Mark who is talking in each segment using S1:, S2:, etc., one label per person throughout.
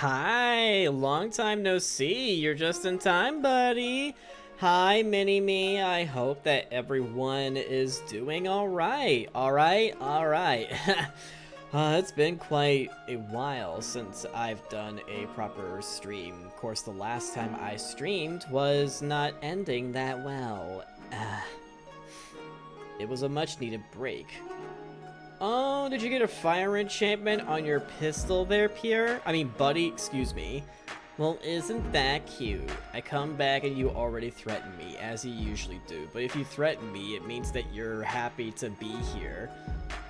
S1: Hi, long time no see. You're just in time, buddy. Hi, Mini-Me. I hope that everyone is doing alright. Alright. It's been quite a while since I've done a proper stream. Of course, the last time I streamed was not ending that well. It was a much-needed break. Oh, did you get a fire enchantment on your pistol there, Pierre? I mean, buddy, excuse me. Well, isn't that cute? I come back and you already threaten me, as you usually do. But if you threaten me, it means that you're happy to be here.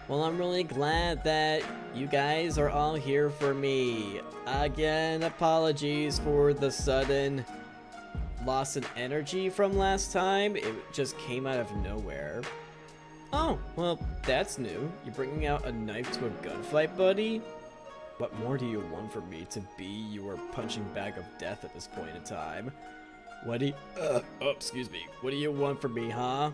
S1: Well, I'm really glad that you guys are all here for me. Again, apologies for the sudden loss in energy from last time. It just came out of nowhere. Oh, well, that's new. You're bringing out a knife to a gunfight, buddy? What more do you want from me to be your punching bag of death at this point in time? What do you... excuse me. What do you want from me, huh?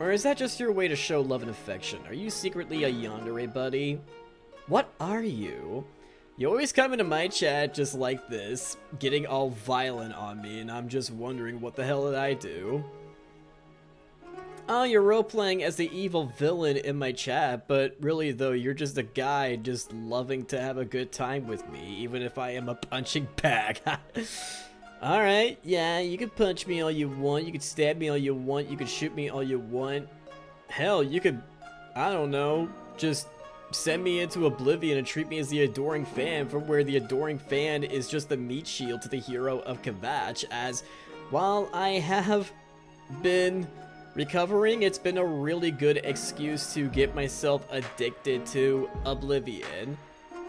S1: Or is that just your way to show love and affection? Are you secretly a yandere, buddy? What are you? You always come into my chat just like this, getting all violent on me, and I'm just wondering what the hell did I do? Oh, you're role-playing as the evil villain in my chat, but really though, you're just a guy just loving to have a good time with me, even if I am a punching bag. Alright, yeah, you can punch me all you want, you can stab me all you want, you can shoot me all you want. Hell, you could, I don't know, just send me into oblivion and treat me as the adoring fan, from where the adoring fan is just the meat shield to the hero of Kvatch, as while I have been recovering, it's been a really good excuse to get myself addicted to Oblivion.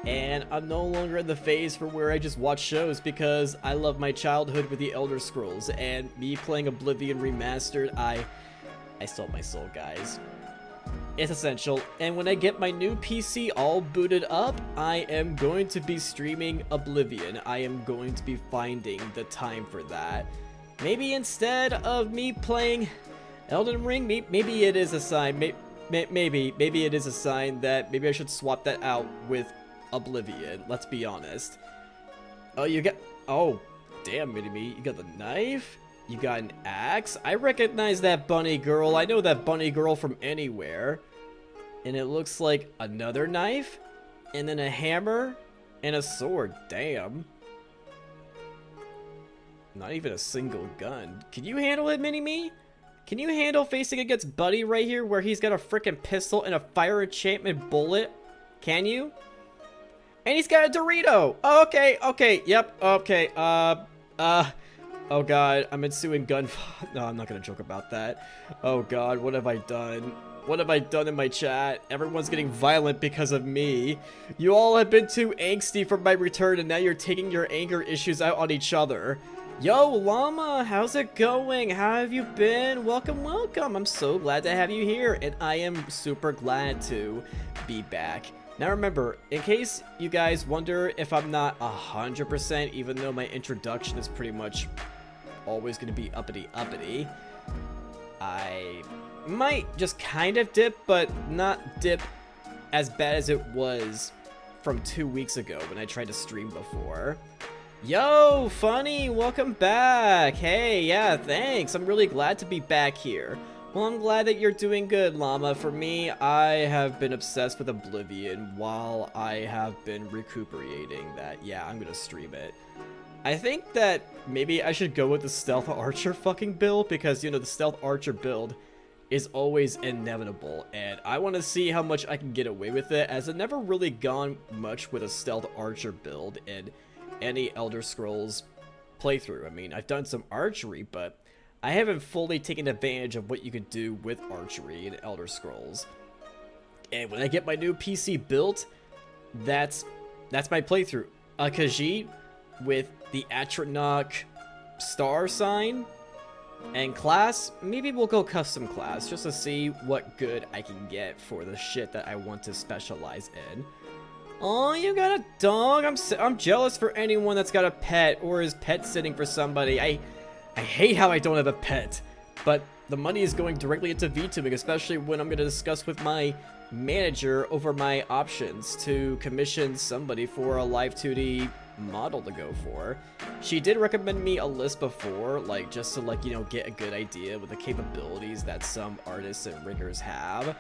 S1: And I'm no longer in the phase for where I just watch shows because I love my childhood with the Elder Scrolls, and me playing Oblivion Remastered, I sold my soul, guys. It's essential, and when I get my new PC all booted up, I am going to be streaming Oblivion. I am going to be finding the time for that. Maybe instead of me playing Elden Ring, maybe it is a sign, maybe it is a sign that maybe I should swap that out with Oblivion, let's be honest. Oh, you got, oh, damn, Mini-Me, you got the knife? You got an axe? I recognize that bunny girl, I know that bunny girl from anywhere. And it looks like another knife, and then a hammer, and a sword, damn. Not even a single gun. Can you handle it, Mini-Me? Can you handle facing against Buddy right here where he's got a freaking pistol and a fire enchantment bullet? Can you? And he's got a Dorito! Oh, okay, yep, okay, oh god, I'm ensuing gun... No, I'm not gonna joke about that. Oh god, what have I done? What have I done in my chat? Everyone's getting violent because of me. You all have been too angsty for my return, and now you're taking your anger issues out on each other. Yo, Llama, how's it going? How have you been? Welcome, welcome. I'm so glad to have you here, and I am super glad to be back. Now remember, in case you guys wonder if I'm not 100%, even though my introduction is pretty much always going to be uppity, I might just kind of dip, but not dip as bad as it was from 2 weeks ago when I tried to stream before. Yo, Funny, welcome back. Hey, yeah, thanks. I'm really glad to be back here. Well, I'm glad that you're doing good, Llama. For me, I have been obsessed with Oblivion while I have been recuperating that. Yeah, I'm gonna stream it. I think that maybe I should go with the Stealth Archer fucking build because, you know, the Stealth Archer build is always inevitable, and I want to see how much I can get away with it, as I've never really gone much with a Stealth Archer build in any Elder Scrolls playthrough. I mean, I've done some archery, but I haven't fully taken advantage of what you could do with archery in Elder Scrolls. And when I get my new PC built, that's my playthrough. A Khajiit with the Atronach star sign and class. Maybe we'll go custom class just to see what good I can get for the shit that I want to specialize in. Oh, you got a dog? I'm jealous for anyone that's got a pet or is pet sitting for somebody. I hate how I don't have a pet, but the money is going directly into VTubing, especially when I'm going to discuss with my manager over my options to commission somebody for a live 2D model to go for. She did recommend me a list before, like just to like, you know, get a good idea with the capabilities that some artists and riggers have.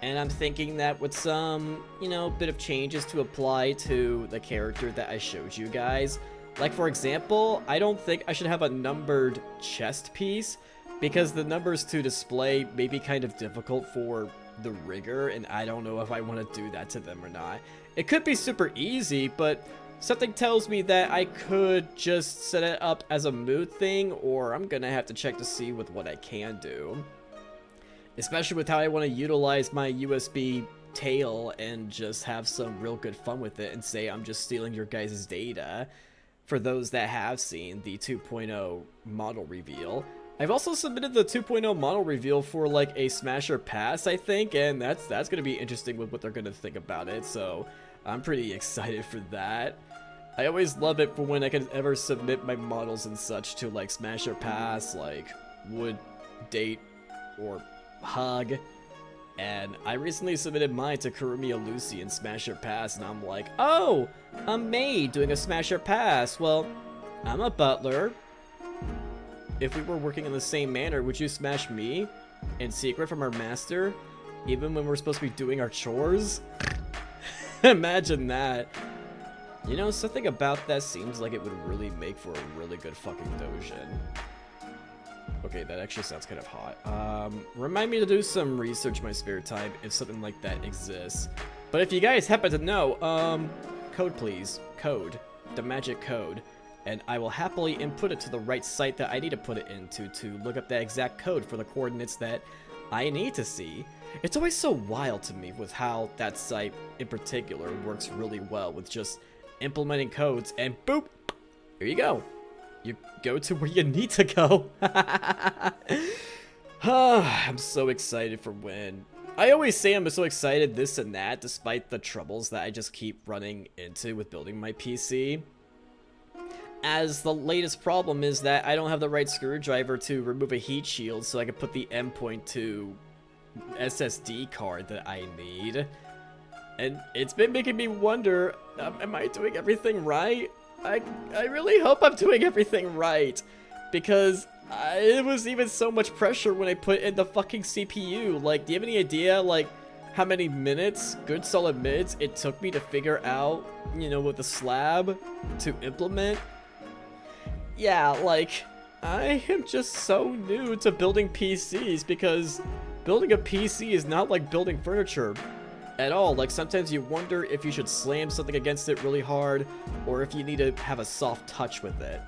S1: And I'm thinking that with some, you know, bit of changes to apply to the character that I showed you guys. Like for example, I don't think I should have a numbered chest piece because the numbers to display may be kind of difficult for the rigger, and I don't know if I want to do that to them or not. It could be super easy, but something tells me that I could just set it up as a mood thing, or I'm gonna have to check to see with what I can do. Especially with how I want to utilize my USB tail and just have some real good fun with it and say I'm just stealing your guys' data. For those that have seen the 2.0 model reveal. I've also submitted the 2.0 model reveal for like a Smasher Pass, I think, and that's going to be interesting with what they're going to think about it, so I'm pretty excited for that. I always love it for when I can ever submit my models and such to like Smasher Pass, like Would Date or Hug. And I recently submitted mine to Kurumia Lucy in Smasher Pass, and I'm like, oh, a maid doing a Smasher Pass. Well, I'm a butler. If we were working in the same manner, would you smash me in secret from our master, even when we're supposed to be doing our chores? Imagine that. You know, something about that seems like it would really make for a really good fucking dojin. Okay, that actually sounds kind of hot. Remind me to do some research in my spare time if something like that exists. But if you guys happen to know, code please. Code. The magic code. And I will happily input it to the right site that I need to put it into to look up the exact code for the coordinates that I need to see. It's always so wild to me with how that site in particular works really well with just implementing codes and boop, here you go. You go to where you need to go. I'm so excited for when... I always say I'm so excited this and that, despite the troubles that I just keep running into with building my PC. As the latest problem is that I don't have the right screwdriver to remove a heat shield so I can put the M.2 SSD card that I need. And it's been making me wonder, am I doing everything right? I really hope I'm doing everything right, because it was even so much pressure when I put in the fucking CPU. Like, do you have any idea, like, how many minutes, good solid minutes, it took me to figure out, you know, with the slab to implement? Yeah, like, I am just so new to building PCs, because building a PC is not like building furniture at all. Like, sometimes you wonder if you should slam something against it really hard, or if you need to have a soft touch with it.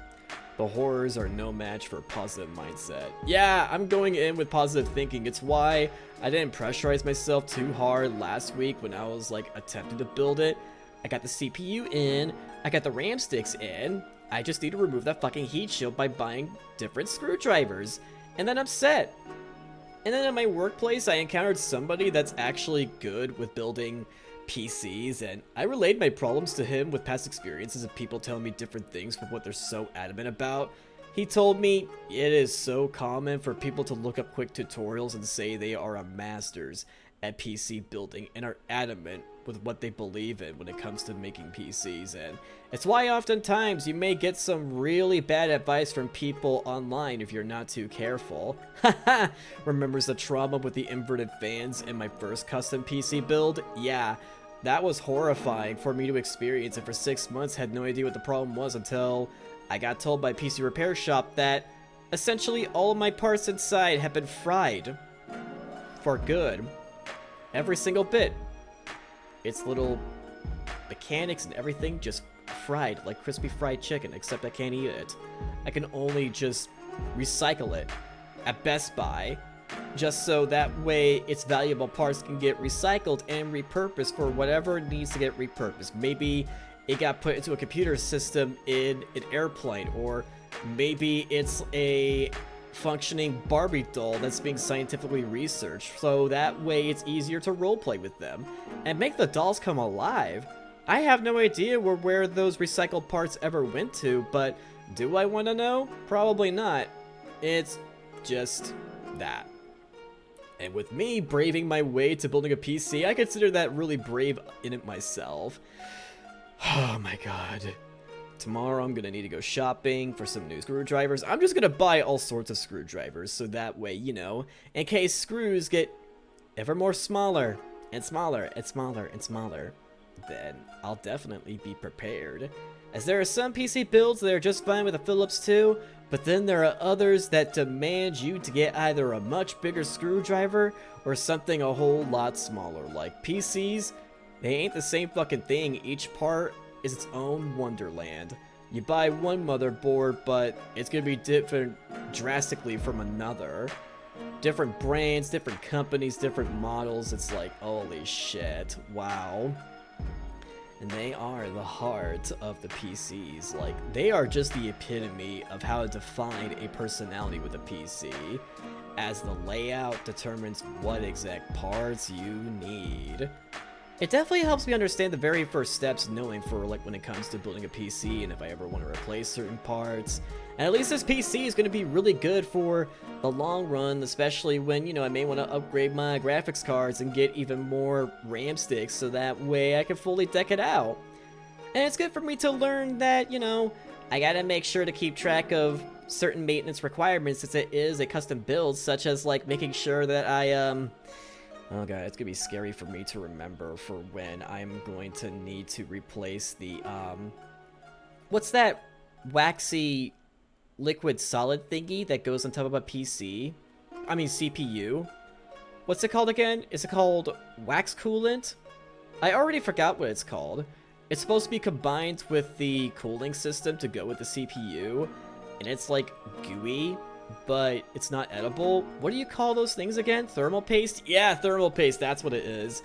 S1: The horrors are no match for a positive mindset. Yeah, I'm going in with positive thinking. It's why I didn't pressurize myself too hard last week when I was, like, attempting to build it. I got the CPU in, I got the RAM sticks in, I just need to remove that fucking heat shield by buying different screwdrivers, and then I'm set. And then at my workplace, I encountered somebody that's actually good with building PCs, and I relayed my problems to him with past experiences of people telling me different things for what they're so adamant about. He told me it is so common for people to look up quick tutorials and say they are a masters at PC building and are adamant with what they believe in when it comes to making PCs, and it's why oftentimes you may get some really bad advice from people online if you're not too careful. Haha, remembers the trauma with the inverted fans in my first custom PC build? Yeah, that was horrifying for me to experience, and for 6 months had no idea what the problem was until I got told by PC repair shop that essentially all of my parts inside have been fried for good. Every single bit. Its little mechanics and everything just fried like crispy fried chicken, except I can't eat it. I can only just recycle it at Best Buy, just so that way its valuable parts can get recycled and repurposed for whatever it needs to get repurposed. Maybe it got put into a computer system in an airplane, or maybe it's a functioning Barbie doll that's being scientifically researched, so that way it's easier to roleplay with them and make the dolls come alive. I have no idea where those recycled parts ever went to, but do I want to know? Probably not. It's just that. And with me braving my way to building a PC, I consider that really brave in it myself. Oh my god. Tomorrow I'm gonna need to go shopping for some new screwdrivers. I'm just gonna buy all sorts of screwdrivers, so that way, you know, in case screws get ever more smaller, and smaller, and smaller, and smaller, then I'll definitely be prepared. As there are some PC builds that are just fine with a Phillips 2, but then there are others that demand you to get either a much bigger screwdriver or something a whole lot smaller. Like PCs, they ain't the same fucking thing. Each part is its own wonderland. You buy one motherboard, but it's gonna be different drastically from another. Different brands, different companies, different models. It's like, holy shit, wow. And they are the heart of the PCs. Like, they are just the epitome of how to define a personality with a PC, as the layout determines what exact parts you need. It definitely helps me understand the very first steps knowing for like when it comes to building a PC and if I ever want to replace certain parts. And at least this PC is going to be really good for the long run, especially when, you know, I may want to upgrade my graphics cards and get even more RAM sticks so that way I can fully deck it out. And it's good for me to learn that, you know, I gotta make sure to keep track of certain maintenance requirements since it is a custom build, such as like making sure that oh god, it's gonna be scary for me to remember for when I'm going to need to replace the, what's that waxy liquid solid thingy that goes on top of a PC? I mean CPU. What's it called again? Is it called wax coolant? I already forgot what it's called. It's supposed to be combined with the cooling system to go with the CPU, and it's like gooey, but it's not edible. What do you call those things again? Thermal paste? Yeah, thermal paste, that's what it is.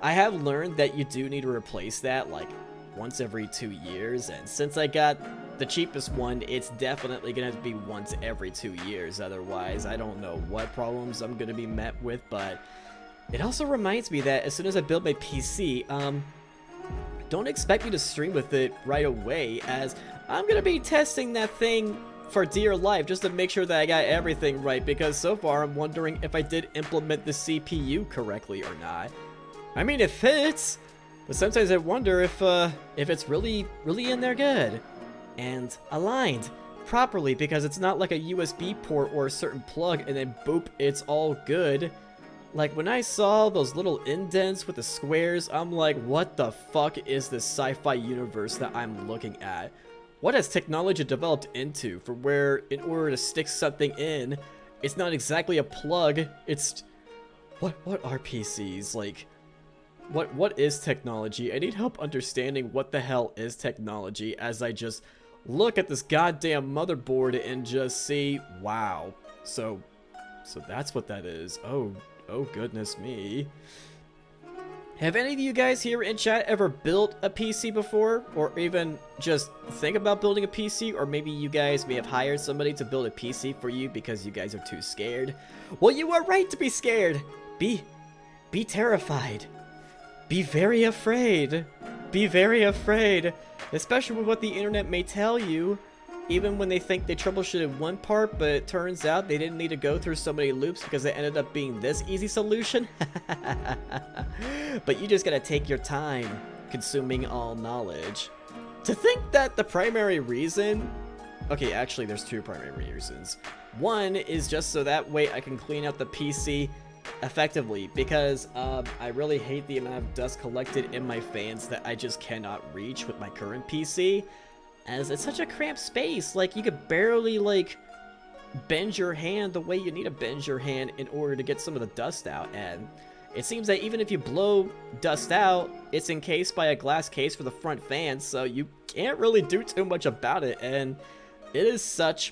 S1: I have learned that you do need to replace that like once every 2 years, and since I got the cheapest one, it's definitely gonna have to be once every 2 years. Otherwise, I don't know what problems I'm gonna be met with. But it also reminds me that as soon as I build my PC, don't expect me to stream with it right away, as I'm gonna be testing that thing for dear life just to make sure that I got everything right, because so far I'm wondering if I did implement the CPU correctly or not. I mean, it fits, but sometimes I wonder if it's really in there good and aligned properly, because it's not like a USB port or a certain plug and then boop, it's all good. Like when I saw those little indents with the squares, I'm like, what the fuck is this sci-fi universe that I'm looking at? What has technology developed into for where in order to stick something in, it's not exactly a plug, it's what are PCs? Like what is technology? I need help understanding what the hell is technology as I just look at this goddamn motherboard and just see, wow. So that's what that is. Oh goodness me. Have any of you guys here in chat ever built a PC before? Or even just think about building a PC? Or maybe you guys may have hired somebody to build a PC for you because you guys are too scared? Well, you are right to be scared. Be terrified. Be very afraid. Be very afraid. Especially with what the internet may tell you. Even when they think they troubleshooted one part, but it turns out they didn't need to go through so many loops because it ended up being this easy solution. But you just gotta take your time consuming all knowledge. To think that the primary reason... Okay, actually there's two primary reasons. One is just so that way I can clean out the PC effectively, because I really hate the amount of dust collected in my fans that I just cannot reach with my current PC. As it's such a cramped space, like you could barely like bend your hand the way you need to bend your hand in order to get some of the dust out. And it seems that even if you blow dust out, it's encased by a glass case for the front fan, so you can't really do too much about it. And it is such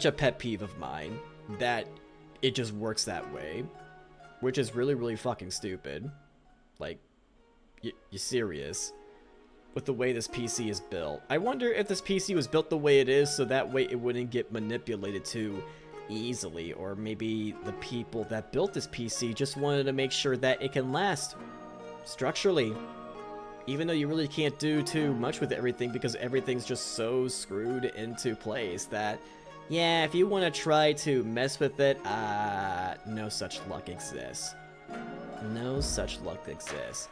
S1: a pet peeve of mine that it just works that way, which is really fucking stupid. Like, you serious? With the way this PC is built. I wonder if this PC was built the way it is so that way it wouldn't get manipulated too easily, or maybe the people that built this PC just wanted to make sure that it can last structurally, even though you really can't do too much with everything because everything's just so screwed into place that Yeah, if you want to try to mess with it, no such luck exists. No such luck exists.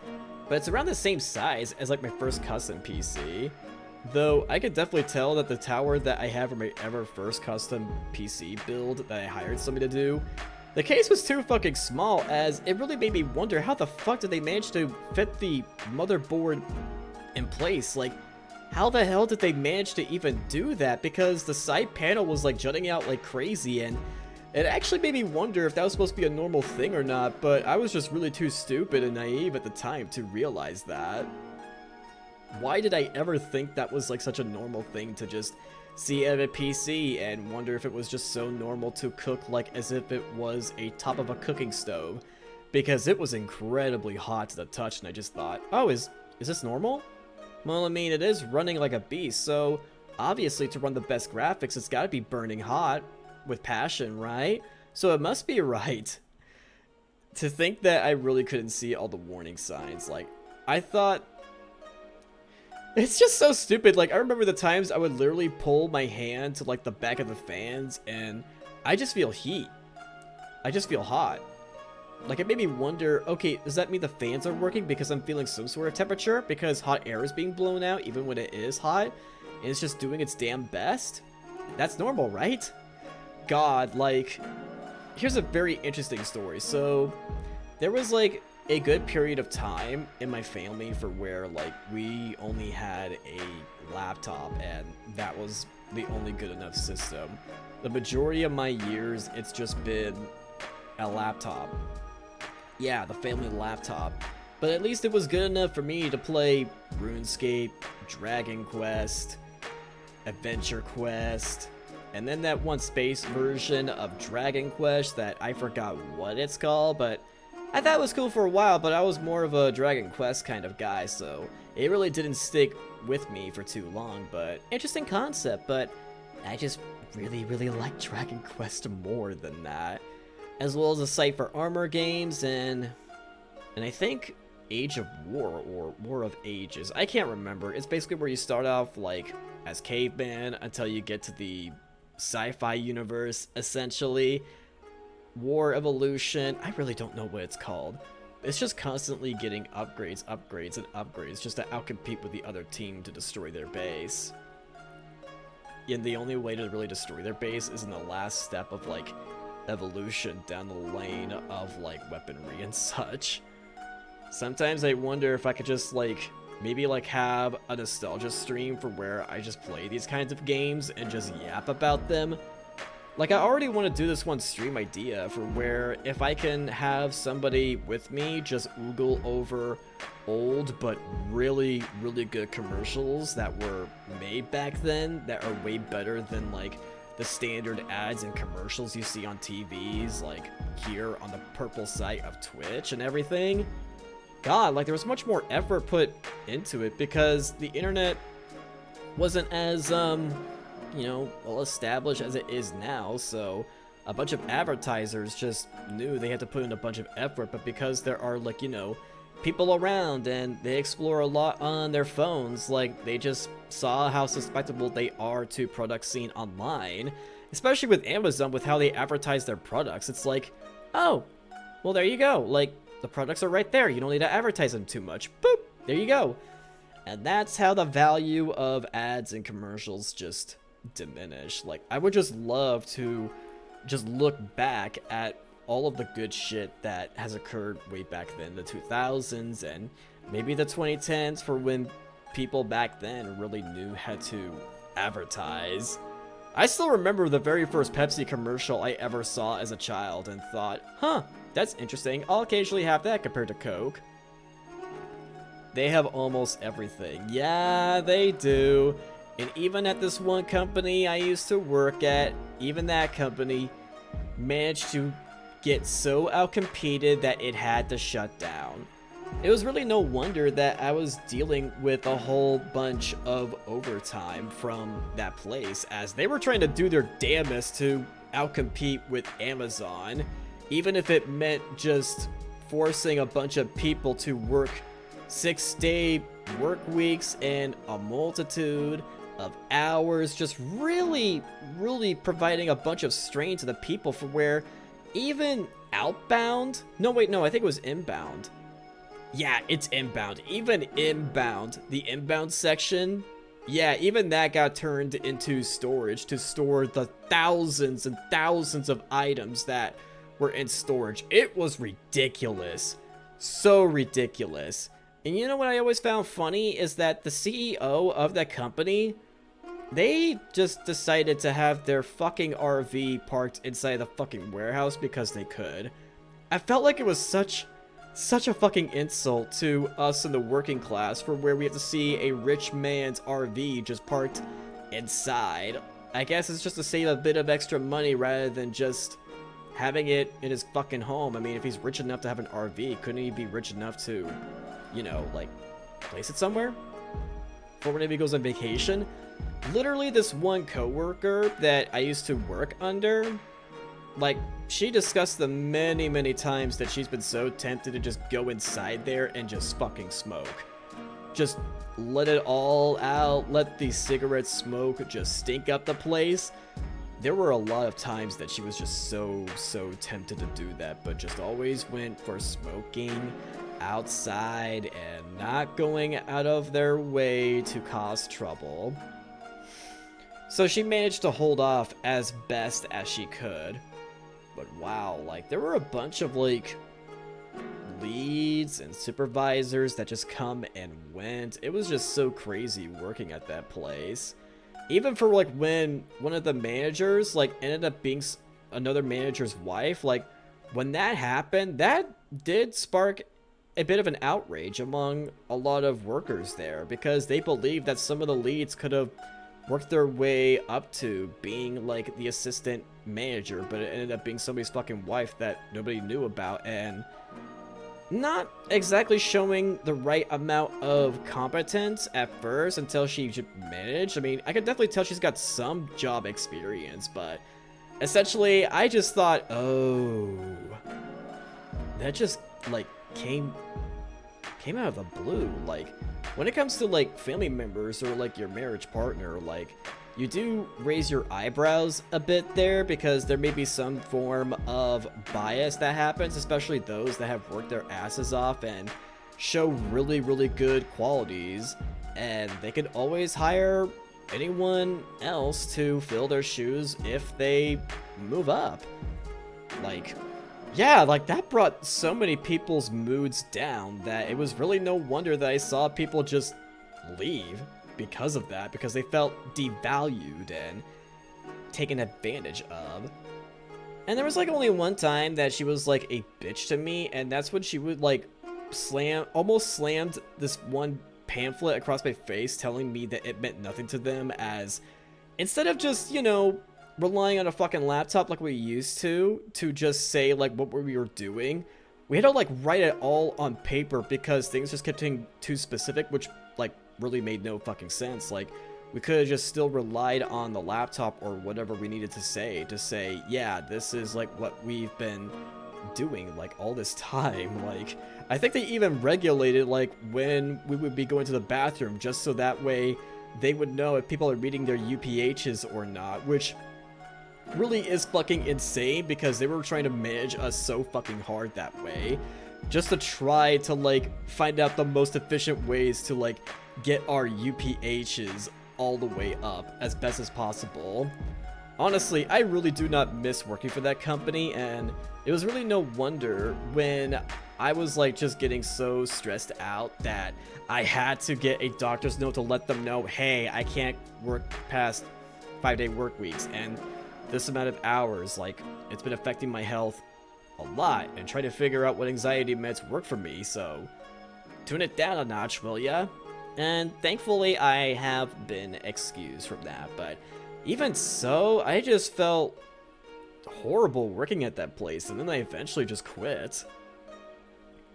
S1: But it's around the same size as like my first custom PC. Though I could definitely tell that the tower that I have for my ever first custom PC build that I hired somebody to do, the case was too fucking small, as it really made me wonder how the fuck did they manage to fit the motherboard in place. Like, how the hell did they manage to even do that? Because the side panel was like jutting out like crazy, and it actually made me wonder if that was supposed to be a normal thing or not, but I was just really too stupid and naive at the time to realize that. Why did I ever think that was like such a normal thing to just see at a PC and wonder if it was just so normal to cook like as if it was a top of a cooking stove? Because it was incredibly hot to the touch, and I just thought, oh, is this normal? Well, I mean, it is running like a beast, so obviously to run the best graphics, it's gotta be burning hot with passion, right? So it must be right. To think that I really couldn't see all the warning signs, like, I thought, it's just so stupid. Like, I remember the times I would literally pull my hand to like the back of the fans and I just feel heat. I just feel hot. Like, it made me wonder, okay, does that mean the fans are working because I'm feeling some sort of temperature? Because hot air is being blown out even when it is hot? And it's just doing its damn best? That's normal, right? God, like, here's a very interesting story. So, there was like a good period of time in my family for where like we only had a laptop and that was the only good enough system. The majority of my years, it's just been a laptop. Yeah, the family laptop. But at least it was good enough for me to play RuneScape, Dragon Quest, Adventure Quest, and then that one space version of Dragon Quest that I forgot what it's called, but I thought it was cool for a while, but I was more of a Dragon Quest kind of guy, so it really didn't stick with me for too long. But interesting concept, but I just really like Dragon Quest more than that. As well as a site for armor games and I think Age of War or War of Ages. I can't remember. It's basically where you start off like as caveman until you get to the sci-fi universe, essentially. War Evolution, I really don't know what it's called. It's just constantly getting upgrades, upgrades, and upgrades just to outcompete with the other team to destroy their base. And the only way to really destroy their base is in the last step of like evolution down the lane of like weaponry and such. Sometimes I wonder if I could just like maybe like have a nostalgia stream for where I just play these kinds of games and just yap about them. Like, I already want to do this one stream idea for where if I can have somebody with me just oogle over old but really good commercials that were made back then that are way better than like the standard ads and commercials you see on TVs, like here on the purple site of Twitch and everything. God, like there was much more effort put into it because the internet wasn't as you know, well established as it is now, so a bunch of advertisers just knew they had to put in a bunch of effort, but because there are like, you know, people around and they explore a lot on their phones, like they just saw how susceptible they are to products seen online, especially with Amazon with how they advertise their products. It's like, oh, well there you go, like the products are right there, you don't need to advertise them too much, boop, there you go. And that's how the value of ads and commercials just diminish. Like, I would just love to just look back at all of the good shit that has occurred way back then, the 2000s and maybe the 2010s, for when people back then really knew how to advertise. I still remember the very first Pepsi commercial I ever saw as a child and thought, huh, that's interesting, I'll occasionally have that compared to Coke. They have almost everything. Yeah, they do. And even at this one company I used to work at, even that company managed to get so outcompeted that it had to shut down. It was really no wonder that I was dealing with a whole bunch of overtime from that place, as they were trying to do their damnedest to outcompete with Amazon, even if it meant just forcing a bunch of people to work 6-day work weeks and a multitude of hours, just really providing a bunch of strain to the people, for where even outbound, no wait, no, I think it was inbound. Yeah, it's inbound. Even inbound, the inbound section, yeah, even that got turned into storage to store the thousands and thousands of items that were in storage. It was ridiculous. So ridiculous. And you know what I always found funny is that the CEO of that company, they just decided to have their fucking RV parked inside the fucking warehouse because they could. I felt like it was such a fucking insult to us in the working class, for where we have to see a rich man's RV just parked inside. I guess it's just to save a bit of extra money rather than just having it in his fucking home. I mean, if he's rich enough to have an RV, couldn't he be rich enough to, you know, like, place it somewhere for whenever he goes on vacation? Literally, this one coworker that I used to work under, like, she discussed the many times that she's been so tempted to just go inside there and just fucking smoke. Just let it all out, let the cigarette smoke just stink up the place. There were a lot of times that she was just so tempted to do that, but just always went for smoking outside and not going out of their way to cause trouble. So she managed to hold off as best as she could. But wow, like, there were a bunch of, like, leads and supervisors that just come and went. It was just so crazy working at that place. Even for, like, when one of the managers, like, ended up being another manager's wife, like, when that happened, that did spark a bit of an outrage among a lot of workers there, because they believed that some of the leads could have worked their way up to being like the assistant manager, but it ended up being somebody's fucking wife that nobody knew about, and not exactly showing the right amount of competence at first until she managed. I mean, I could definitely tell she's got some job experience, but essentially I just thought, oh, that just like came out of the blue. Like, when it comes to like family members or like your marriage partner, like, you do raise your eyebrows a bit there, because there may be some form of bias that happens, especially those that have worked their asses off and show really good qualities, and they could always hire anyone else to fill their shoes if they move up. Like, yeah, like, that brought so many people's moods down that it was really no wonder that I saw people just leave because of that, because they felt devalued and taken advantage of. And there was like only one time that she was like a bitch to me, and that's when she would like almost slammed this one pamphlet across my face, telling me that it meant nothing to them, as instead of just, you know, relying on a fucking laptop like we used to just say like what we were doing, we had to like write it all on paper, because things just kept getting too specific, which like really made no fucking sense. Like, we could have just still relied on the laptop or whatever we needed to say, yeah, this is like what we've been doing like all this time. Like, I think they even regulated like when we would be going to the bathroom, just so that way they would know if people are reading their UPHs or not, which really is fucking insane, because they were trying to manage us so fucking hard that way, just to try to like find out the most efficient ways to like get our UPHs all the way up as best as possible. Honestly, I really do not miss working for that company, and it was really no wonder when I was like just getting so stressed out that I had to get a doctor's note to let them know, hey, I can't work past 5-day work weeks and this amount of hours. Like, it's been affecting my health a lot, and try to figure out what anxiety meds work for me, so tune it down a notch, will ya? And thankfully I have been excused from that, but even so, I just felt horrible working at that place, and then I eventually just quit.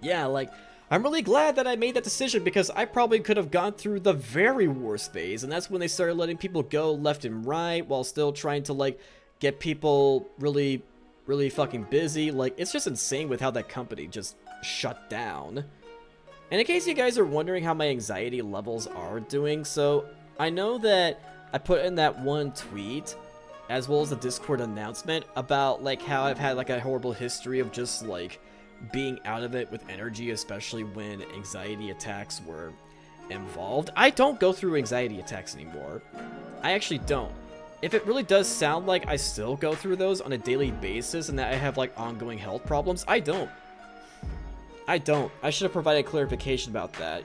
S1: Yeah, like, I'm really glad that I made that decision, because I probably could have gone through the very worst phase, and that's when they started letting people go left and right while still trying to like get people really fucking busy. Like, it's just insane with how that company just shut down. And in case you guys are wondering how my anxiety levels are doing, so I know that I put in that one tweet, as well as the Discord announcement, about like how I've had like a horrible history of just like being out of it with energy, especially when anxiety attacks were involved. I don't go through anxiety attacks anymore. I actually don't. If it really does sound like I still go through those on a daily basis and that I have like ongoing health problems, I don't. I should have provided clarification about that.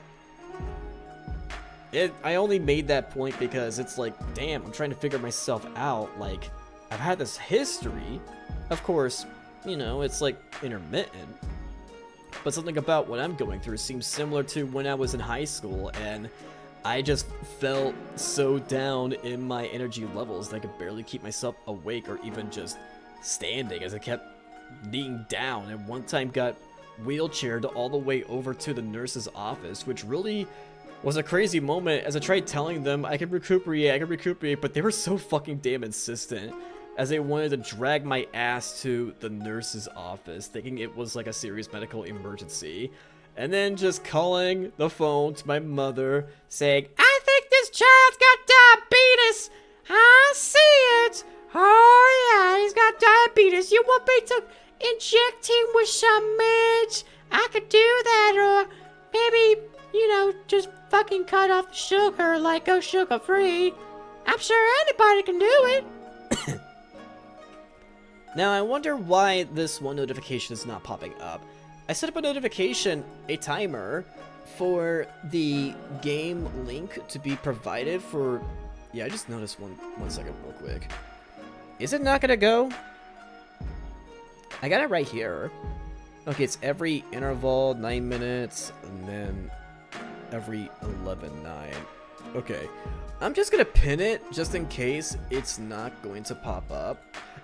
S1: I only made that point because it's like, damn, I'm trying to figure myself out. Like, I've had this history. Of course, you know, it's like intermittent. But something about what I'm going through seems similar to when I was in high school, and I just felt so down in my energy levels that I could barely keep myself awake or even just standing, as I kept being down, and one time got wheelchaired all the way over to the nurse's office, which really was a crazy moment as I tried telling them I could recuperate, but they were so fucking damn insistent, as they wanted to drag my ass to the nurse's office, thinking it was like a serious medical emergency, and then just calling the phone to my mother, saying, "I think this child's got diabetes! I see it! Oh yeah, he's got diabetes. You want me to inject him with some meds? I could do that, or maybe, you know, just fucking cut off the sugar, like go sugar free. I'm sure anybody can do it." Now, I wonder why this one notification is not popping up. I set up a notification, a timer, for the game link to be provided for... Yeah, I just noticed one second real quick. Is it not gonna go? I got it right here. Okay, it's every interval, 9 minutes, and then every 11:9. Okay, I'm just gonna pin it just in case it's not going to pop up.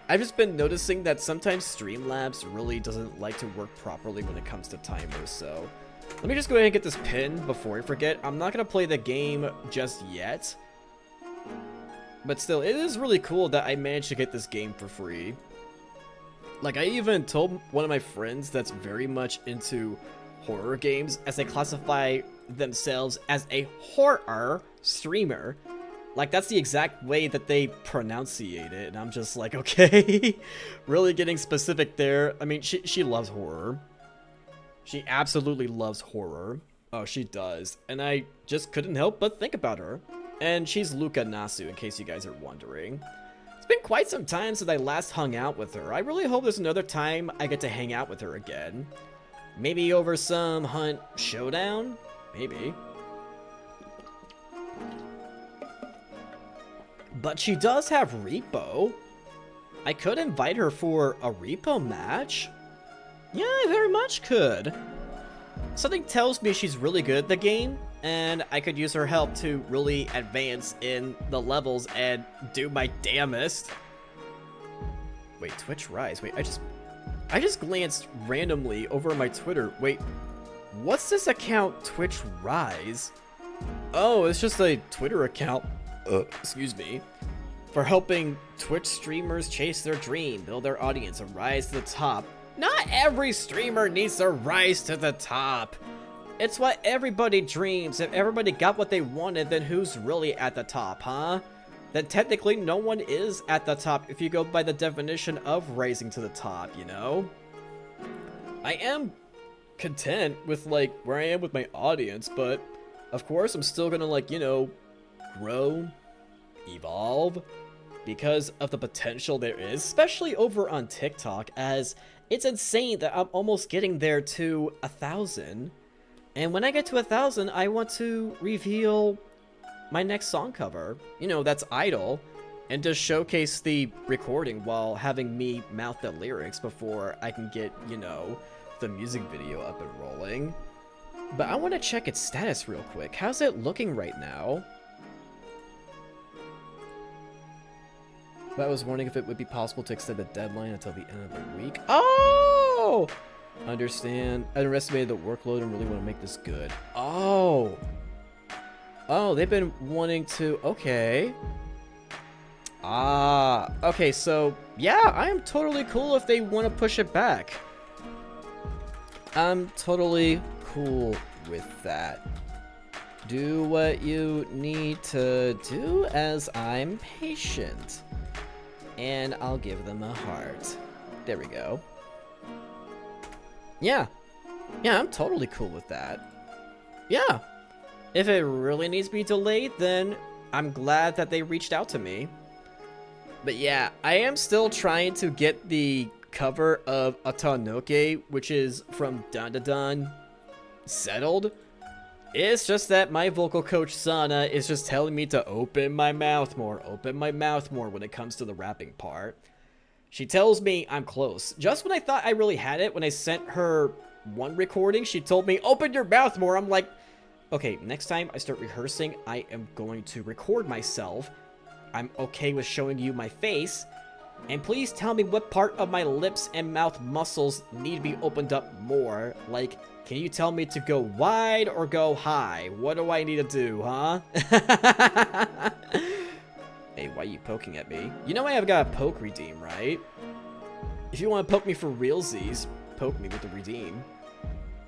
S1: I've just been noticing that sometimes Streamlabs really doesn't like to work properly when it comes to timers, so let me just go ahead and get this pin before I forget. I'm not gonna play the game just yet, but still, it is really cool that I managed to get this game for free. Like, I even told one of my friends that's very much into horror games, as they classify themselves as a horror streamer. Like, that's the exact way that they pronunciate it, and I'm just like, okay, really getting specific there. I mean, she loves horror. She absolutely loves horror. Oh, she does. And I just couldn't help but think about her. And she's Luca Nasu, in case you guys are wondering. It's been quite some time since I last hung out with her. I really hope there's another time I get to hang out with her again. Maybe over some Hunt Showdown? Maybe. But she does have repo. I could invite her for a repo match. Yeah, I very much could. Something tells me she's really good at the game, and I could use her help to really advance in the levels and do my damnest. Wait, Twitch Rise. Wait, I just glanced randomly over my Twitter. Wait, what's this account, Twitch Rise? Oh, it's just a Twitter account. Excuse me, for helping Twitch streamers chase their dream, build their audience, and rise to the top. Not every streamer needs to rise to the top. It's what everybody dreams. If everybody got what they wanted, then who's really at the top, huh? Then technically no one is at the top if you go by the definition of rising to the top, you know? I am content with, like, where I am with my audience, but of course I'm still gonna, like, you know, grow, evolve, because of the potential there is, especially over on TikTok, as it's insane that I'm almost getting there to 1,000. And when I get to 1,000, I want to reveal my next song cover. You know, that's Idol, and just showcase the recording while having me mouth the lyrics before I can get, you know, the music video up and rolling. But I want to check its status real quick. How's it looking right now? But I was wondering if it would be possible to extend the deadline until the end of the week. Oh! Understand. I underestimated the workload and really want to make this good. Oh! Oh, they've been wanting to... Okay. Ah. Okay, so... Yeah, I am totally cool if they want to push it back. I'm totally cool with that. Do what you need to do as I'm patient. And I'll give them a heart. There we go. Yeah. Yeah, I'm totally cool with that. Yeah. If it really needs to be delayed, then I'm glad that they reached out to me. But yeah, I am still trying to get the cover of Atanoke, which is from Dun Dun Dun, settled. It's just that my vocal coach Sana is just telling me to open my mouth more when it comes to the rapping part. She tells me I'm close. Just when I thought I really had it, when I sent her one recording, she told me, open your mouth more. I'm like, okay, next time I start rehearsing, I am going to record myself. I'm okay with showing you my face. And please tell me what part of my lips and mouth muscles need to be opened up more. Like, can you tell me to go wide or go high? What do I need to do, huh? Hey, why are you poking at me? You know I have got a poke redeem, right? If you want to poke me for realsies, poke me with the redeem.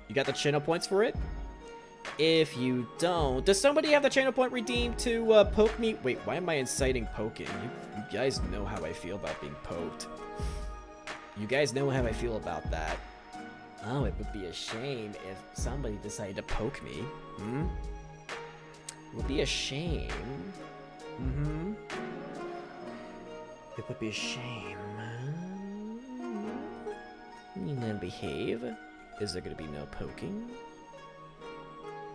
S1: You got the channel points for it? If you don't, does somebody have the channel point redeem to poke me? Wait, why am I inciting poking? You guys know how I feel about being poked. You guys know how I feel about that. Oh, it would be a shame if somebody decided to poke me. Hmm? It would be a shame. Mm-hmm. It would be a shame. You gonna behave? Is there gonna be no poking?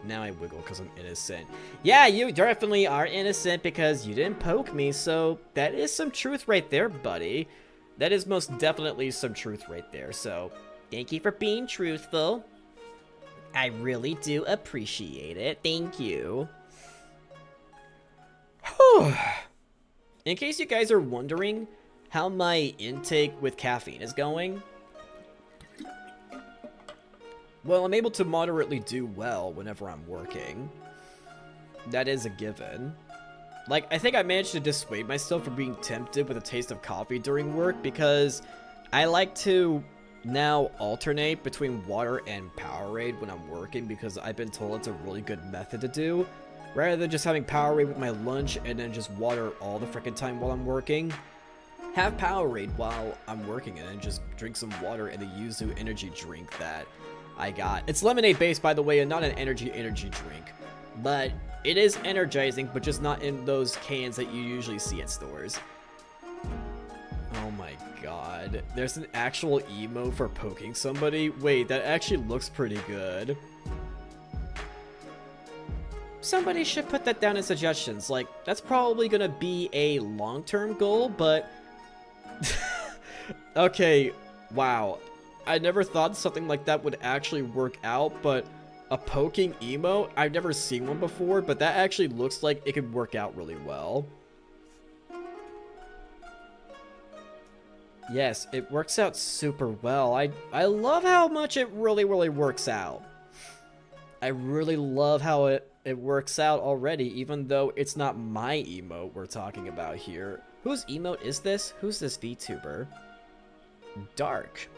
S1: Now I wiggle because I'm innocent. Yeah, you definitely are innocent because you didn't poke me, so that is some truth right there, buddy. That is most definitely some truth right there, so thank you for being truthful. I really do appreciate it. Thank you. In case you guys are wondering how my intake with caffeine is going, well, I'm able to moderately do well whenever I'm working. That is a given. Like, I think I managed to dissuade myself from being tempted with a taste of coffee during work because I like to now alternate between water and Powerade when I'm working because I've been told it's a really good method to do. Rather than just having Powerade with my lunch and then just water all the frickin' time while I'm working. Have Powerade while I'm working and then just drink some water and the Yuzu energy drink that I got. It's lemonade based, by the way, and not an energy drink. But it is energizing, but just not in those cans that you usually see at stores. Oh my god. There's an actual emote for poking somebody? Wait, that actually looks pretty good. Somebody should put that down in suggestions. Like, that's probably gonna be a long-term goal, but... Okay, wow. I never thought something like that would actually work out, but a poking emote? I've never seen one before, but that actually looks like it could work out really well. Yes, it works out super well. I love how much it really works out. I really love how it works out already, even though it's not my emote we're talking about here. Whose emote is this? Who's this VTuber? Dark.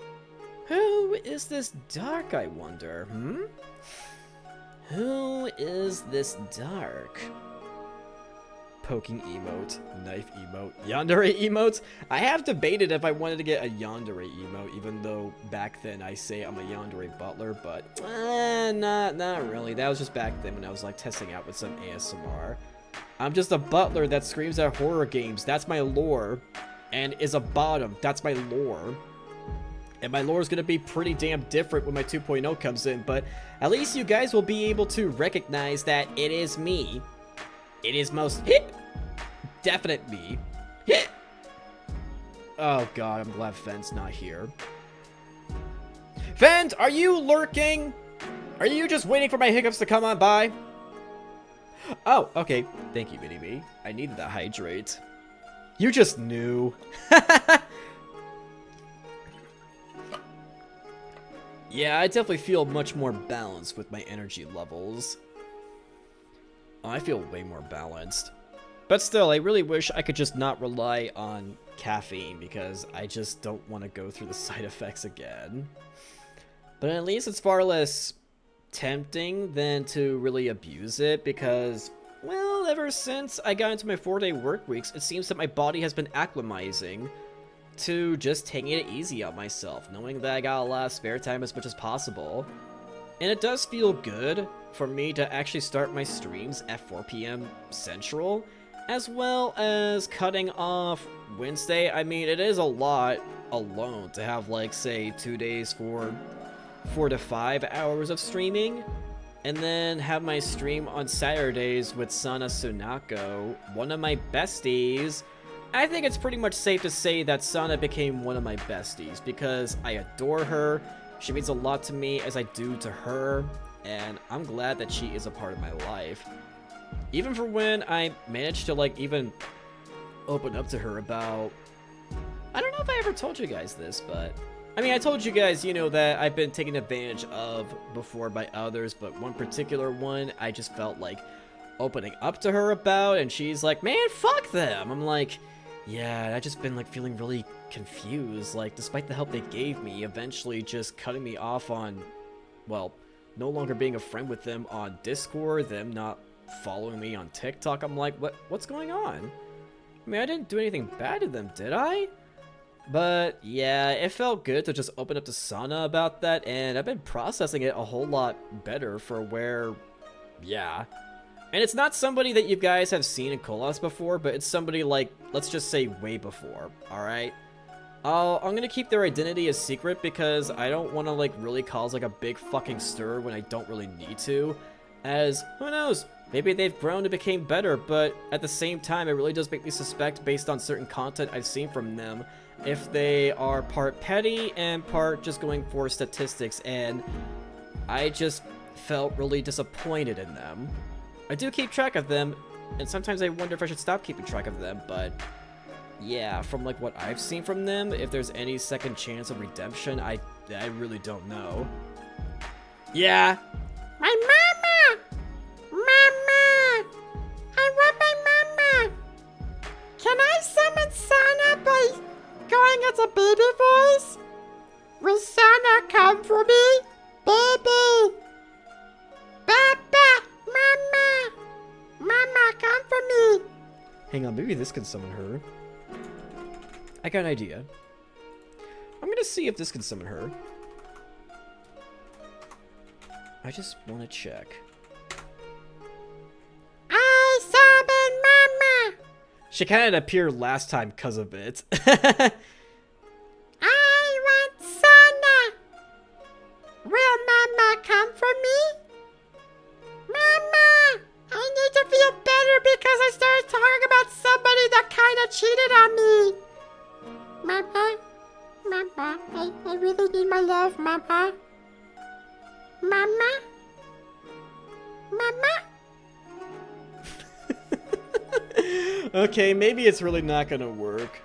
S1: Who is this Dark, I wonder? Who is this Dark? Poking emote, knife emote, yandere emotes. I have debated if I wanted to get a yandere emote, even though back then I say I'm a yandere butler, but not really. That was just back then when I was like testing out with some ASMR. I'm just a butler that screams at horror games. That's my lore. And is a bottom. That's my lore. And my lore is going to be pretty damn different when my 2.0 comes in, but at least you guys will be able to recognize that it is me. It is most definite me. Oh god, I'm glad Fenn's not here. Fen, are you lurking? Are you just waiting for my hiccups to come on by? Oh, okay. Thank you, Mini-Me. I needed to hydrate. You just knew. Yeah, I definitely feel much more balanced with my energy levels. Oh, I feel way more balanced. But still, I really wish I could just not rely on caffeine because I just don't want to go through the side effects again. But at least it's far less tempting than to really abuse it because, well, ever since I got into my 4-day work weeks, it seems that my body has been acclimatizing to just taking it easy on myself, knowing that I got a lot of spare time as much as possible. And it does feel good for me to actually start my streams at 4 p.m. Central, as well as cutting off Wednesday. I mean, it is a lot alone to have, like, say, 2 days for 4 to 5 hours of streaming, and then have my stream on Saturdays with Sana Sunako, one of my besties. I think it's pretty much safe to say that Sana became one of my besties because I adore her. She means a lot to me as I do to her, and I'm glad that she is a part of my life. Even for when I managed to, like, even open up to her about... I don't know if I ever told you guys this, but... I mean, I told you guys, you know, that I've been taken advantage of before by others, but one particular one I just felt like opening up to her about, and she's like, man, fuck them! I'm like... Yeah, I just been, like, feeling really confused, like, despite the help they gave me, eventually just cutting me off on, well, no longer being a friend with them on Discord, them not following me on TikTok. I'm like, what's going on? I mean, I didn't do anything bad to them, did I? But, yeah, it felt good to just open up to Sana about that, and I've been processing it a whole lot better for where, yeah... And it's not somebody that you guys have seen in Colas before, but it's somebody like, let's just say way before, alright? I'm gonna keep their identity a secret because I don't want to, like, really cause, like, a big fucking stir when I don't really need to. As, who knows, maybe they've grown and became better, but at the same time, it really does make me suspect, based on certain content I've seen from them, if they are part petty and part just going for statistics, and I just felt really disappointed in them. I do keep track of them, and sometimes I wonder if I should stop keeping track of them, but yeah, from like what I've seen from them, if there's any second chance of redemption, I really don't know. Yeah.
S2: My mama! Mama! I want my mama! Can I summon Sana by going as a baby voice? Will Sana come for me? Baby! Papa! Mama! Mama, come for me!
S1: Hang on, maybe this can summon her. I got an idea. I'm gonna see if this can summon her. I just want to check.
S2: I summon Mama!
S1: She kind of appeared last time because of it.
S2: I want Sana! Will Mama come for me? Mama! I need to feel better because I started talking about somebody that kind of cheated on me. Mama? Mama, I really need my love, Mama. Mama? Mama?
S1: Okay, maybe it's really not gonna work.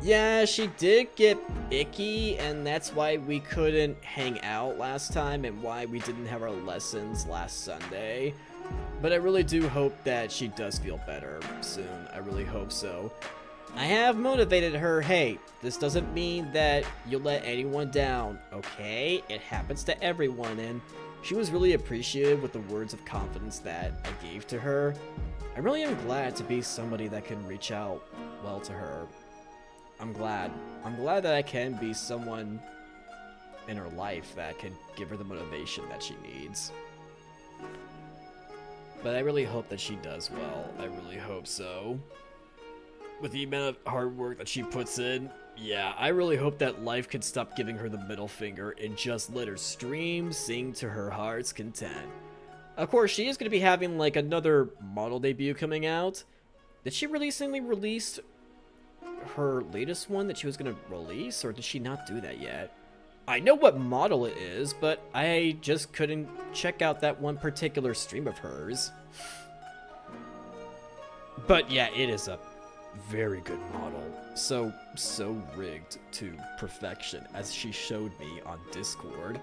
S1: Yeah, she did get icky, and that's why we couldn't hang out last time and why we didn't have our lessons last Sunday. But I really do hope that she does feel better soon. I really hope so. I have motivated her, hey, this doesn't mean that you'll let anyone down, okay? It happens to everyone, and she was really appreciative with the words of confidence that I gave to her. I really am glad to be somebody that can reach out well to her. I'm glad that I can be someone in her life that can give her the motivation that she needs. But I really hope that she does well. I really hope so. With the amount of hard work that she puts in, yeah, I really hope that life can stop giving her the middle finger and just let her stream, sing to her heart's content. Of course, she is going to be having like another model debut coming out. Did she recently release her latest one that she was going to release, or did she not do that yet? I know what model it is, but I just couldn't check out that one particular stream of hers. But yeah, it is a very good model. So rigged to perfection, as she showed me on Discord.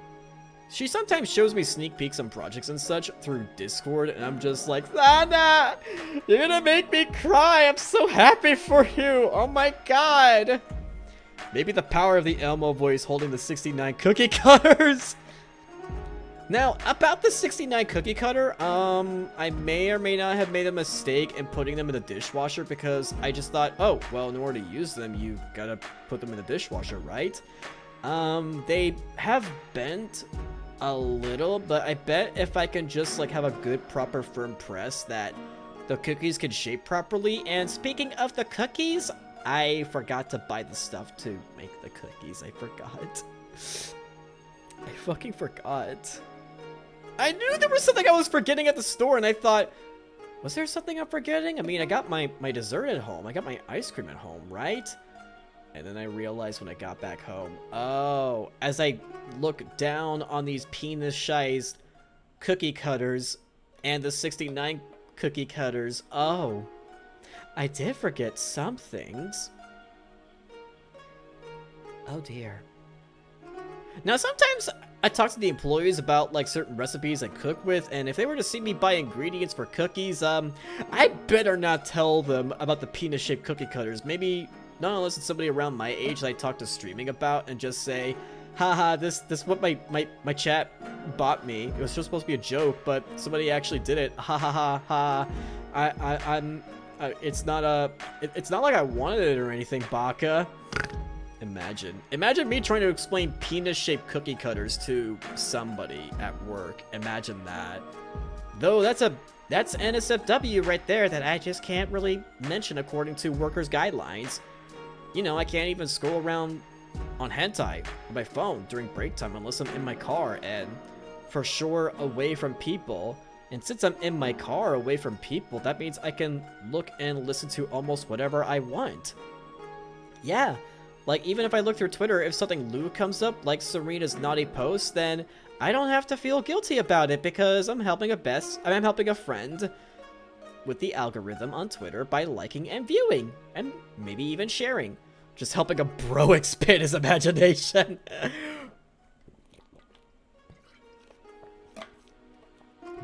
S1: She sometimes shows me sneak peeks on projects and such through Discord, and I'm just like, Sana, you're gonna make me cry. I'm so happy for you. Oh my god. Maybe the power of the Elmo voice holding the 69 cookie cutters. Now, about the 69 cookie cutter, I may or may not have made a mistake in putting them in the dishwasher because I just thought, oh, well, in order to use them, you gotta put them in the dishwasher, right? They have bent a little, but I bet if I can just, like, have a good, proper, firm press that the cookies can shape properly. And speaking of the cookies, I forgot to buy the stuff to make the cookies. I forgot. I fucking forgot. I knew there was something I was forgetting at the store, and I thought, was there something I'm forgetting? I mean, I got my dessert at home. I got my ice cream at home, right? And then I realized when I got back home, oh, as I look down on these penis-sized cookie cutters and the 69 cookie cutters, oh, I did forget some things. Oh, dear. Now, sometimes I talk to the employees about, like, certain recipes I cook with, and if they were to see me buy ingredients for cookies, I better not tell them about the penis-shaped cookie cutters. Maybe, not unless it's somebody around my age that I talk to streaming about, and just say, haha, this what my chat bought me. It was just supposed to be a joke, but somebody actually did it. Ha ha ha ha. It's not like I wanted it or anything, Baka. Imagine me trying to explain penis-shaped cookie cutters to somebody at work. Imagine that. Though that's NSFW right there that I just can't really mention according to workers' guidelines. You know, I can't even scroll around on hentai on my phone during break time unless I'm in my car and for sure away from people. And since I'm in my car away from people, that means I can look and listen to almost whatever I want. Yeah. Like, even if I look through Twitter, if something lewd comes up, like Serena's naughty post, then I don't have to feel guilty about it because I'm helping a friend with the algorithm on Twitter by liking and viewing, and maybe even sharing. Just helping a bro expand his imagination.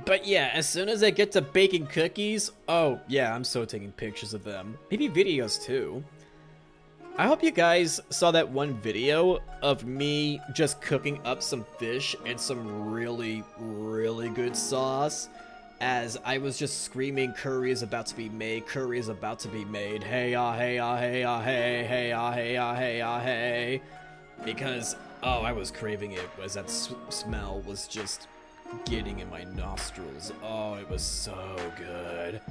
S1: But yeah, as soon as I get to baking cookies, oh yeah, I'm so taking pictures of them. Maybe videos too. I hope you guys saw that one video of me just cooking up some fish and some really, really good sauce as I was just screaming, curry is about to be made, curry is about to be made, hey ah, hey ah, hey ah, hey, hey ah, hey ah, hey ah, hey. Because, oh, I was craving it as that smell was just getting in my nostrils. Oh, it was so good.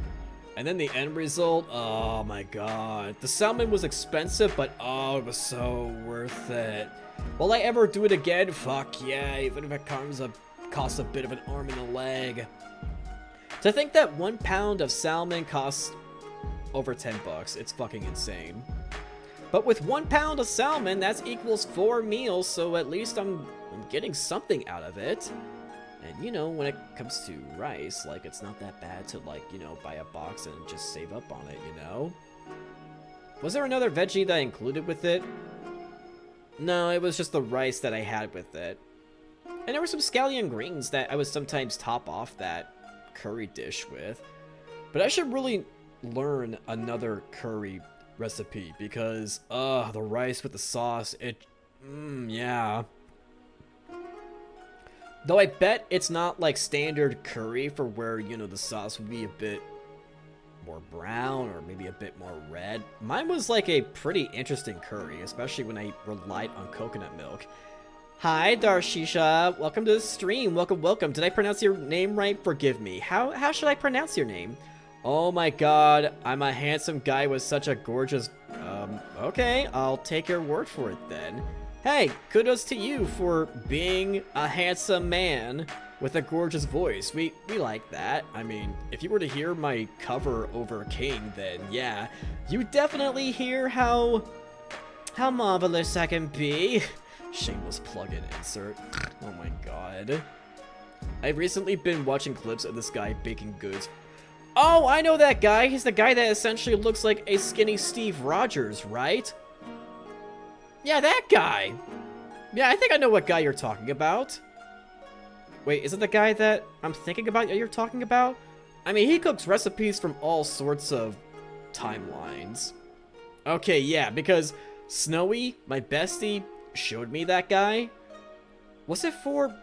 S1: And then the end result, oh my god. The salmon was expensive, but oh, it was so worth it. Will I ever do it again? Fuck yeah, even if it costs a bit of an arm and a leg. To think that 1 pound of salmon costs over 10 bucks, it's fucking insane. But with 1 pound of salmon, that equals 4 meals, so at least I'm getting something out of it. And, you know, when it comes to rice, like, it's not that bad to, like, you know, buy a box and just save up on it, you know? Was there another veggie that I included with it? No, it was just the rice that I had with it. And there were some scallion greens that I would sometimes top off that curry dish with. But I should really learn another curry recipe because, the rice with the sauce, yeah. Though I bet it's not like standard curry for where, you know, the sauce would be a bit more brown or maybe a bit more red. Mine was like a pretty interesting curry, especially when I relied on coconut milk. Hi, Darshisha. Welcome to the stream. Welcome. Did I pronounce your name right? Forgive me. How should I pronounce your name? Oh my god, I'm a handsome guy with such a gorgeous... okay, I'll take your word for it then. Hey, kudos to you for being a handsome man with a gorgeous voice. We like that. I mean, if you were to hear my cover over King, then yeah, you definitely hear how marvelous I can be. Shameless plug-in insert. Oh my god. I've recently been watching clips of this guy baking goods. Oh, I know that guy. He's the guy that essentially looks like a skinny Steve Rogers, right? Yeah, that guy! Yeah, I think I know what guy you're talking about. Wait, is it the guy that I'm thinking about that you're talking about? I mean, he cooks recipes from all sorts of timelines. Okay, yeah, because Snowy, my bestie, showed me that guy. Was it for...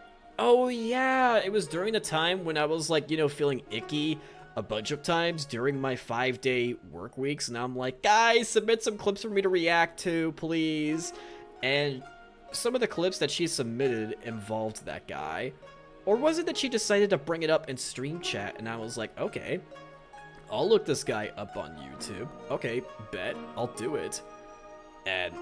S1: Oh yeah, it was during the time when I was like, you know, feeling icky a bunch of times during my 5-day work weeks, and I'm like, guys, submit some clips for me to react to, please. And some of the clips that she submitted involved that guy. Or was it that she decided to bring it up in stream chat, and I was like, okay, I'll look this guy up on YouTube. Okay, bet, I'll do it. And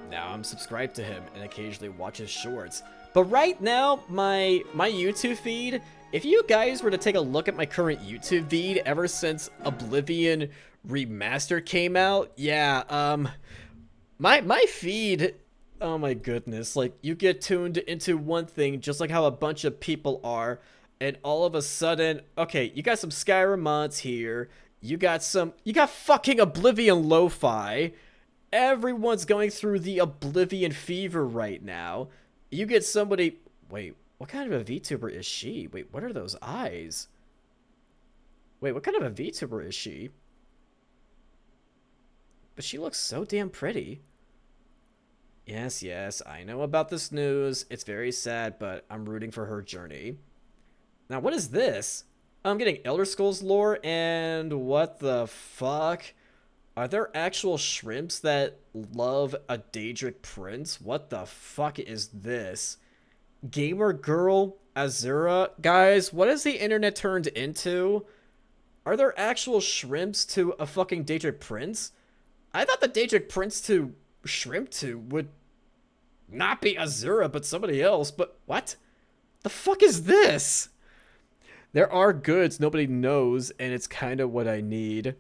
S1: now I'm subscribed to him and occasionally watch his shorts. But right now, my YouTube feed, if you guys were to take a look at my current YouTube feed ever since Oblivion Remastered came out, yeah, my feed, oh my goodness, like, you get tuned into one thing just like how a bunch of people are, and all of a sudden, okay, you got some Skyrim mods here, you got fucking Oblivion lo-fi, everyone's going through the Oblivion fever right now. You get somebody... Wait, what kind of a VTuber is she? Wait, what are those eyes? Wait, what kind of a VTuber is she? But she looks so damn pretty. Yes, yes, I know about this news. It's very sad, but I'm rooting for her journey. Now, what is this? I'm getting Elder Scrolls lore, and what the fuck? Are there actual shrimps that love a Daedric prince? What the fuck is this? Gamer girl Azura? Guys, what has the internet turned into? Are there actual shrimps to a fucking Daedric prince? I thought the Daedric prince to shrimp to would not be Azura, but somebody else. But what? The fuck is this? There are goods nobody knows, and it's kind of what I need.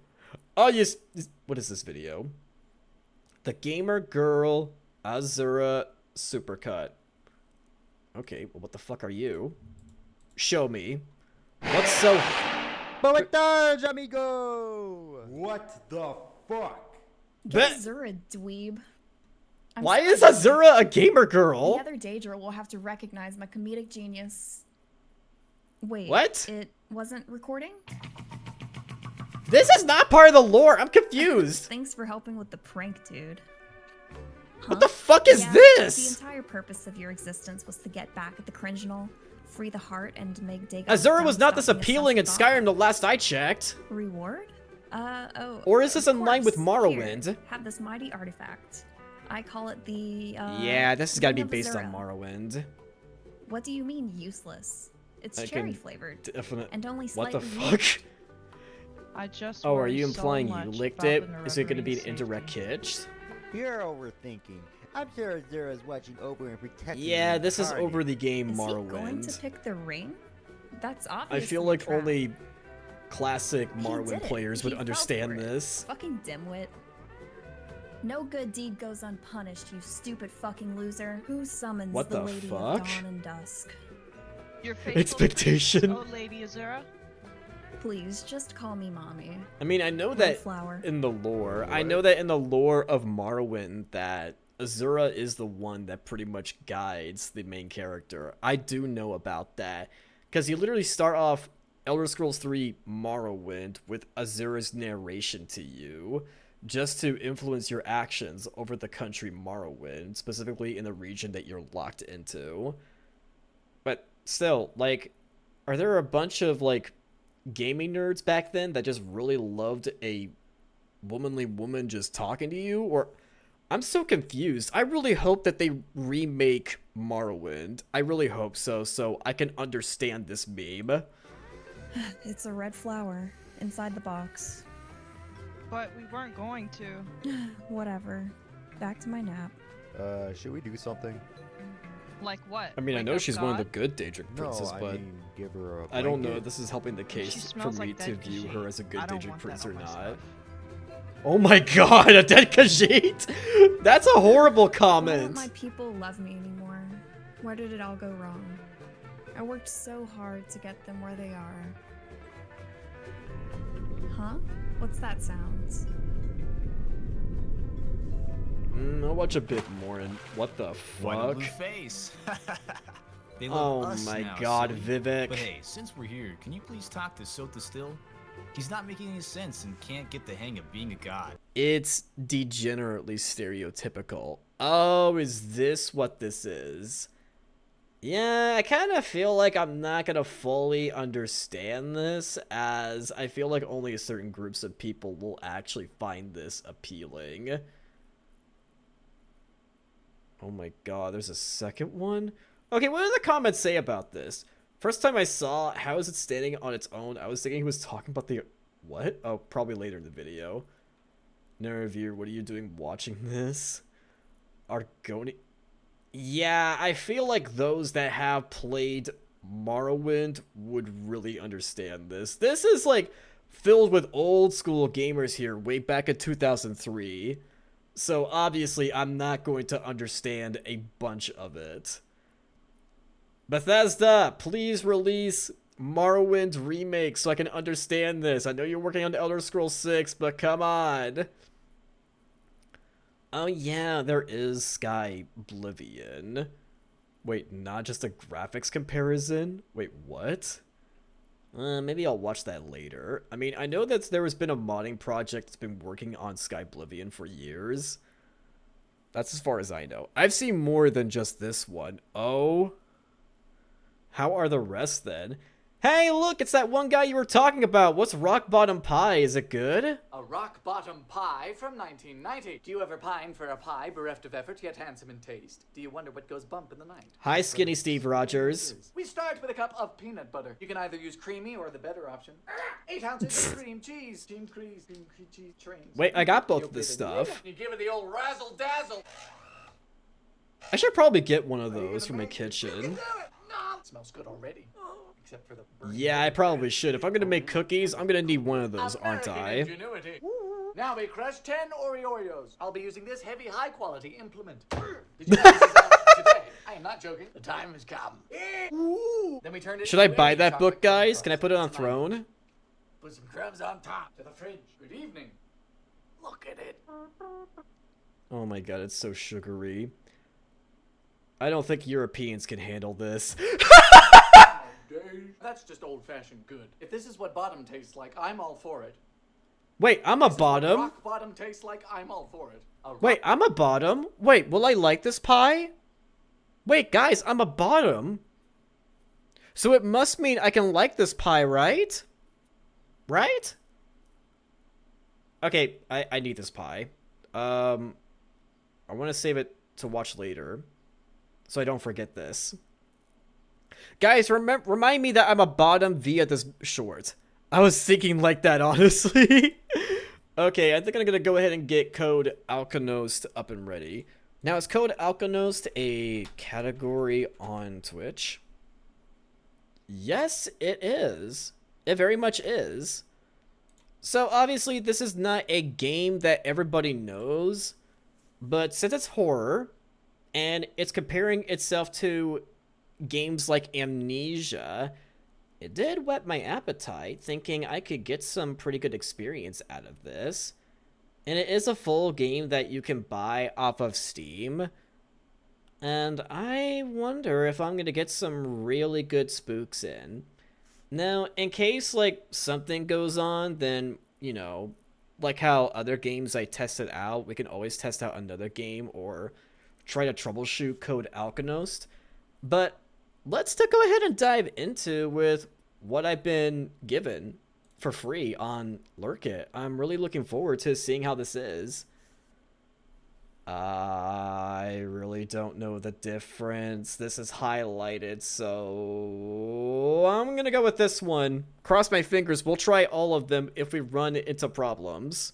S1: Oh, yes. What is this video? The Gamer Girl Azura Supercut. Okay, well, what the fuck are you? Show me. What's so...
S3: Buenas tardes, amigo!
S4: What the fuck?
S5: Azura, dweeb.
S1: Why is Azura a gamer girl?
S5: The other Daedra will have to recognize my comedic genius. Wait,
S1: what?
S5: It wasn't recording?
S1: This is not part of the lore. I'm confused.
S5: Thanks for helping with the prank, dude. Huh?
S1: What the fuck is
S5: yeah,
S1: this?
S5: The entire purpose of your existence was to get back at the Cringinal, free the heart, and make Dagon...
S1: Azura was not this appealing in Skyrim the last I checked.
S5: Reward? Oh.
S1: Or is this in line with Morrowind?
S5: Here, have this mighty artifact. I call it the,
S1: yeah, this has got to be based
S5: Azura.
S1: on Morrowind.
S5: What do you mean, useless? It's cherry flavored. And only
S1: what
S5: slightly
S1: the fuck?
S6: I just
S1: oh, are you
S6: so
S1: implying you
S6: much
S1: licked
S6: about
S1: it?
S6: the
S1: Is it going to be an
S6: safety.
S1: indirect catch?
S3: You're overthinking. I'm sure Azura's watching over and protecting
S1: Yeah,
S3: the
S1: this is
S3: incarnate.
S1: over the game
S5: Is he going
S1: Morrowind.
S5: to pick the ring? That's obviously
S1: I feel like only classic
S5: He
S1: Morrowind
S5: did it.
S1: players
S5: He
S1: would
S5: fell
S1: understand
S5: for it.
S1: this.
S5: Fucking dimwit. No good deed goes unpunished, you stupid fucking loser. Who summons
S1: What the
S5: Lady
S1: fuck?
S5: of Dawn and Dusk?
S6: Your faithful
S1: Expectation.
S6: Oh, Lady Azura.
S5: Please, just call me mommy.
S1: I mean, I know
S5: Red
S1: that
S5: flower.
S1: in the lore, I know that in the lore of Morrowind that Azura is the one that pretty much guides the main character. I do know about that because you literally start off Elder Scrolls 3 Morrowind with Azura's narration to you just to influence your actions over the country Morrowind, specifically in the region that you're locked into. But still, like, are there a bunch of, like, gaming nerds back then that just really loved a womanly woman just talking to you? Or I'm so confused. I really hope that they remake Morrowind. I really hope so I can understand this meme.
S5: It's a red flower inside the box.
S6: But we weren't going to.
S5: Whatever. Back to my nap.
S3: Should we do something?
S6: Like what?
S1: I mean, I
S6: Wake
S1: know
S6: up
S1: she's
S6: God?
S1: one of the good Daedric princes,
S3: no, I
S1: but
S3: mean, give her a
S1: I don't know if
S3: blanket.
S1: this is helping the case for
S6: smells
S1: me
S6: like
S1: to
S6: dead
S1: view
S6: Khajiit.
S1: her as a good
S6: I don't
S1: Daedric
S6: want
S1: prince
S6: that
S1: or
S6: on my
S1: not.
S6: stuff.
S1: Oh my god, a dead Khajiit? That's a horrible
S5: Why don't
S1: comment.
S5: my people love me anymore? Where did it all go wrong? I worked so hard to get them where they are. Huh? What's that sound?
S1: I'll watch a bit more and what the
S4: What a
S1: fuck?
S4: blue face. They love
S1: Oh
S4: us
S1: my
S4: now,
S1: god,
S4: silly.
S1: Vivek.
S4: But hey, since we're here, can you please talk to Sota still? He's not making any sense and can't get the hang of being a god.
S1: It's degenerately stereotypical. Oh, is this what this is? Yeah, I kind of feel like I'm not gonna fully understand this, as I feel like only certain groups of people will actually find this appealing. Oh my god, there's a second one? Okay, what do the comments say about this? First time I saw how is it standing on its own, I was thinking he was talking about the... What? Oh, probably later in the video. No review, what are you doing watching this? Argoni... Yeah, I feel like those that have played Morrowind would really understand this. This is like filled with old school gamers here way back in 2003. So obviously I'm not going to understand a bunch of it. Bethesda, please release Morrowind remake so I can understand this. I know you're working on Elder Scrolls 6, but come on. Oh yeah, there is Sky Oblivion. Wait, not just a graphics comparison? Wait, what? Maybe I'll watch that later. I mean, I know that there has been a modding project that's been working on Sky Oblivion for years. That's as far as I know. I've seen more than just this one. Oh. How are the rest then? Hey, look, it's that one guy you were talking about. What's Rock Bottom Pie? Is it good?
S7: A rock bottom pie from 1990. Do you ever pine for a pie bereft of effort yet handsome in taste? Do you wonder what goes bump in the night?
S1: Hi, Skinny Steve Rogers.
S7: We start with a cup of peanut butter. You can either use creamy or the better option. 8 ounces of cream cheese. Cream cheese trains.
S1: Wait, I got both of this stuff.
S7: You give it the old razzle dazzle.
S1: I should probably get one of those for my kitchen.
S7: No. It smells good already. Except for the
S1: Yeah, I probably should. If I'm gonna make cookies, I'm gonna need one of those, aren't I?
S7: Ingenuity. Now we crush 10 Oreos. I'll be using this heavy, high-quality implement. Did you know today? I am not joking. The time has come. Then we turn it.
S1: Should I
S7: into
S1: buy
S7: a
S1: that book,
S7: chocolate
S1: guys?
S7: crust
S1: Can I put it on
S7: tonight.
S1: throne?
S7: Put some crumbs on top to the fridge. Good evening. Look at it.
S1: Oh my god, it's so sugary. I don't think Europeans can handle this.
S7: That's just old-fashioned good. If this is what bottom tastes like, I'm all for it.
S1: Wait, I'm a
S7: This is what
S1: bottom?
S7: rock bottom tastes like, I'm all for it. A rock-
S1: Wait, I'm a bottom? Wait, will I like this pie? Wait, guys, I'm a bottom. So it must mean I can like this pie, right? Right? Okay, I need this pie. I want to save it to watch later, so I don't forget this. Guys, remind me that I'm a bottom via this short. I was thinking like that, honestly. Okay, I think I'm gonna go ahead and get Code Alkanost up and ready. Now, is Code Alkanost a category on Twitch? Yes, it is. It very much is. So, obviously, this is not a game that everybody knows, but since it's horror, and it's comparing itself to games like Amnesia, it did whet my appetite, thinking I could get some pretty good experience out of this. And it is a full game that you can buy off of Steam. And I wonder if I'm going to get some really good spooks in. Now, in case, like, something goes on, then, you know, like how other games I tested out, we can always test out another game or try to troubleshoot Code Alkanost. But let's go ahead and dive into with what I've been given for free on Lurkit. I'm really looking forward to seeing how this is. I really don't know the difference. This is highlighted, so I'm gonna go with this one. Cross my fingers, we'll try all of them if we run into problems.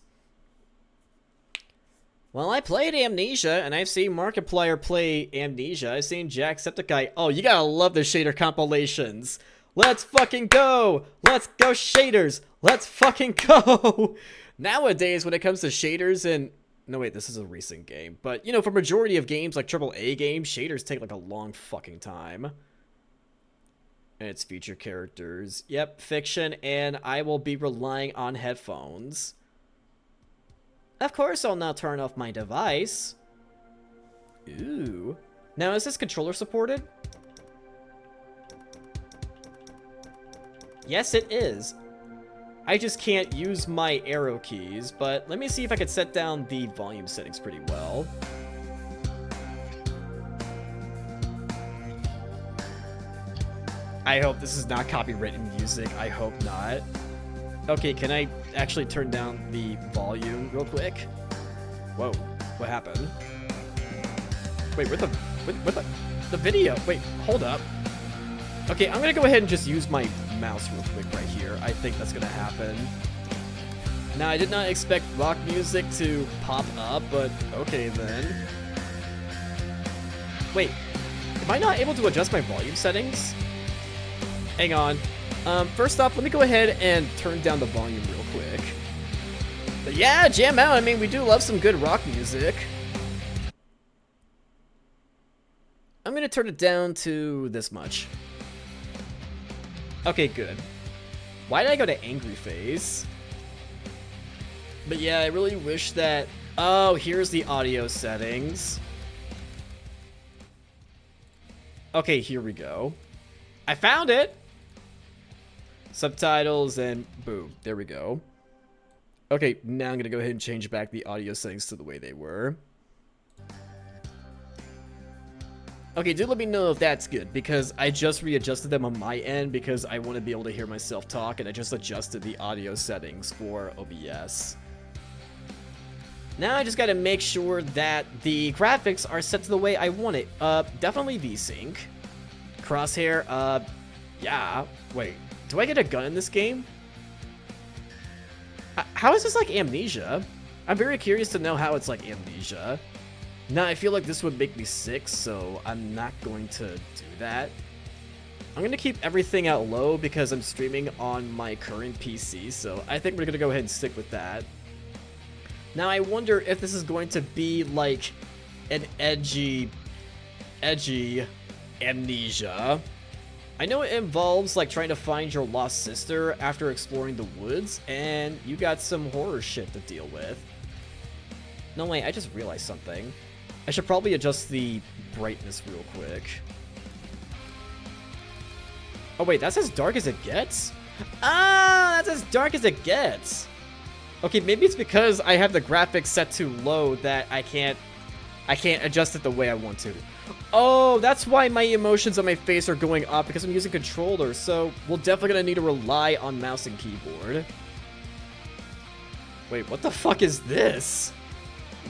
S1: Well, I played Amnesia, and I've seen Markiplier play Amnesia. I've seen Jacksepticeye. Oh, you gotta love the shader compilations. Let's fucking go! Let's go shaders! Let's fucking go! Nowadays, when it comes to shaders and... No, wait, this is a recent game. But, you know, for majority of games, like AAA games, shaders take, like, a long fucking time. And it's feature characters. Yep, fiction, and I will be relying on headphones. Of course, I'll now turn off my device. Ooh. Now, is this controller supported? Yes, it is. I just can't use my arrow keys, but let me see if I can set down the volume settings pretty well. I hope this is not copywritten music. I hope not. Okay, can I actually turn down the volume real quick? Whoa, what happened? Wait, where the video? Wait, hold up. Okay, I'm gonna go ahead and just use my mouse real quick right here. I think that's gonna happen. Now, I did not expect rock music to pop up, but okay then. Wait, am I not able to adjust my volume settings? Hang on. First off, let me go ahead and turn down the volume real quick. But yeah, jam out. I mean, we do love some good rock music. I'm gonna turn it down to this much. Okay, good. Why did I go to angry phase? But yeah, I really wish that... Oh, here's the audio settings. Okay, here we go. I found it! Subtitles and boom, there we go. Okay, now I'm gonna go ahead and change back the audio settings to the way they were. Okay, do let me know if that's good, because I just readjusted them on my end because I want to be able to hear myself talk, and I just adjusted the audio settings for OBS. Now I just gotta make sure that the graphics are set to the way I want it. Definitely VSync. Crosshair, yeah. Wait, do I get a gun in this game? How is this like Amnesia? I'm very curious to know how it's like Amnesia. Now, I feel like this would make me sick, so I'm not going to do that. I'm going to keep everything out low because I'm streaming on my current PC, so I think we're going to go ahead and stick with that. Now, I wonder if this is going to be like an edgy Amnesia. I know it involves like trying to find your lost sister after exploring the woods, and you got some horror shit to deal with. No, wait, I just realized something. I should probably adjust the brightness real quick. Oh wait, that's as dark as it gets? Ah, that's as dark as it gets. Okay, maybe it's because I have the graphics set too low that I can't adjust it the way I want to. Oh, that's why my emotions on my face are going up, because I'm using controller, so we're definitely gonna need to rely on mouse and keyboard. Wait, what the fuck is this?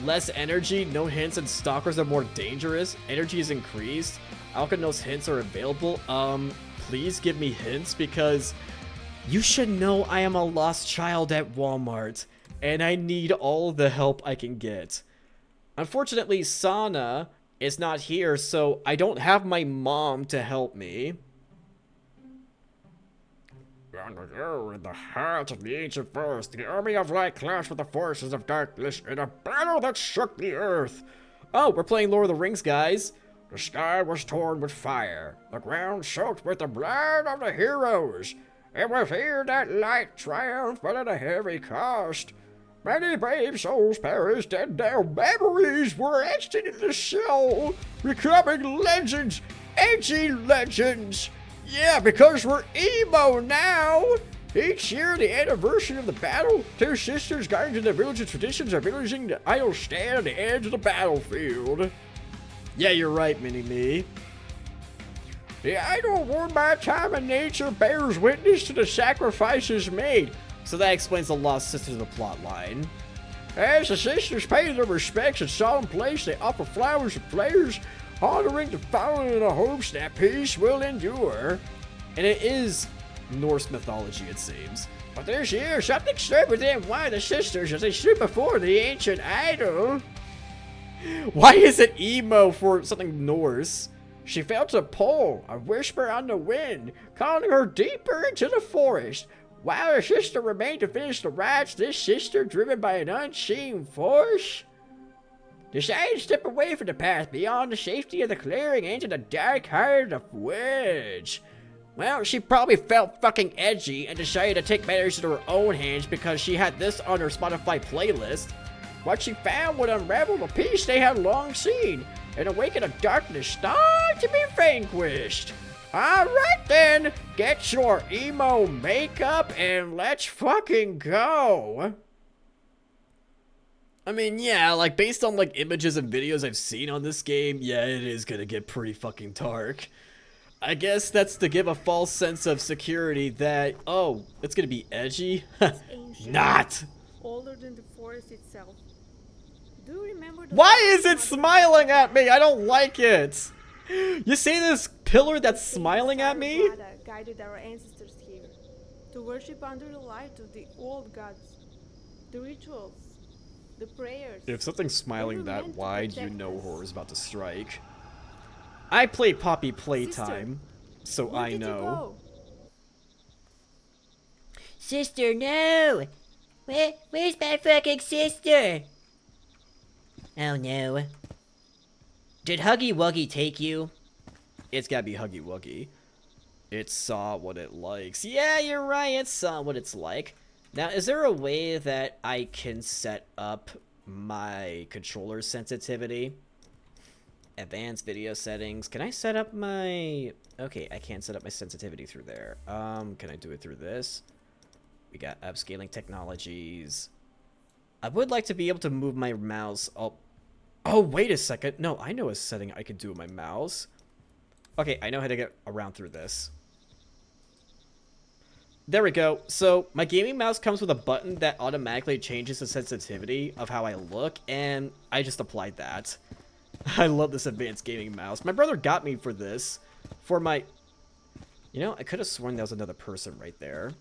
S1: Less energy, no hints, and stalkers are more dangerous. Energy is increased. Alkanos hints are available. Please give me hints, because you should know I am a lost child at Walmart, and I need all the help I can get. Unfortunately, Sana is not here, so I don't have my mom to help me. In the heart of the ancient forest, the army of light clashed with the forces of darkness in a battle that shook the earth. Oh, we're playing Lord of the Rings, guys. The sky was torn with fire, the ground soaked with the blood of the heroes. It was here that light triumphed, but at a heavy cost. Many brave souls perished, and their memories were etched into the soul, becoming legends, edgy legends. Yeah, because we're emo now! Each year, the anniversary of the battle, two sisters guiding to the village's traditions are villaging the idle stand on the edge of the battlefield. Yeah, you're right, Mini-Me. The idol worn by time and nature bears witness to the sacrifices made. So that explains the Lost Sisters of the plot line. As the sisters pay their respects in solemn place, they offer flowers and prayers, honoring the fallen in the hopes that peace will endure. And it is Norse mythology, it seems. But this year, something stirred within one of the sisters as they stood before the ancient idol. Why is it emo for something Norse? She felt a pull, a whisper on the wind, calling her deeper into the forest. While her sister remained to finish the rites, this sister, driven by an unseen force, decided to step away from the path beyond the safety of the clearing into the dark heart of the woods. Well, she probably felt fucking edgy and decided to take matters into her own hands because she had this on her Spotify playlist. What she found would unravel the peace they had long seen and awaken a darkness not to be vanquished. Alright then, get your emo makeup and let's fucking go. I mean, yeah, like based on like images and videos I've seen on this game, yeah, it is gonna get pretty fucking dark. I guess that's to give a false sense of security that, oh, it's gonna be edgy.
S8: Ancient,
S1: Not.
S8: older than the forest itself. Do you remember the
S1: Why is it
S8: first
S1: smiling at me? I don't like it. You see this pillar that's smiling at me?
S8: Vada guided our ancestors here to worship under the light of the old gods. The rituals, the prayers.
S1: If something's smiling that
S8: meant to
S1: wide, you
S8: protect
S1: know
S8: us.
S1: horror's about to strike. I play Poppy Playtime, so
S8: Where
S1: I
S8: did you
S1: know.
S8: go?
S2: Sister, no! Where's my fucking sister? Oh no.
S1: Did Huggy Wuggy take you? It's gotta be Huggy Wuggy. It saw what it likes. Yeah, you're right, it saw what it's like. Now, is there a way that I can set up my controller sensitivity? Advanced video settings. Can I set up my... Okay, I can't set up my sensitivity through there. Can I do it through this? We got upscaling technologies. I would like to be able to move my mouse. Oh, wait a second. No, I know a setting I can do with my mouse. Okay, I know how to get around through this. There we go. So, my gaming mouse comes with a button that automatically changes the sensitivity of how I look, and I just applied that. I love this advanced gaming mouse. My brother got me for this. For my... You know, I could have sworn there was another person right there.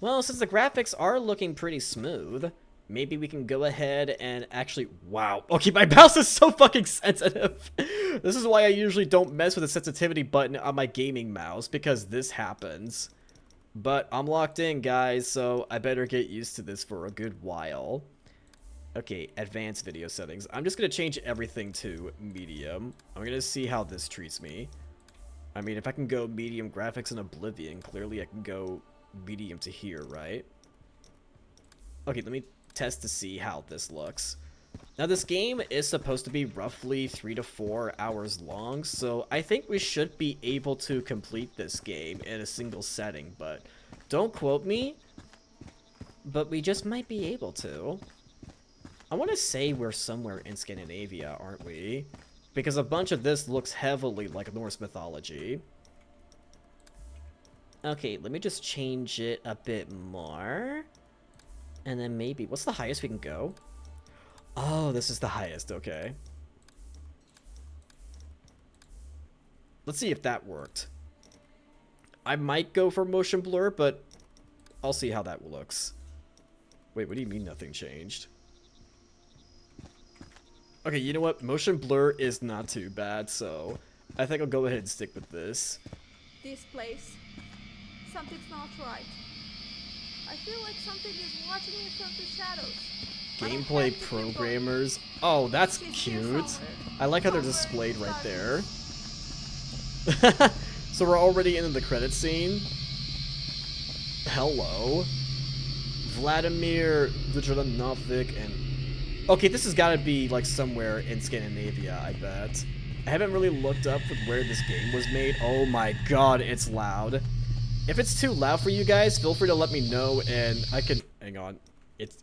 S1: Well, since the graphics are looking pretty smooth, maybe we can go ahead and actually... Wow. Okay, my mouse is so fucking sensitive. This is why I usually don't mess with the sensitivity button on my gaming mouse, because this happens. But I'm locked in, guys, so I better get used to this for a good while. Okay, advanced video settings. I'm just going to change everything to medium. I'm going to see how this treats me. I mean, if I can go medium graphics in Oblivion, clearly I can go medium to here, right? Okay, let me test to see how this looks. Now, this game is supposed to be roughly 3 to 4 hours long, so I think we should be able to complete this game in a single setting, but don't quote me, but we just might be able to. I want to say we're somewhere in Scandinavia, aren't we? Because a bunch of this looks heavily like Norse mythology. Okay, let me just change it a bit more. And then maybe... What's the highest we can go? Oh, this is the highest, okay. Let's see if that worked. I might go for motion blur, but I'll see how that looks. Wait, what do you mean nothing changed? Okay, you know what? Motion blur is not too bad, so I think I'll go ahead and stick with this.
S8: This place. Something's not right. I feel like something is watching me from the shadows.
S1: Gameplay programmers. Oh, that's cute. I like how they're displayed right there. So we're already into the credit scene. Hello. Vladimir Vujranovic and... Okay, this has got to be like somewhere in Scandinavia, I bet. I haven't really looked up with where this game was made. Oh my god, it's loud. If it's too loud for you guys, feel free to let me know and I can... Hang on.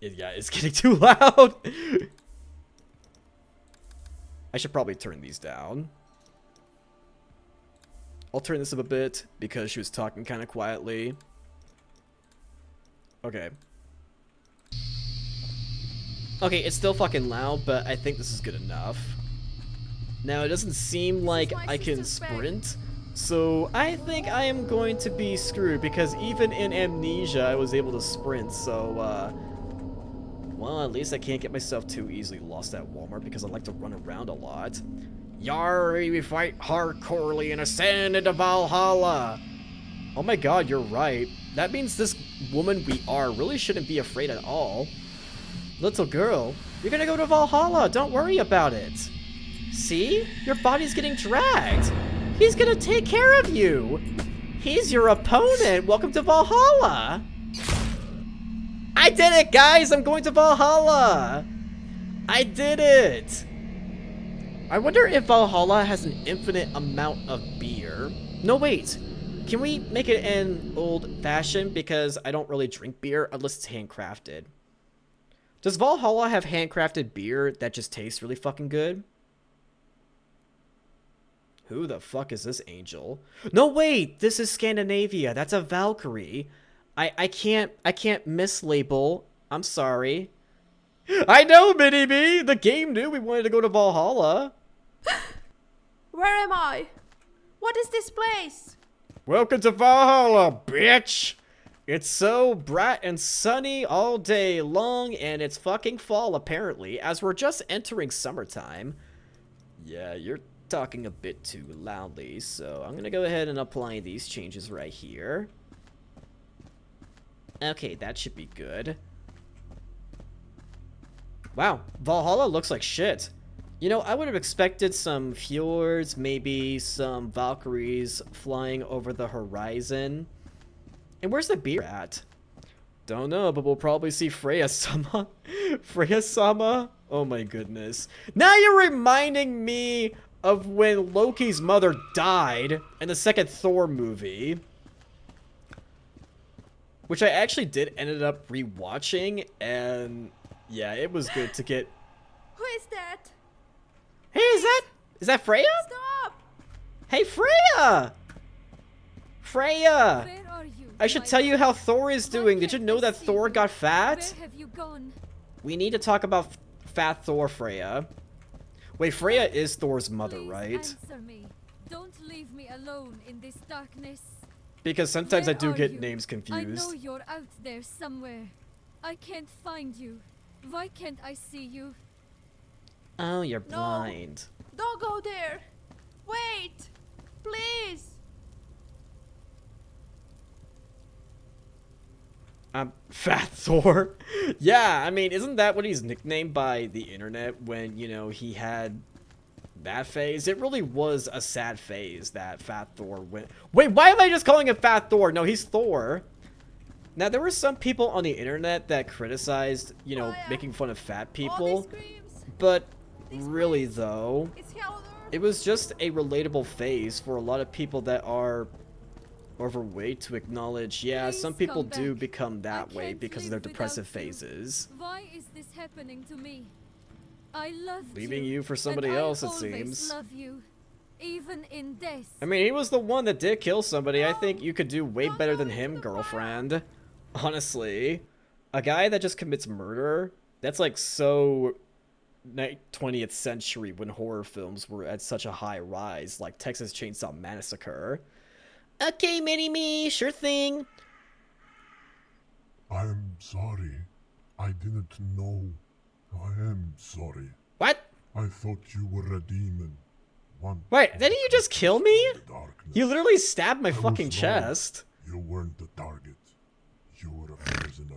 S1: Yeah, it's getting too loud. I should probably turn these down. I'll turn this up a bit because she was talking kind of quietly. Okay. Okay, it's still fucking loud, but I think this is good enough. Now, it doesn't seem like I can sprint, so I think I am going to be screwed because even in Amnesia, I was able to sprint, so, well, at least I can't get myself too easily lost at Walmart because I like to run around a lot. Yar, we fight hardcorely and ascend into Valhalla! Oh my god, you're right. That means this woman we are really shouldn't be afraid at all. Little girl, you're gonna go to Valhalla, don't worry about it. See? Your body's getting dragged. He's gonna take care of you. He's your opponent. Welcome to Valhalla. I did it, guys! I'm going to Valhalla! I did it! I wonder if Valhalla has an infinite amount of beer. No, wait. Can we make it an old-fashioned? Because I don't really drink beer unless it's handcrafted. Does Valhalla have handcrafted beer that just tastes really fucking good? Who the fuck is this angel? No, wait! This is Scandinavia. That's a Valkyrie. I can't mislabel. I'm sorry. I know, Mini-Me! The game knew we wanted to go to Valhalla.
S8: Where am I? What is this place?
S1: Welcome to Valhalla, bitch! It's so bright and sunny all day long, and it's fucking fall, apparently, as we're just entering summertime. Yeah, you're talking a bit too loudly, so I'm gonna go ahead and apply these changes right here. Okay, that should be good. Wow, Valhalla looks like shit. You know, I would have expected some fjords, maybe some Valkyries flying over the horizon. And where's the beer at? Don't know, but we'll probably see Freya-sama. Freya-sama? Oh my goodness. Now you're reminding me of when Loki's mother died in the second Thor movie. Which I actually did ended up rewatching, and yeah, it was good to get...
S8: Who is that?
S1: Hey, is that Freya?
S8: Stop!
S1: Hey, Freya! Freya!
S9: Where are you?
S1: I should tell you how Thor is doing. Did you know that Thor got
S9: Where
S1: fat?
S9: have you gone?
S1: We need to talk about fat Thor, Freya. Wait, Freya is Thor's mother,
S9: Please
S1: right?
S9: answer me. Don't leave me alone in this darkness.
S1: Because sometimes I
S9: Where
S1: do
S9: are
S1: get
S9: you?
S1: names
S9: I know
S1: confused.
S9: you're out there somewhere. I can't find you. Why can't I see you?
S1: Oh, you're
S8: No.
S1: blind.
S8: Don't go there! Wait! Please!
S1: Fat Thor? Yeah, I mean, isn't that what he's nicknamed by the internet when, you know, he had that phase? It really was a sad phase that Fat Thor went. Wait, why am I just calling him Fat Thor? No, he's Thor. Now, there were some people on the internet that criticized, you know, making fun of fat
S8: All
S1: people.
S8: these screams!
S1: But really, though,
S8: It's Helder!
S1: it was just a relatable phase for a lot of people that are overweight to acknowledge, yeah,
S9: Please
S1: some people
S9: come
S1: do
S9: back.
S1: become that
S9: I
S1: way
S9: can't
S1: because of
S9: live
S1: their depressive
S9: without you.
S1: phases.
S9: Why is this happening to me? I love
S1: Leaving
S9: you
S1: you for somebody
S9: and
S1: else,
S9: I
S1: it
S9: always
S1: seems.
S9: love you, even in death.
S1: I mean, he was the one that did kill somebody. I think you could do way
S8: Don't
S1: better
S8: go
S1: than
S8: into
S1: him,
S8: the
S1: girlfriend. Honestly. A guy that just commits murder, that's like so 20th century when horror films were at such a high rise, like Texas Chainsaw Massacre. Okay, Mini-Me, sure thing.
S10: I'm sorry. I didn't know. I am sorry.
S1: What?
S10: I thought you were a demon. One
S1: Wait, didn't you just kill me?
S10: from the darkness.
S1: You literally stabbed my
S10: I was
S1: fucking
S10: wrong.
S1: chest.
S10: You weren't the target. You were a prisoner.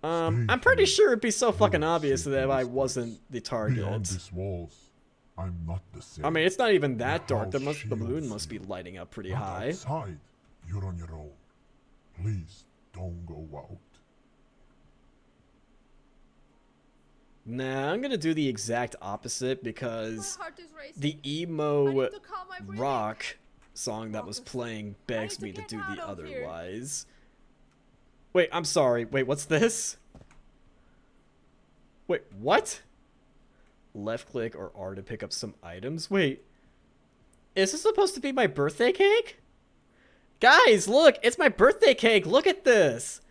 S1: I'm pretty sure it'd be so fucking
S10: Don't
S1: obvious
S10: see
S1: that I
S10: these
S1: wasn't
S10: walls.
S1: the
S10: Beyond
S1: target.
S10: these walls, I'm not the same.
S1: I mean, it's not even that
S10: The
S1: dark. The
S10: house
S1: moon
S10: shields
S1: must be
S10: you.
S1: lighting up pretty
S10: But
S1: high.
S10: outside, you're on your own. Please don't go out.
S1: Nah, I'm gonna do the exact opposite
S8: My
S1: because
S8: heart is racing.
S1: the
S8: I
S1: emo
S8: need to calm my breathing.
S1: rock song that was playing begs
S8: to
S1: me to
S8: get
S1: do
S8: out
S1: the
S8: of here.
S1: otherwise. Wait, I'm sorry. Wait, what's this? Wait, what? Left click or R to pick up some items? Wait. Is this supposed to be my birthday cake? Guys, look! It's my birthday cake! Look at this!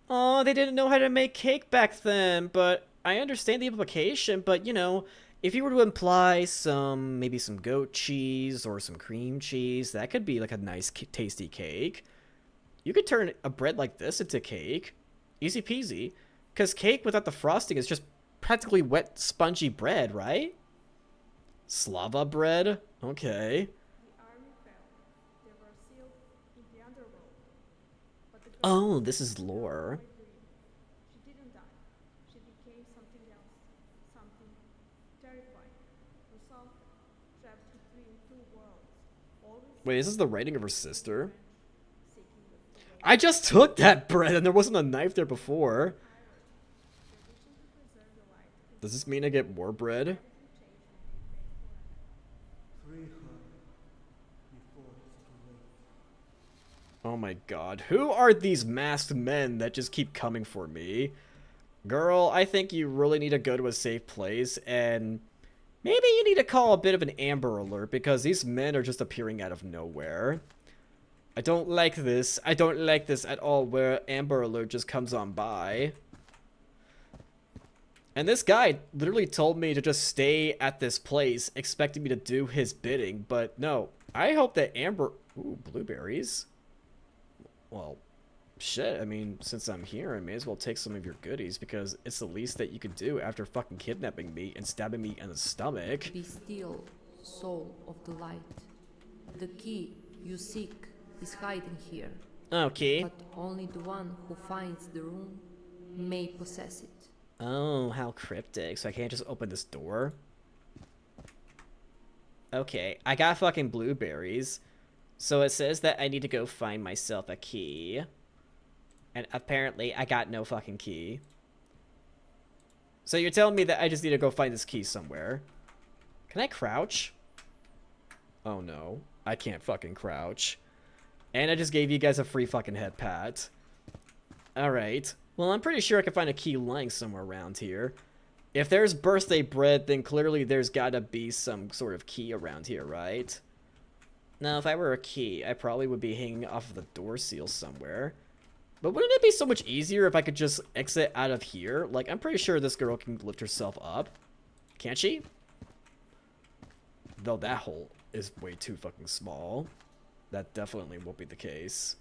S1: Oh, they didn't know how to make cake back then, but I understand the implication, but you know, if you were to imply maybe some goat cheese or some cream cheese, that could be like a nice tasty cake. You could turn a bread like this into cake. Easy peasy. Because cake without the frosting is just practically wet, spongy bread, right? Slava bread? Okay.
S8: The army fell. They were sealed in the underworld. But the
S1: Oh, this is lore.
S8: She didn't die. She became something else. Something terrifying. Herself trapped between two worlds. Always
S1: Wait, is this the writing of her sister?
S8: seeking the forgotten.
S1: I just took that bread and there wasn't a knife there before.
S8: They're wishing to preserve the light.
S1: Does this mean I get more bread? Oh my god. Who are these masked men that just keep coming for me? Girl, I think you really need to go to a safe place and Maybe you need to call a bit of an Amber Alert because these men are just appearing out of nowhere. I don't like this. I don't like this at all where Amber Alert just comes on by. And this guy literally told me to just stay at this place, expecting me to do his bidding, but no. I hope that Amber... Ooh, blueberries. Well, shit, I mean, since I'm here, I may as well take some of your goodies, because it's the least that you could do after fucking kidnapping me and stabbing me in the stomach.
S11: Be still, soul of the light. The key you seek is hiding here.
S1: Okay.
S11: But only the one who finds the room may possess it.
S1: Oh, how cryptic. So I can't just open this door? Okay, I got fucking blueberries. So it says that I need to go find myself a key. And apparently I got no fucking key. So you're telling me that I just need to go find this key somewhere. Can I crouch? Oh no, I can't fucking crouch. And I just gave you guys a free fucking head pat. Alright. Well, I'm pretty sure I can find a key lying somewhere around here. If there's birthday bread, then clearly there's gotta be some sort of key around here, right? Now, if I were a key, I probably would be hanging off of the door seal somewhere. But wouldn't it be so much easier if I could just exit out of here? Like, I'm pretty sure this girl can lift herself up. Can't she? Though that hole is way too fucking small. That definitely won't be the case.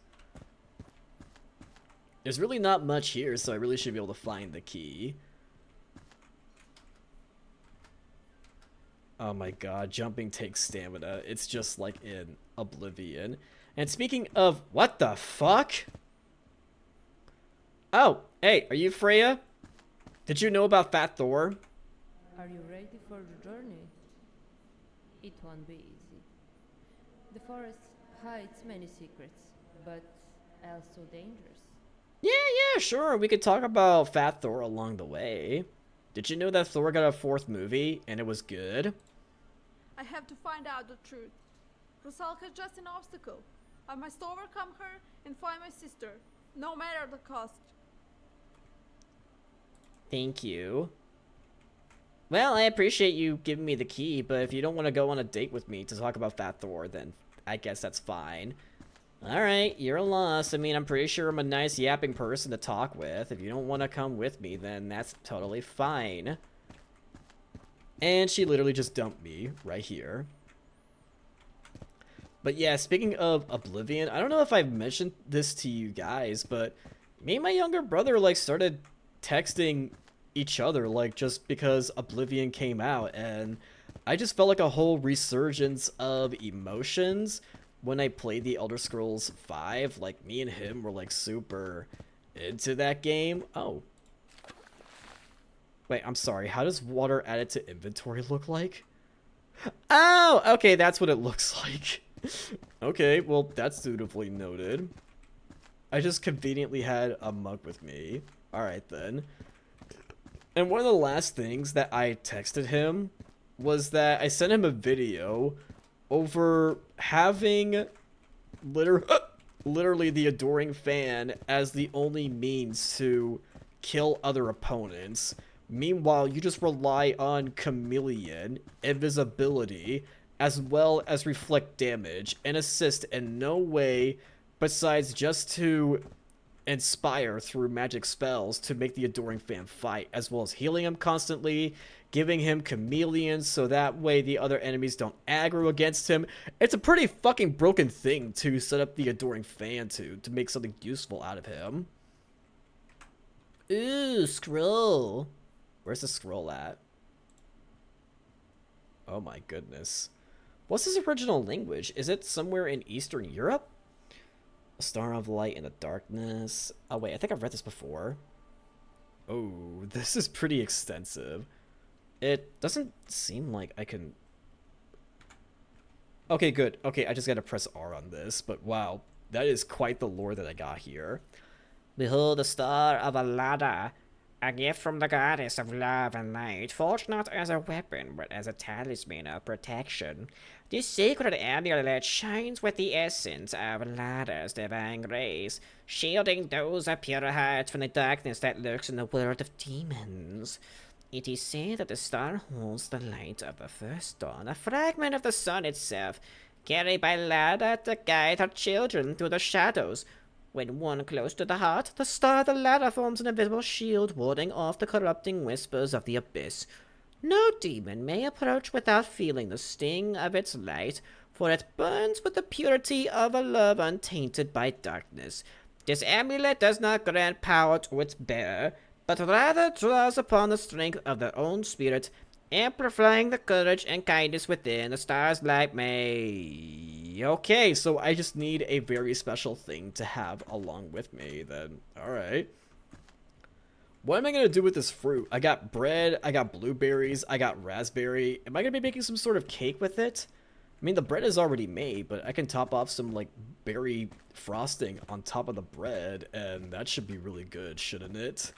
S1: There's really not much here, so I really should be able to find the key. Oh my god, jumping takes stamina. It's just like in Oblivion. And speaking of... What the fuck? Oh, hey, are you Freya? Did you know about Fat Thor?
S11: Are you ready for the journey? It won't be easy. The forest hides many secrets, but also dangerous.
S1: Yeah, sure. We could talk about Fat Thor along the way. Did you know that Thor got a 4th movie, and it was good?
S8: I have to find out the truth. Rusalka is just an obstacle. I must overcome her and find my sister, no matter the cost.
S1: Thank you. Well, I appreciate you giving me the key, but if you don't want to go on a date with me to talk about Fat Thor, then I guess that's fine. Alright, you're lost. I mean, I'm pretty sure I'm a nice yapping person to talk with. If you don't want to come with me, then that's totally fine. And she literally just dumped me right here. But yeah, speaking of Oblivion, I don't know if I've mentioned this to you guys, but me and my younger brother, like, started texting each other, like, just because Oblivion came out, and I just felt like a whole resurgence of emotions when I played the Elder Scrolls V. Like, me and him were, like, super into that game. Oh. Wait, I'm sorry. How does water added to inventory look like? Oh, okay, that's what it looks like. Okay, well, that's dutifully noted. I just conveniently had a mug with me. Alright, then. And one of the last things that I texted him was that I sent him a video over having literally the adoring fan as the only means to kill other opponents. Meanwhile, you just rely on chameleon, invisibility, as well as reflect damage, and assist in no way besides just to inspire through magic spells to make the adoring fan fight, as well as healing him constantly, giving him chameleons so that way the other enemies don't aggro against him. It's a pretty fucking broken thing to set up the adoring fan to make something useful out of him. Ooh, scroll. Where's the scroll at? Oh my goodness. What's his original language? Is it somewhere in Eastern Europe? A star of light in the darkness. Oh wait, I think I've read this before. Oh, this is pretty extensive. It doesn't seem like I can... Okay, good. Okay, I just gotta press R on this, but wow. That is quite the lore that I got here. Behold the star of Alada, a gift from the goddess of love and light, forged not as a weapon, but as a talisman of protection. This sacred amulet shines with the essence of Alada's divine grace, shielding those of pure hearts from the darkness that lurks in the world of demons. It is said that the star holds the light of the first dawn, a fragment of the sun itself, carried by ladder to guide her children through the shadows. When worn close to the heart, the star of the ladder forms an invisible shield warding off the corrupting whispers of the abyss. No demon may approach without feeling the sting of its light, for it burns with the purity of a love untainted by darkness. This amulet does not grant power to its bearer, but rather draws upon the strength of their own spirit, amplifying the courage and kindness within. The star's light may... Okay, so I just need a very special thing to have along with me then. Alright. What am I going to do with this fruit? I got bread, I got blueberries, I got raspberry. Am I going to be making some sort of cake with it? I mean, the bread is already made, but I can top off some, like, berry frosting on top of the bread, and that should be really good, shouldn't it?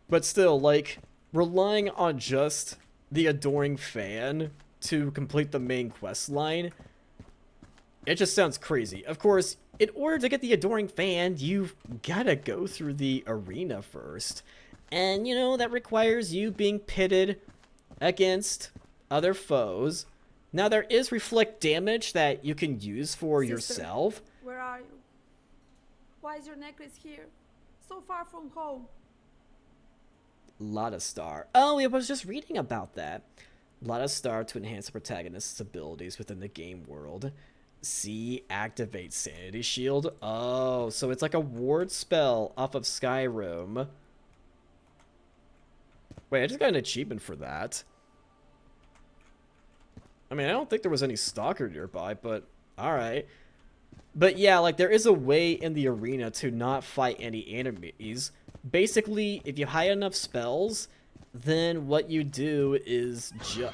S1: But still, like, relying on just the adoring fan to complete the main quest line, it just sounds crazy. Of course, in order to get the adoring fan, you've gotta go through the arena first. And, you know, that requires you being pitted against other foes. Now, there is reflect damage that you can use for yourself.
S8: Where are you? Why is your necklace here? So far from home.
S1: Lotta Star. Oh, I was just reading about that. Lotta Star to enhance the protagonist's abilities within the game world. C, activate Sanity Shield. Oh, so it's like a ward spell off of Skyrim. Wait, I just got an achievement for that. I mean, I don't think there was any stalker nearby, but alright. But yeah, like, there is a way in the arena to not fight any enemies. Basically, if you hide enough spells, then what you do is just...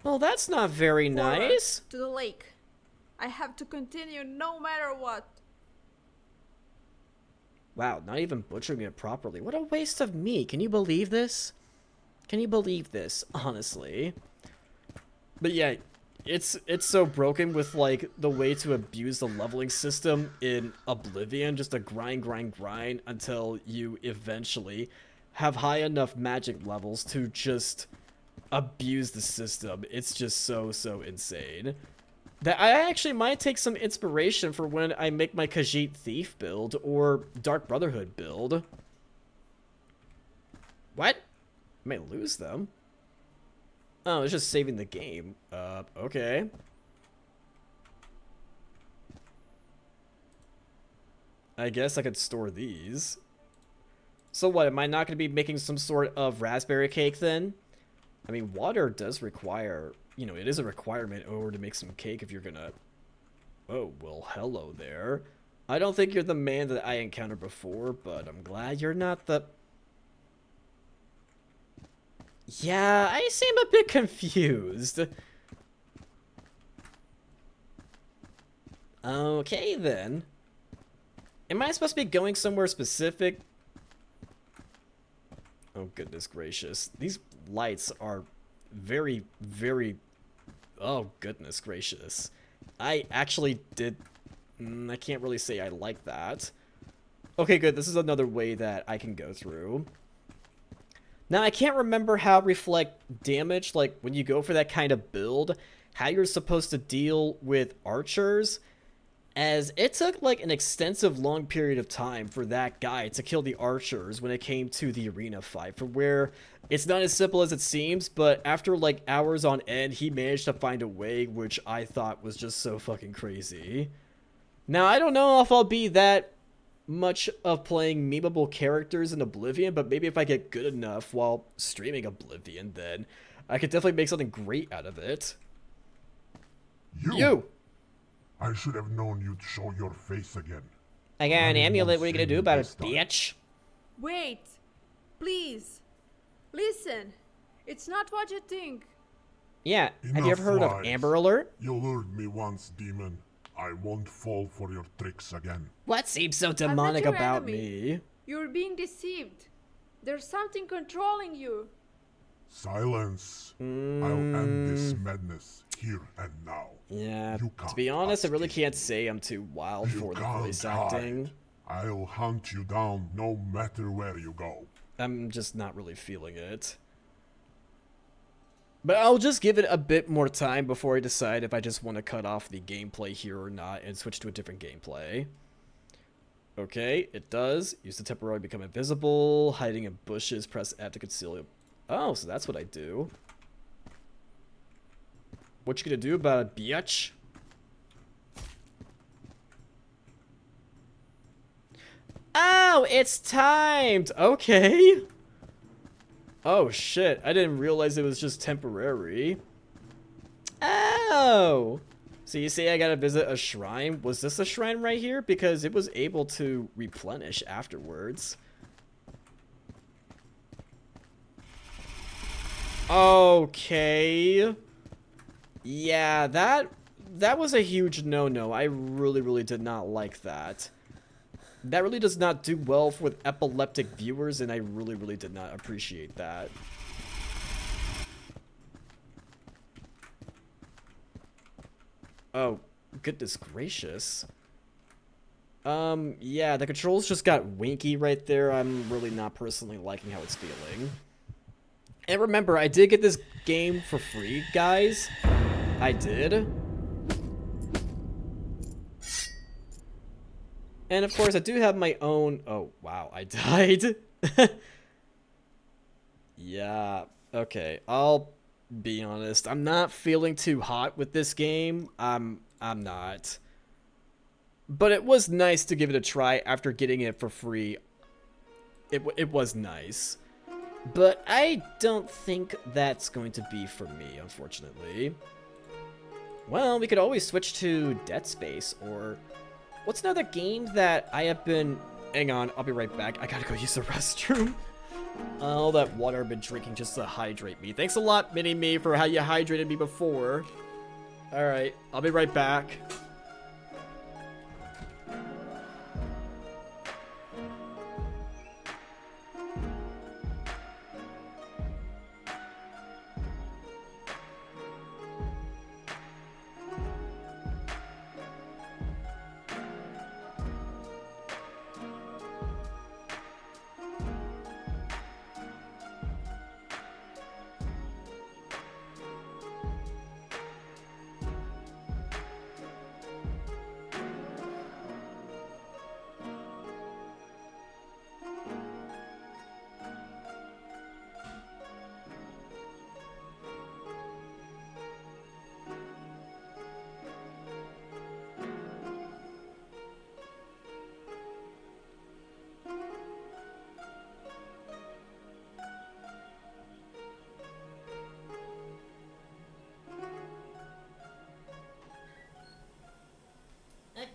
S1: Well, that's not very nice.
S8: To the lake. I have to continue no matter what.
S1: Wow, not even butchering it properly. What a waste of me. Can you believe this? Can you believe this, honestly? But yeah, it's so broken with, like, the way to abuse the leveling system in Oblivion. Just a grind until you eventually have high enough magic levels to just abuse the system. It's just so insane. That I actually might take some inspiration for when I make my Khajiit Thief build or Dark Brotherhood build. What? I might lose them. Oh, it's just saving the game. Okay. I guess I could store these. So what, am I not going to be making some sort of raspberry cake then? I mean, water does require, you know, it is a requirement in order to make some cake if you're gonna... Oh, well, hello there. I don't think you're the man that I encountered before, but I'm glad you're not the... Yeah, I seem a bit confused. Okay, then. Am I supposed to be going somewhere specific? Oh, goodness gracious. These lights are very... Oh, goodness gracious. I actually did... I can't really say I like that. Okay, good. This is another way that I can go through. Now, I can't remember how reflect damage, like, when you go for that kind of build, how you're supposed to deal with archers, as it took, like, an extensive long period of time for that guy to kill the archers when it came to the arena fight, for where it's not as simple as it seems, but after, like, hours on end, he managed to find a way, which I thought was just so fucking crazy. Now, I don't know if I'll be that much of playing memeable characters in Oblivion, but maybe if I get good enough while streaming Oblivion, then I could definitely make something great out of it. You!
S10: I should have known you'd show your face again.
S1: I got an amulet, what are you gonna do about it, bitch?
S8: Wait! Please! Listen! It's not what you think.
S1: Yeah, have you ever heard of Amber Alert?
S10: You lured me once, demon. I won't fall for your tricks again.
S1: What seems so demonic about me?
S8: You're being deceived. There's something controlling you.
S10: Silence. I'll end this madness here and now.
S1: Yeah, to be honest, I really can't say I'm too wild for the voice acting.
S10: I'll hunt you down no matter where you go.
S1: I'm just not really feeling it. But I'll just give it a bit more time before I decide if I just want to cut off the gameplay here or not and switch to a different gameplay. Okay, it does. Use to temporarily become invisible. Hiding in bushes. Press F to conceal it. Oh, so that's what I do. What you gonna do about it, bitch? Oh, it's timed! Okay. Oh, shit. I didn't realize it was just temporary. Oh! So you say I gotta visit a shrine? Was this a shrine right here? Because it was able to replenish afterwards. Okay. Yeah, that was a huge no-no. I really did not like that. That really does not do well with epileptic viewers, and I really did not appreciate that. Oh, goodness gracious. Yeah, the controls just got winky right there. I'm really not personally liking how it's feeling. And remember, I did get this game for free, guys. I did. And of course, I do have my own... Oh, wow, I died. Yeah, okay, I'll be honest. I'm not feeling too hot with this game. I'm not. But it was nice to give it a try after getting it for free. It was nice. But I don't think that's going to be for me, unfortunately. Well, we could always switch to Dead Space, or... What's another game that I have been... Hang on, I'll be right back. I gotta go use the restroom. All that water I've been drinking just to hydrate me. Thanks a lot, Mini-Me, for how you hydrated me before. Alright, I'll be right back.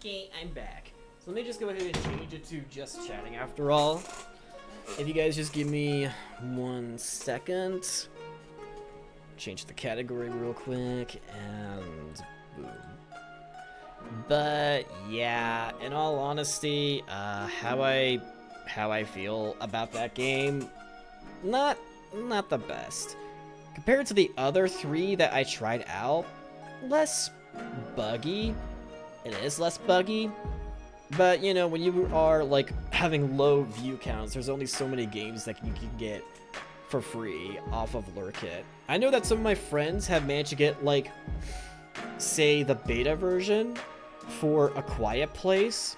S1: Okay, I'm back. So let me just go ahead and change it to just chatting after all. If you guys just give me 1 second. Change the category real quick, and boom. But yeah, in all honesty, how I feel about that game, not the best. Compared to the other 3 that I tried out, less buggy. It is less buggy, but you know, when you are like having low view counts, there's only so many games that you can get for free off of Lurkit. I know that some of my friends have managed to get like, say, the beta version for A Quiet Place,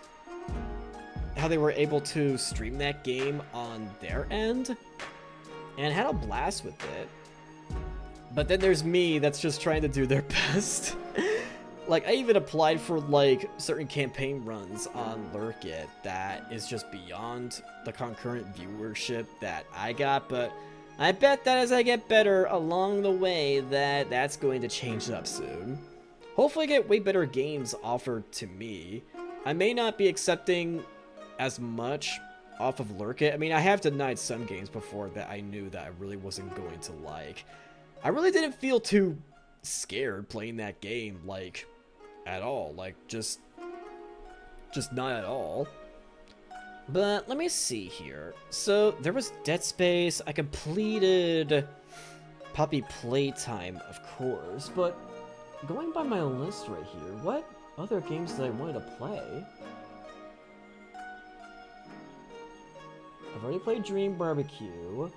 S1: how they were able to stream that game on their end and had a blast with it. But then there's me that's just trying to do their best. Like, I even applied for, like, certain campaign runs on Lurkit that is just beyond the concurrent viewership that I got, but I bet that as I get better along the way, that's going to change up soon. Hopefully I get way better games offered to me. I may not be accepting as much off of Lurkit. I mean, I have denied some games before that I knew that I really wasn't going to like. I really didn't feel too scared playing that game, like, at all. Like, just not at all. But let me see here. So there was Dead Space. I completed Puppy Playtime, of course, but going by my list right here, what other games did I want to play? I've already played Dream Barbecue.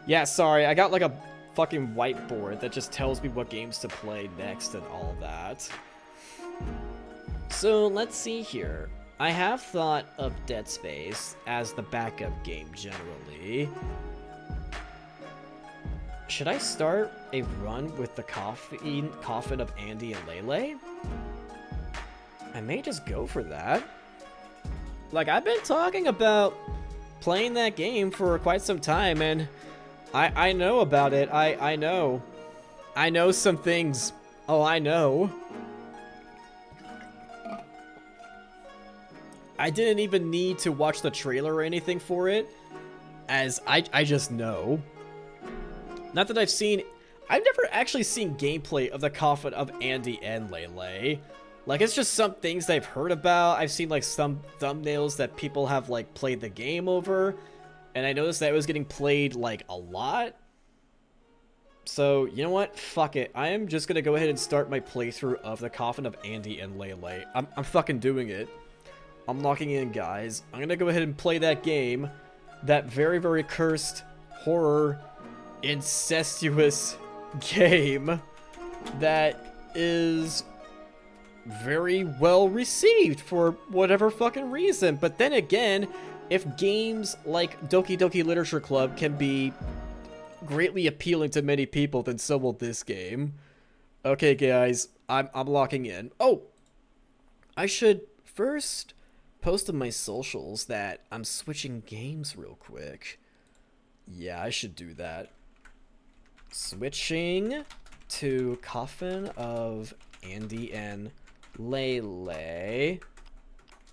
S1: Yeah, sorry, I got like a fucking whiteboard that just tells me what games to play next and all that. So let's see here. I have thought of Dead Space as the backup game generally. Should I start a run with the coffin of Andy and Lele? I may just go for that. Like, I've been talking about playing that game for quite some time, and I know about it. I know. I know some things. Oh, I know. I didn't even need to watch the trailer or anything for it, as I just know. Not that I've never actually seen gameplay of the coffin of Andy and Lele. Like, it's just some things that I've heard about. I've seen, like, some thumbnails that people have, like, played the game over. And I noticed that it was getting played, like, a lot. So, you know what? Fuck it. I am just gonna go ahead and start my playthrough of the coffin of Andy and Lele. I'm fucking doing it. I'm locking in, guys. I'm gonna go ahead and play that game. That very, very cursed, horror, incestuous game that is very well received for whatever fucking reason. But then again, if games like Doki Doki Literature Club can be greatly appealing to many people, then so will this game. Okay, guys, I'm locking in. Oh, I should first post on my socials that I'm switching games real quick. Yeah, I should do that. Switching to Coffin of Andy and Lele.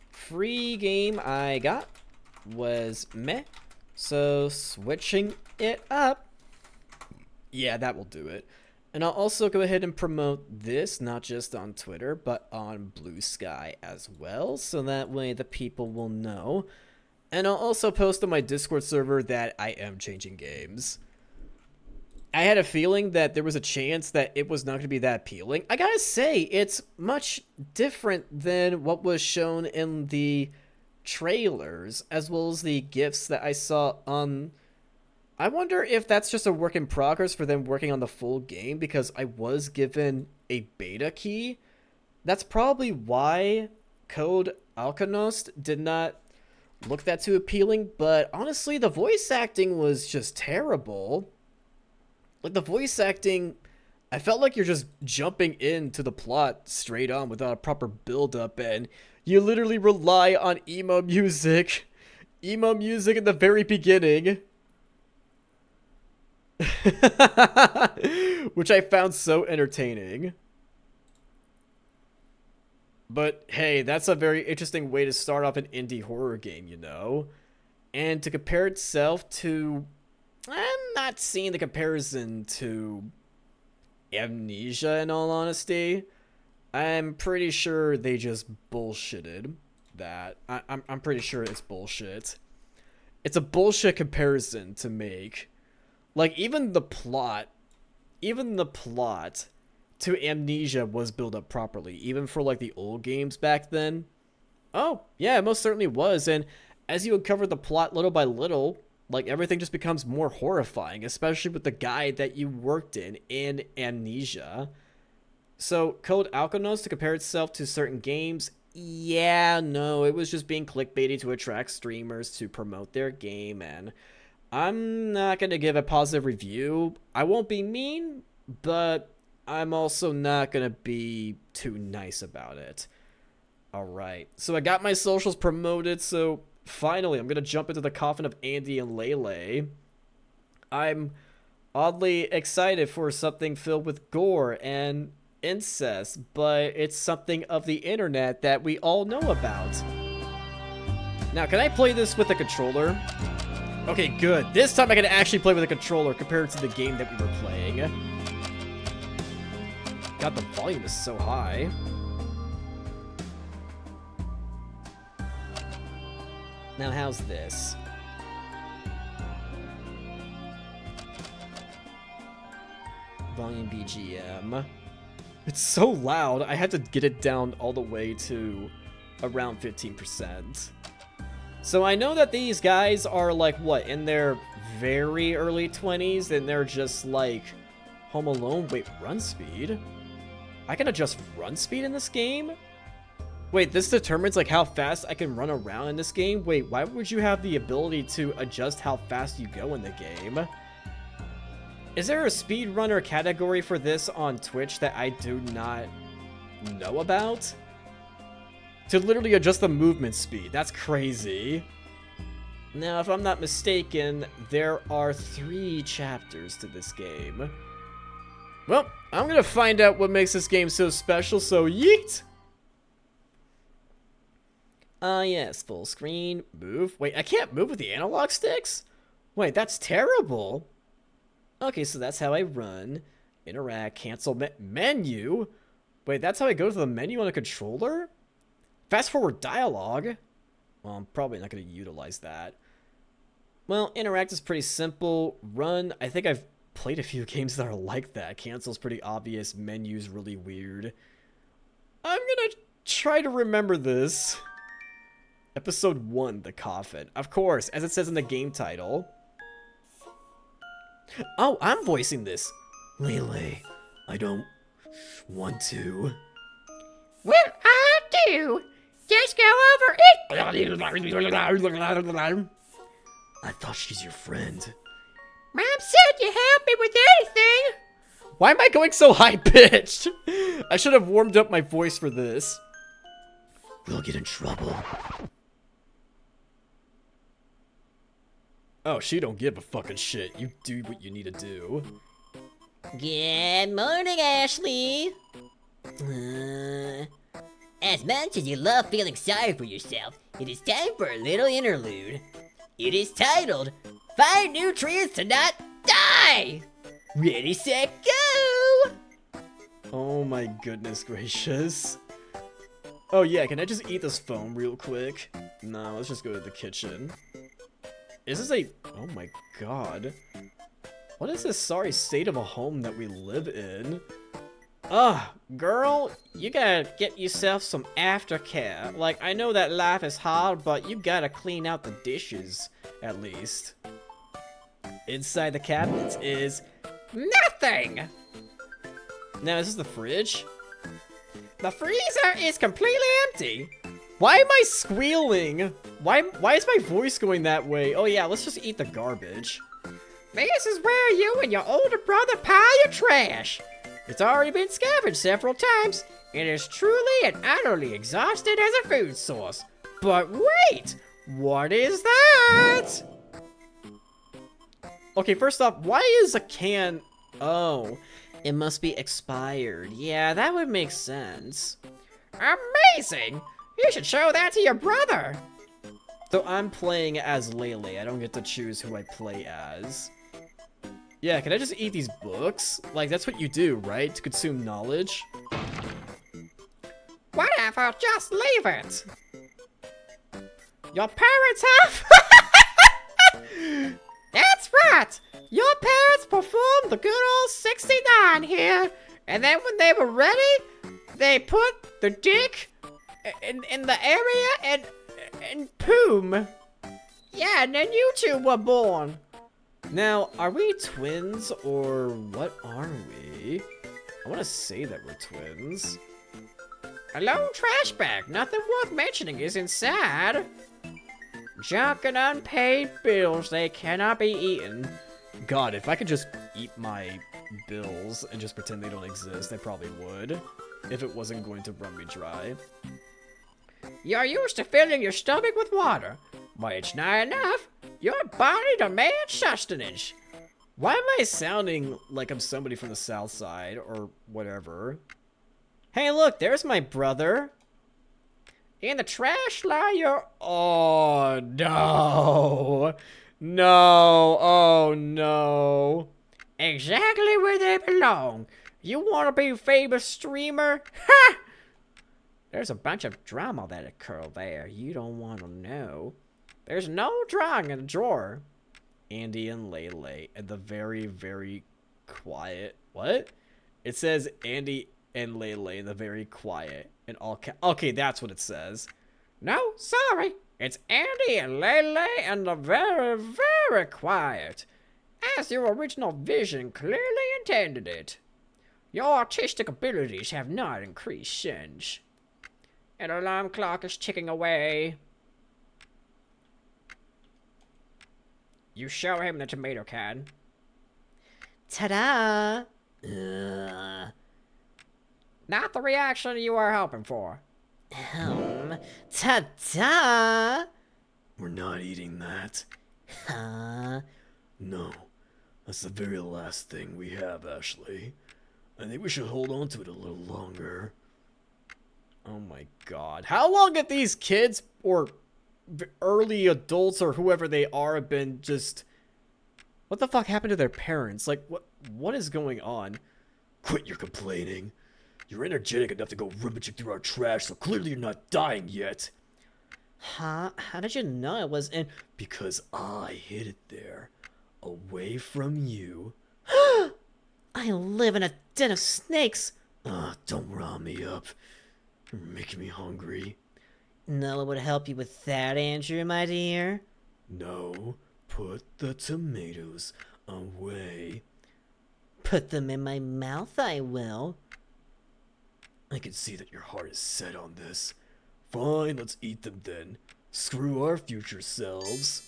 S1: Free game I got was meh, so switching it up. Yeah, that will do it. And I'll also go ahead and promote this, not just on Twitter, but on Blue Sky as well, so that way the people will know. And I'll also post on my Discord server that I am changing games. I had a feeling that there was a chance that it was not going to be that appealing. I gotta say, it's much different than what was shown in the trailers, as well as the GIFs that I saw on... I wonder if that's just a work in progress for them working on the full game, because I was given a beta key. That's probably why Code Alchemist did not look that too appealing, but honestly, the voice acting was just terrible. Like, the voice acting, I felt like you're just jumping into the plot straight on without a proper build-up, and you literally rely on emo music. Emo music in the very beginning. Which I found so entertaining. But hey, that's a very interesting way to start off an indie horror game, you know? And to compare itself to... I'm not seeing the comparison to Amnesia, in all honesty. I'm pretty sure they just bullshitted that. I'm pretty sure it's bullshit. It's a bullshit comparison to make. Like, even the plot to Amnesia was built up properly, even for, like, the old games back then. Oh, yeah, it most certainly was, and as you uncover the plot little by little, like, everything just becomes more horrifying, especially with the guy that you worked in Amnesia. So, Code Alchemist, to compare itself to certain games, yeah, no, it was just being clickbaity to attract streamers to promote their game, and I'm not going to give a positive review. I won't be mean, but I'm also not going to be too nice about it. Alright, so I got my socials promoted, so finally I'm going to jump into the coffin of Andy and Lele. I'm oddly excited for something filled with gore and incest, but it's something of the internet that we all know about. Now, can I play this with a controller? Okay, good. This time I can actually play with a controller compared to the game that we were playing. God, the volume is so high. Now, how's this? Volume BGM. It's so loud, I had to get it down all the way to around 15%. So I know that these guys are like, what, in their very early 20s, and they're just like Home Alone. Wait, run speed? I can adjust run speed in this game? Wait, this determines like how fast I can run around in this game? Wait, why would you have the ability to adjust how fast you go in the game? Is there a speedrunner category for this on Twitch that I do not know about? To literally adjust the movement speed. That's crazy. Now, if I'm not mistaken, there are 3 chapters to this game. Well, I'm gonna find out what makes this game so special, so yeet! Yes, full screen, move. Wait, I can't move with the analog sticks? Wait, that's terrible. Okay, so that's how I run. Interact, cancel, menu? Wait, that's how I go to the menu on a controller? Fast forward dialogue? Well, I'm probably not going to utilize that. Well, interact is pretty simple. Run, I think I've played a few games that are like that. Cancel's pretty obvious. Menu's really weird. I'm going to try to remember this. Episode 1, The Coffin. Of course, as it says in the game title. Oh, I'm voicing this. Lele, I don't want to.
S2: Well, I do. Just go over it.
S1: I thought she's your friend.
S2: Mom said you help me with anything.
S1: Why am I going so high-pitched? I should have warmed up my voice for this. We'll get in trouble. Oh, she don't give a fucking shit. You do what you need to do.
S12: Good morning, Ashley. As much as you love feeling sorry for yourself, it is time for a little interlude. It is titled, 5 Nutrients to Not Die! Ready, set, go!
S1: Oh my goodness gracious. Oh yeah, can I just eat this foam real quick? No, let's just go to the kitchen. Is this a... Oh my god. What is this sorry state of a home that we live in? Ugh, girl, you gotta get yourself some aftercare. Like, I know that life is hard, but you gotta clean out the dishes, at least. Inside the cabinets is... nothing! Now, is this the fridge?
S2: The freezer is completely empty.
S1: Why am I squealing? Why is my voice going that way? Oh yeah, let's just eat the garbage.
S2: This is where you and your older brother pile your trash. It's already been scavenged several times. It is truly and utterly exhausted as a food source. But wait, what is that?
S1: Okay, first off, why is a can... Oh, it must be expired. Yeah, that would make sense.
S2: Amazing! You should show that to your brother.
S1: So I'm playing as Lele. I don't get to choose who I play as. Yeah, can I just eat these books? Like, that's what you do, right? To consume knowledge?
S2: Whatever, just leave it. Your parents have... That's right! Your parents performed the good old 69 here, and then when they were ready, they put the dick in the area and poom. Yeah, and then you two were born.
S1: Now, are we twins, or what are we? I want to say that we're twins.
S2: A lone trash bag, nothing worth mentioning is inside. Junk and unpaid bills, they cannot be eaten.
S1: God, if I could just eat my bills and just pretend they don't exist, I probably would. If it wasn't going to run me dry.
S2: You're used to filling your stomach with water. But it's not enough. Your body demands sustenance.
S1: Why am I sounding like I'm somebody from the South Side or whatever? Hey, look, there's my brother.
S2: In the trash lie your...
S1: Oh, no. No. Oh, no.
S2: Exactly where they belong. You want to be a famous streamer? Ha! There's a bunch of drama that occurred there. You don't want to know. There's no drawing in the drawer.
S1: Andy and Lele at the very, very quiet... What? It says Andy and Lele in the very quiet and all... Okay, that's what it says.
S2: No, sorry.
S1: It's Andy and Lele and the very, very quiet, as your original vision clearly intended it. Your artistic abilities have not increased since. An alarm clock is ticking away. You show him the tomato can.
S12: Ta-da!
S1: Not the reaction you were hoping for.
S12: Ta-da!
S13: We're not eating that.
S12: Huh?
S13: No. That's the very last thing we have, Ashley. I think we should hold on to it a little longer.
S1: Oh my god. How long have these kids, or early adults, or whoever they are, have been just... What the fuck happened to their parents? Like, what is going on?
S13: Quit your complaining. You're energetic enough to go rummaging through our trash, so clearly you're not dying yet.
S12: Huh? How did you know it was in...
S13: Because I hid it there. Away from you.
S12: I live in a den of snakes.
S13: Don't rile me up. You're making me hungry.
S12: No, it would help you with that, Andrew, my dear.
S13: No. Put the tomatoes away.
S12: Put them in my mouth, I will.
S13: I can see that your heart is set on this. Fine, let's eat them then. Screw our future selves.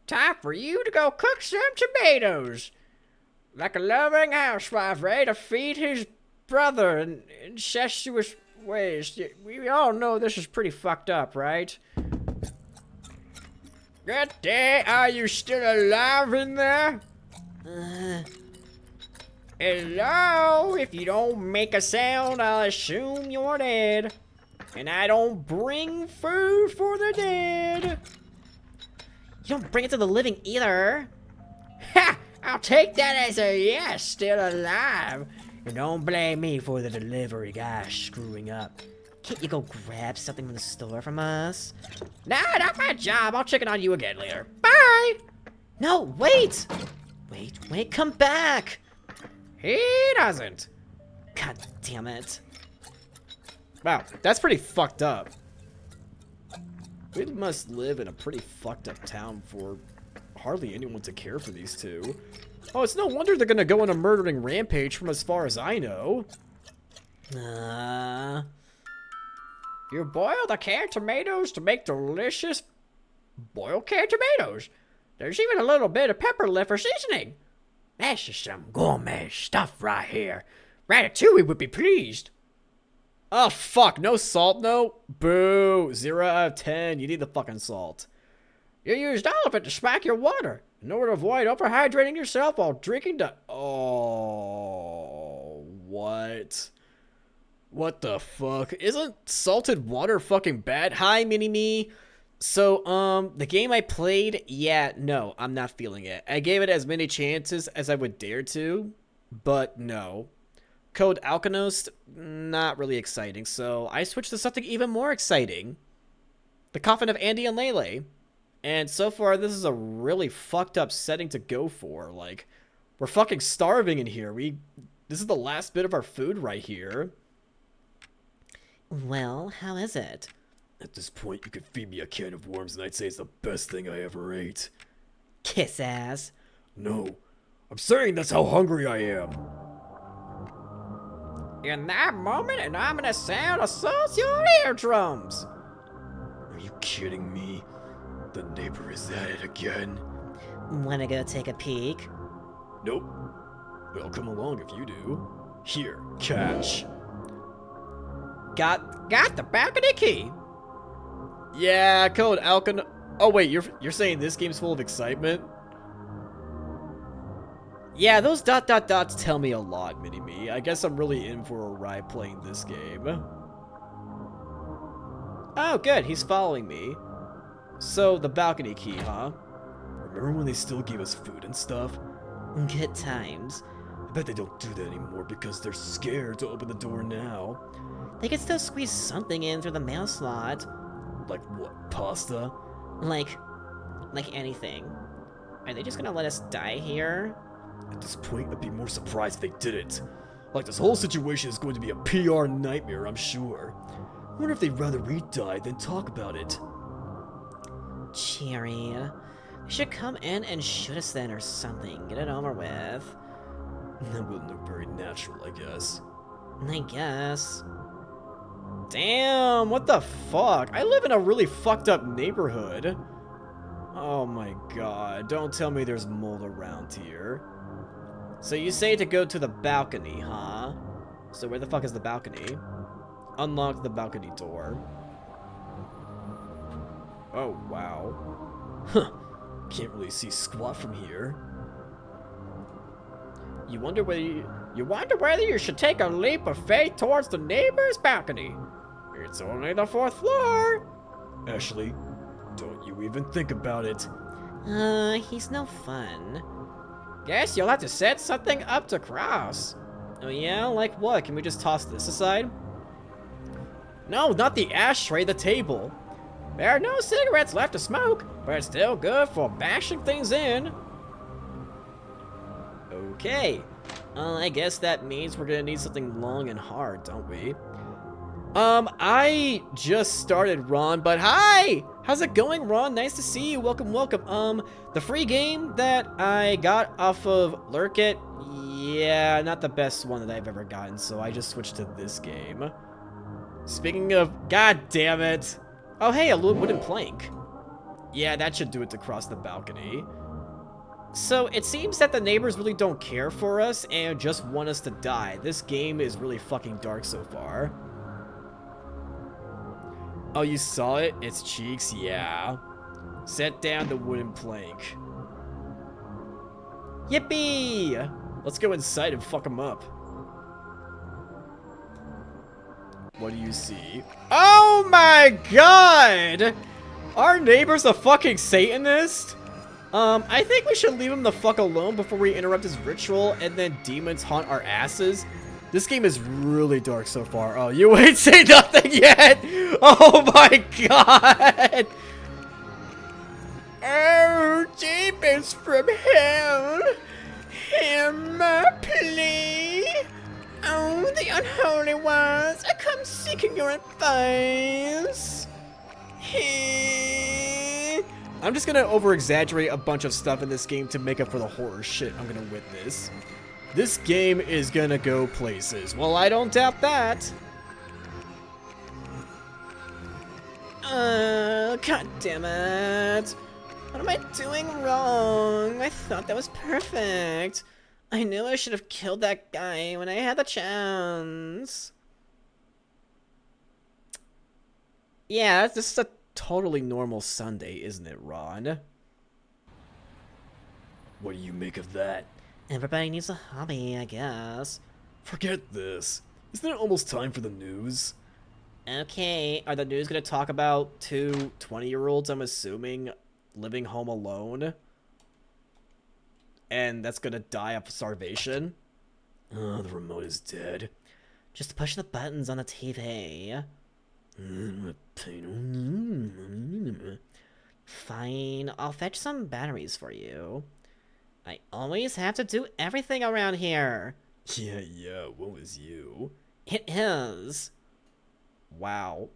S1: Time for you to go cook some tomatoes. Like a loving housewife ready to feed his brother in incestuous ways. We all know this is pretty fucked up, right? Good day. Are you still alive in there? Hello? If you don't make a sound, I'll assume you're dead. And I don't bring food for the dead.
S12: You don't bring it to the living either.
S1: Ha! I'll take that as a yes, still alive. And don't blame me for the delivery guy screwing up.
S12: Can't you go grab something from the store from us?
S1: Nah, not my job. I'll check in on you again later. Bye!
S12: No, wait! Wait, come back!
S1: He doesn't.
S12: God damn it.
S1: Wow, that's pretty fucked up. We must live in a pretty fucked up town for hardly anyone to care for these two. Oh, it's no wonder they're gonna go on a murdering rampage from as far as I know. You boil the canned tomatoes to make delicious boiled canned tomatoes. There's even a little bit of pepper left for seasoning. That's just some gourmet stuff right here. Ratatouille would be pleased. Oh, fuck. No salt, no? Boo. 0 out of 10. You need the fucking salt. You used all of it to spike your water in order to avoid overhydrating yourself while drinking the... Oh, what? What the fuck? Isn't salted water fucking bad? Hi, Mini-Me. So, the game I played, yeah, no, I'm not feeling it. I gave it as many chances as I would dare to, but no. Code Alkanost, not really exciting, so I switched to something even more exciting. The Coffin of Andy and Lele. And so far, this is a really fucked up setting to go for. Like, we're fucking starving in here. This is the last bit of our food right here.
S12: Well, how is it?
S13: At this point, you could feed me a can of worms and I'd say it's the best thing I ever ate.
S12: Kiss ass.
S13: No, I'm saying that's how hungry I am.
S1: In that moment, an ominous sound assaults your eardrums.
S13: Are you kidding me? The neighbor is at it again.
S12: Wanna go take a peek?
S13: Nope. Well, come along if you do. Here, catch.
S1: Got the balcony key. Yeah, Code Alkan. Oh wait, you're saying this game's full of excitement? Yeah, those ... tell me a lot, Mini-Me. I guess I'm really in for a ride playing this game. Oh, good, he's following me. So, the balcony key, huh?
S13: Remember when they still gave us food and stuff?
S12: Good times.
S13: I bet they don't do that anymore because they're scared to open the door now.
S12: They could still squeeze something in through the mail slot.
S13: Like what, pasta?
S12: Like anything. Are they just gonna let us die here?
S13: At this point, I'd be more surprised if they didn't. Like, this whole situation is going to be a PR nightmare, I'm sure. Wonder if they'd rather we die than talk about it.
S1: Cherry. They should come in and shoot us then or something. Get it over with.
S13: That wouldn't look very natural, I guess.
S1: I guess. Damn, what the fuck? I live in a really fucked up neighborhood. Oh my god, don't tell me there's mold around here. So you say to go to the balcony, huh? So where the fuck is the balcony? Unlock the balcony door. Oh, wow.
S13: Huh. Can't really see squat from here.
S1: You wonder whether you should take a leap of faith towards the neighbor's balcony. It's only the 4th floor.
S13: Ashley, don't you even think about it.
S1: He's no fun. Guess you'll have to set something up to cross. Oh yeah, like what? Can we just toss this aside? No, not the ashtray, the table. There are no cigarettes left to smoke, but it's still good for bashing things in. Okay. I guess that means we're gonna need something long and hard, don't we? I just started, Ron, but hi! How's it going, Ron? Nice to see you. Welcome, welcome. The free game that I got off of Lurkit, yeah, not the best one that I've ever gotten, so I just switched to this game. Speaking of, god damn it. Oh, hey, a little wooden plank. Yeah, that should do it to cross the balcony. So, it seems that the neighbors really don't care for us and just want us to die. This game is really fucking dark so far. Oh, you saw it? Its cheeks? Yeah. Set down the wooden plank. Yippee! Let's go inside and fuck them up. What do you see? Oh my god! Our neighbor's a fucking Satanist? I think we should leave him the fuck alone before we interrupt his ritual and then demons haunt our asses. This game is really dark so far. Oh, you ain't say nothing yet! Oh my god! Oh, demons from hell! Hear my plea! Oh, the unholy ones, I come seeking your advice! I'm just gonna over-exaggerate a bunch of stuff in this game to make up for the horror shit I'm gonna witness. This game is gonna go places. Well, I don't doubt that. God damn it. What am I doing wrong? I thought that was perfect. I knew I should have killed that guy when I had the chance. Yeah, this is a totally normal Sunday, isn't it, Ron?
S13: What do you make of that?
S1: Everybody needs a hobby, I guess.
S13: Forget this. Isn't it almost time for the news?
S1: Okay, are the news gonna talk about two 20-year-olds, I'm assuming, living home alone? And that's gonna die of starvation?
S13: Oh, the remote is dead.
S1: Just push the buttons on the TV. Fine, I'll fetch some batteries for you. I always have to do everything around here.
S13: Yeah, what was you?
S1: It is. Wow.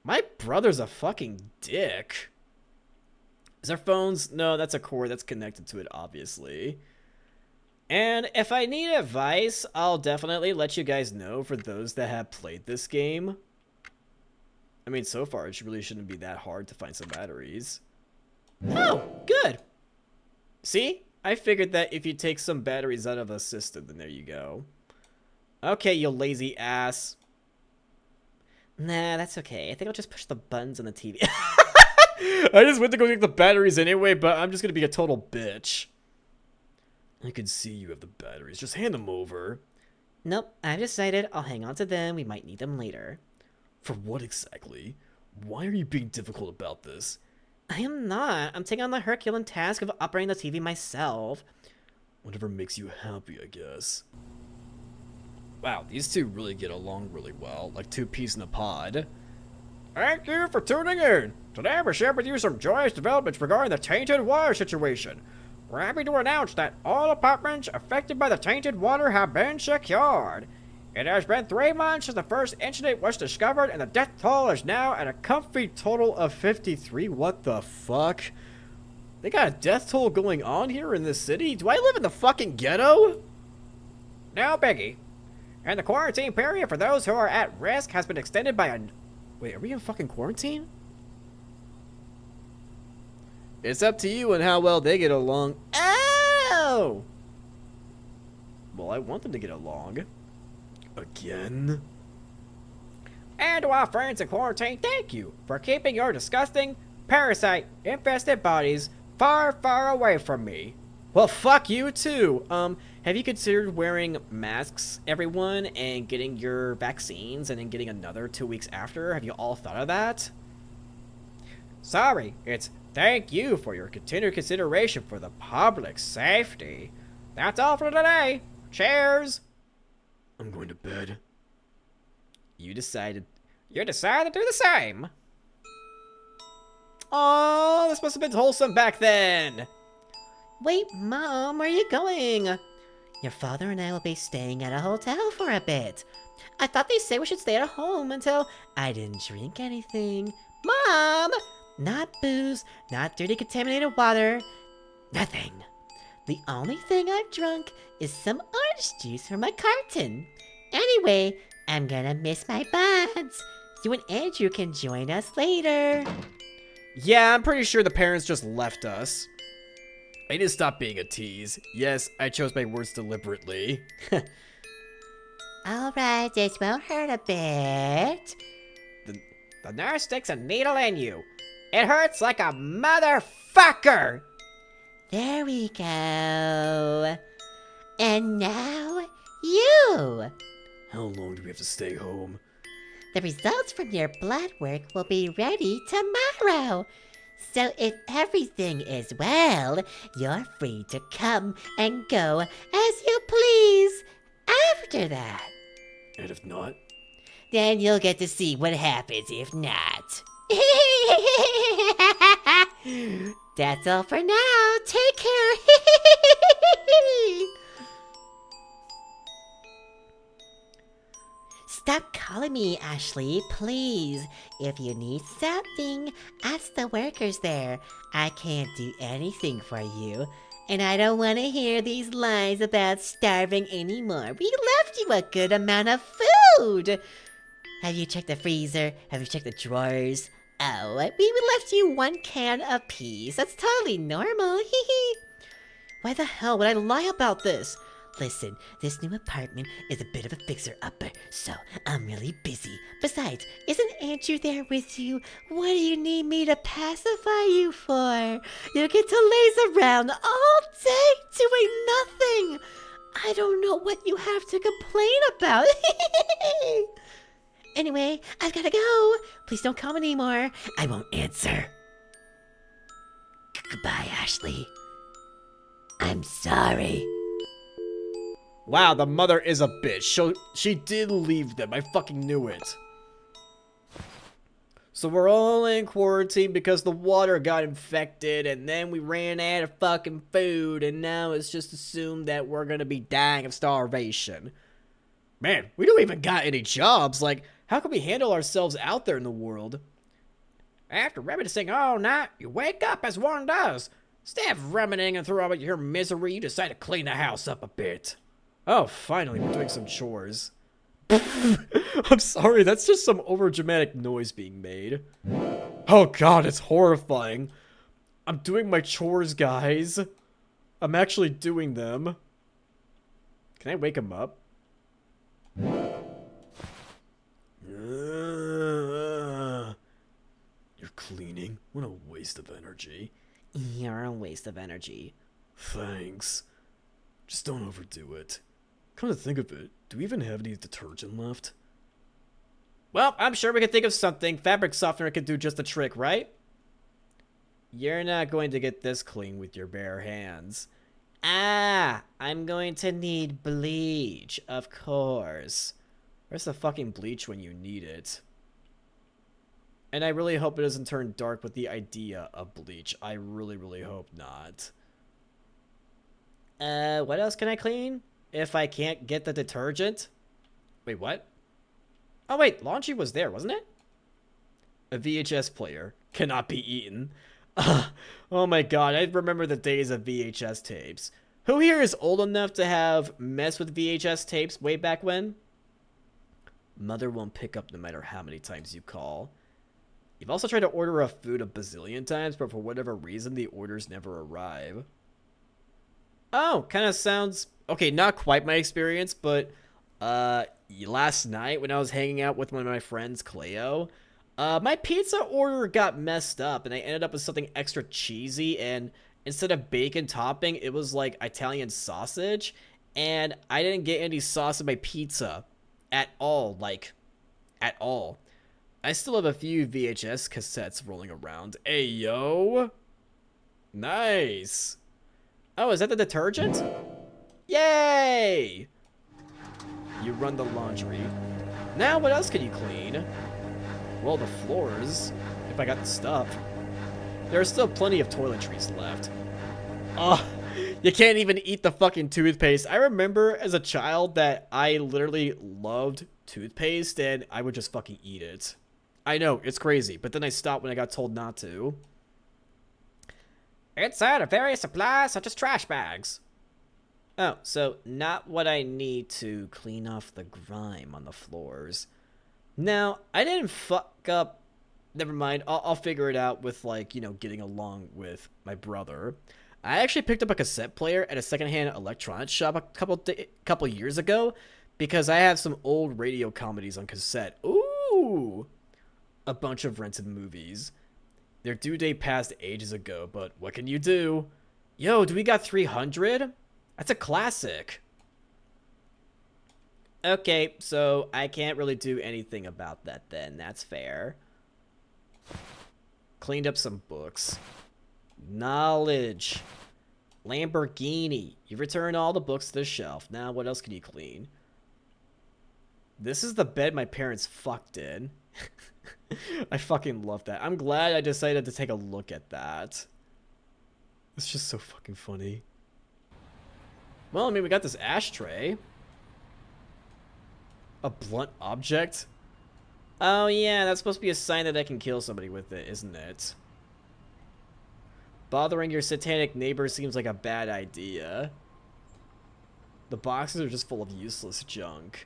S1: My brother's a fucking dick. Is our phones? No, that's a cord that's connected to it, obviously. And if I need advice, I'll definitely let you guys know for those that have played this game. I mean, so far, it really shouldn't be that hard to find some batteries. Oh, good. See? I figured that if you take some batteries out of the system, then there you go. Okay, you lazy ass. Nah, that's okay. I think I'll just push the buttons on the TV. I just went to go get the batteries anyway, but I'm just gonna be a total bitch.
S13: I can see you have the batteries. Just hand them over.
S1: Nope, I've decided I'll hang on to them. We might need them later.
S13: For what exactly? Why are you being difficult about this?
S1: I am not. I'm taking on the Herculean task of operating the TV myself.
S13: Whatever makes you happy, I guess.
S1: Wow, these two really get along really well, like two peas in a pod. Thank you for tuning in. Today we share with you some joyous developments regarding the tainted water situation. We're happy to announce that all apartments affected by the tainted water have been secured. It has been 3 months since the first incident was discovered, and the death toll is now at a comfy total of 53. What the fuck? They got a death toll going on here in this city? Do I live in the fucking ghetto? No biggie. And the quarantine period for those who are at risk has been extended by a... Wait, are we in fucking quarantine? It's up to you and how well they get along. Oh! Well, I want them to get along. Again? And to our friends in quarantine, thank you for keeping your disgusting, parasite-infested bodies far, far away from me. Well, fuck you too. Have you considered wearing masks, everyone, and getting your vaccines and then getting another 2 weeks after? Have you all thought of that? Sorry, it's thank you for your continued consideration for the public's safety. That's all for today. Cheers!
S13: I'm going to bed.
S1: You decided to do the same. Oh, this must have been wholesome back then.
S12: Wait, Mom, where are you going? Your father and I will be staying at a hotel for a bit. I thought they said we should stay at home until I didn't drink anything. Mom! Not booze, not dirty contaminated water, nothing. The only thing I've drunk is some orange juice from a carton. Anyway, I'm gonna miss my buds. You and Andrew can join us later.
S1: Yeah, I'm pretty sure the parents just left us. I need to stop being a tease. Yes, I chose my words deliberately.
S12: Alright, this won't hurt a bit.
S1: The nurse sticks a needle in you. It hurts like a motherfucker.
S12: There we go. And now, you.
S13: How long do we have to stay home?
S12: The results from your blood work will be ready tomorrow. So if everything is well, you're free to come and go as you please after that.
S13: And if not?
S12: Then you'll get to see what happens if not. That's all for now. Take care. Stop calling me, Ashley, please. If you need something, ask the workers there. I can't do anything for you. And I don't want to hear these lies about starving anymore. We left you a good amount of food. Have you checked the freezer? Have you checked the drawers? Oh, we left you 1 can apiece. That's totally normal. Why the hell would I lie about this? Listen, this new apartment is a bit of a fixer-upper, so I'm really busy. Besides, isn't Andrew there with you? What do you need me to pacify you for? You get to laze around all day doing nothing. I don't know what you have to complain about. Anyway, I've gotta go. Please don't call me anymore. I won't answer. Goodbye, Ashley. I'm sorry.
S1: Wow, the mother is a bitch. She did leave them. I fucking knew it. So we're all in quarantine because the water got infected, and then we ran out of fucking food, and now it's just assumed that we're gonna be dying of starvation. Man, we don't even got any jobs. Like, how can we handle ourselves out there in the world? After reminiscing all night, you wake up as one does. Instead of ruminating and through all your misery, you decide to clean the house up a bit. Oh, finally, we're doing some chores. I'm sorry, that's just some overdramatic noise being made. Oh god, it's horrifying. I'm doing my chores, guys. I'm actually doing them. Can I wake him up?
S13: You're cleaning? What a waste of energy.
S1: You're a waste of energy.
S13: Thanks. Just don't overdo it. Come to think of it, do we even have any detergent left?
S1: Well, I'm sure we can think of something. Fabric softener could do just the trick, right? You're not going to get this clean with your bare hands. Ah, I'm going to need bleach, of course. Where's the fucking bleach when you need it? And I really hope it doesn't turn dark with the idea of bleach. I really, really hope not. What else can I clean? If I can't get the detergent? Wait, what? Oh, wait, laundry was there, wasn't it? A VHS player cannot be eaten. Oh my god, I remember the days of VHS tapes. Who here is old enough to have messed with VHS tapes way back when? Mother won't pick up no matter how many times you call. You've also tried to order a food a bazillion times, but for whatever reason, the orders never arrive. Oh, kind of sounds... Okay, not quite my experience, but last night when I was hanging out with one of my friends, Cleo, my pizza order got messed up, and I ended up with something extra cheesy, and instead of bacon topping, it was like Italian sausage, and I didn't get any sauce in my pizza at all, like, at all. I still have a few VHS cassettes rolling around. Hey, yo! Nice! Oh, is that the detergent? Yay! You run the laundry. Now what else can you clean? Well, the floors, if I got the stuff. There are still plenty of toiletries left. Oh, you can't even eat the fucking toothpaste. I remember as a child that I literally loved toothpaste and I would just fucking eat it. I know, it's crazy, but then I stopped when I got told not to. Inside are various supplies such as trash bags. Oh, so not what I need to clean off the grime on the floors. Now, I didn't fuck up. Never mind, I'll figure it out with, like, you know, getting along with my brother. I actually picked up a cassette player at a secondhand electronics shop a couple years ago because I have some old radio comedies on cassette. Ooh! A bunch of rented movies. Their due date passed ages ago, but what can you do? Yo, do we got 300? That's a classic. Okay, so I can't really do anything about that then. That's fair. Cleaned up some books. Knowledge. Lamborghini. You returned all the books to the shelf. Now what else can you clean? This is the bed my parents fucked in. I fucking love that. I'm glad I decided to take a look at that. It's just so fucking funny. Well, I mean, we got this ashtray. A blunt object? Oh yeah, that's supposed to be a sign that I can kill somebody with it, isn't it? Bothering your satanic neighbor seems like a bad idea. The boxes are just full of useless junk.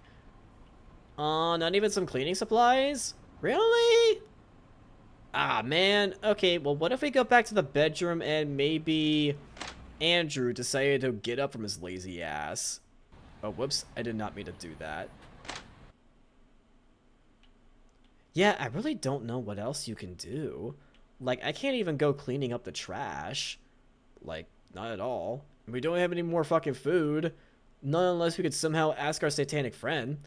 S1: Not even some cleaning supplies? Really? Ah, man. Okay, well, what if we go back to the bedroom and maybe Andrew decided to get up from his lazy ass? Oh, whoops. I did not mean to do that. Yeah, I really don't know what else you can do. Like, I can't even go cleaning up the trash. Like, not at all. We don't have any more fucking food. Not unless we could somehow ask our satanic friend.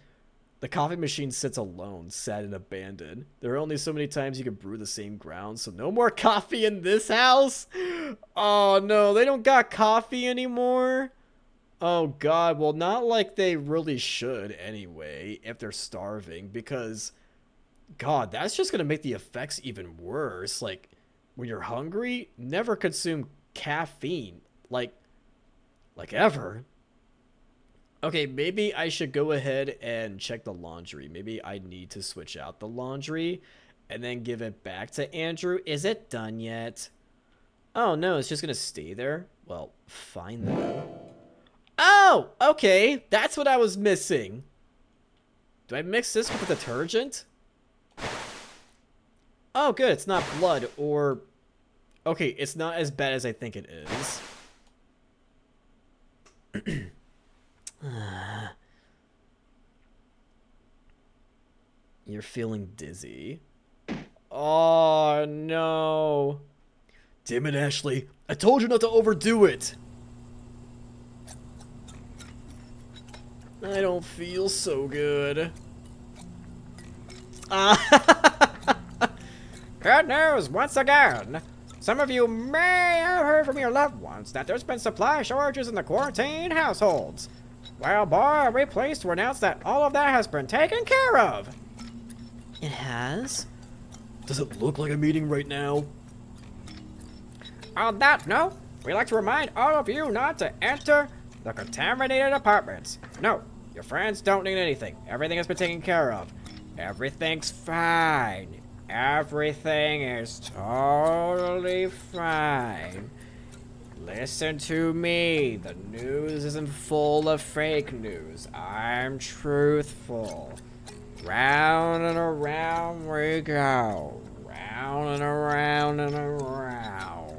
S1: The coffee machine sits alone, sad and abandoned. There are only so many times you can brew the same ground, so no more coffee in this house? Oh no, they don't got coffee anymore? Oh god, well not like they really should anyway, if they're starving, because... God, that's just gonna make the effects even worse. Like, when you're hungry, never consume caffeine. Like ever. Okay, maybe I should go ahead and check the laundry. Maybe I need to switch out the laundry and then give it back to Andrew. Is it done yet? Oh, no, it's just gonna stay there? Well, fine then. Oh, okay, that's what I was missing. Do I mix this with the detergent? Oh, good, it's not blood, or... Okay, it's not as bad as I think it is. You're feeling dizzy. Oh, no.
S13: Damn it, Ashley. I told you not to overdo it.
S1: I don't feel so good.
S2: Good news once again. Some of you may have heard from your loved ones that there's been supply shortages in the quarantine households. Well, boy, are we pleased to announce that all of that has been taken care of.
S1: It has?
S13: Does it look like a meeting right now?
S2: On that note, we'd like to remind all of you not to enter the contaminated apartments. No,
S1: Your friends don't need anything. Everything has been taken care of. Everything's fine. Everything is totally fine. Listen to me. The news isn't full of fake news. I'm truthful. Round and around we go. Round and around and around.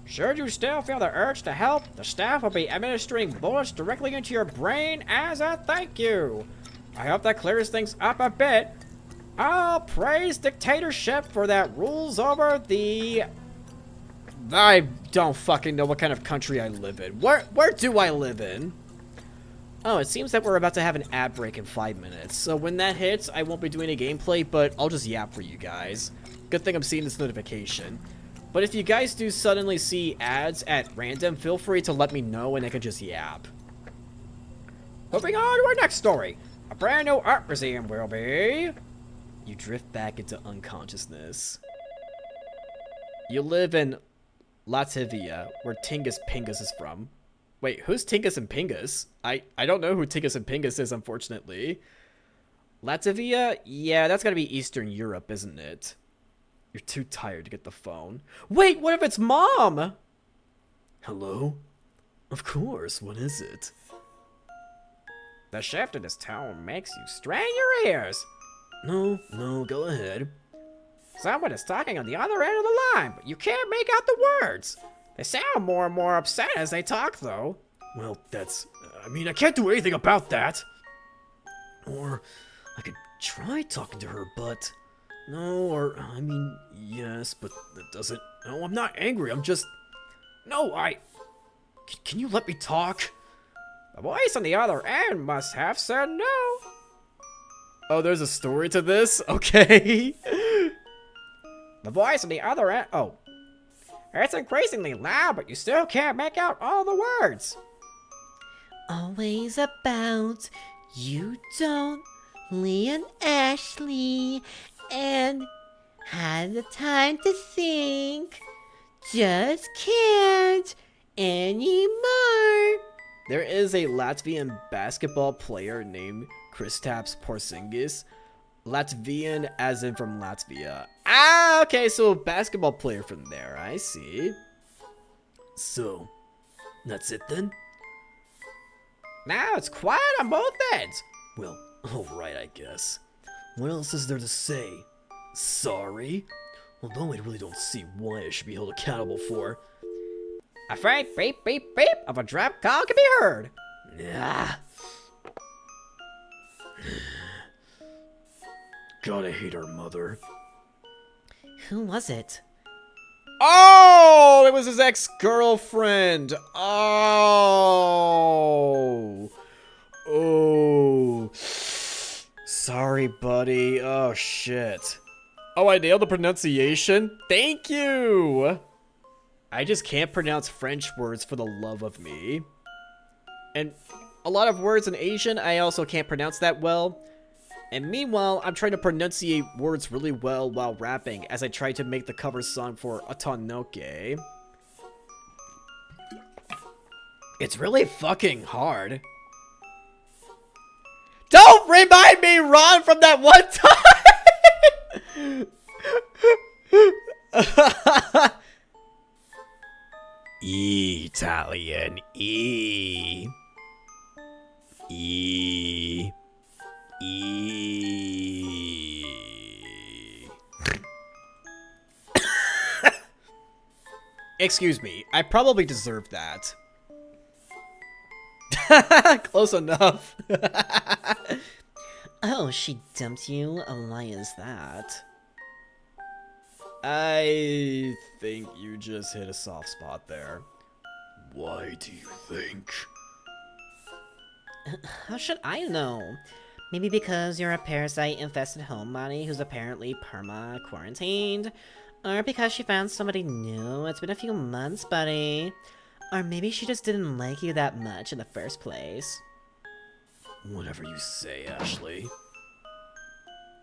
S1: Should you still feel the urge to help, the staff will be administering bullets directly into your brain as a thank you. I hope that clears things up a bit. I'll praise dictatorship for that rules over the... I don't fucking know what kind of country I live in. Where do I live in? Oh, it seems that we're about to have an ad break in 5 minutes. So when that hits, I won't be doing a gameplay, but I'll just yap for you guys. Good thing I'm seeing this notification. But if you guys do suddenly see ads at random, feel free to let me know and I can just yap. Moving on to our next story. A brand new art museum will be... You drift back into unconsciousness. You live in Latvia, where Tingus Pingus is from. Wait, who's Tingus and Pingus? I don't know who Tingus and Pingus is, unfortunately. Latvia? Yeah, that's gotta be Eastern Europe, isn't it? You're too tired to get the phone. Wait, what if it's Mom? Hello? Of course, what is it? The shift in this tone makes you strain your ears. No, go ahead. Someone is talking on the other end of the line, but you can't make out the words. They sound more and more upset as they talk, though. Well, that's... I mean, I can't do anything about that. Or I could try talking to her, but... No, or, I mean, yes, but that doesn't... No, I'm not angry, I'm just... No, Can you let me talk? The voice on the other end must have said no. Oh, there's a story to this? Okay. The voice on the other end... Oh. It's increasingly loud, but you still can't make out all the words.
S12: Always about you don't, Lee and Ashley, and had the time to think, just can't anymore.
S1: There is a Latvian basketball player named Kristaps Porzingis. Latvian as in from Latvia. Ah, okay, so a basketball player from there, I see.
S13: So, that's it then?
S1: Now it's quiet on both ends.
S13: Well, alright, I guess. What else is there to say? Sorry? Although I really don't see why I should be held accountable for.
S1: A faint beep beep beep of a drop call can be heard.
S13: Nah. Gotta hate our mother.
S12: Who was it?
S1: Oh, it was his ex-girlfriend. Oh. Sorry, buddy. Oh, shit. Oh, I nailed the pronunciation? Thank you. I just can't pronounce French words for the love of me. And a lot of words in Asian, I also can't pronounce that well. And meanwhile, I'm trying to pronunciate words really well while rapping as I try to make the cover song for Atanoke. It's really fucking hard. Don't remind me, Ron, from that one time! Italian. Excuse me, I probably deserve that. Close enough.
S12: Oh, she dumped you? Why is that?
S1: I think you just hit a soft spot there.
S13: Why do you think?
S12: How should I know? Maybe because you're a parasite-infested homebody who's apparently perma-quarantined? Or because she found somebody new? It's been a few months, buddy. Or maybe she just didn't like you that much in the first place.
S13: Whatever you say, Ashley.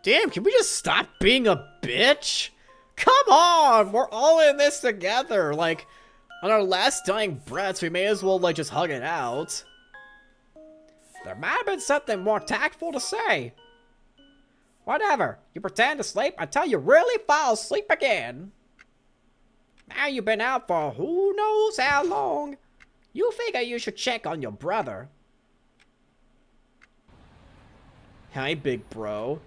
S1: Damn, can we just stop being a bitch? Come on, we're all in this together. Like, on our last dying breaths, we may as well, like, just hug it out. There might have been something more tactful to say. Whatever. You pretend to sleep until you really fall asleep again. Now you've been out for who knows how long. You figure you should check on your brother. Hi, big bro.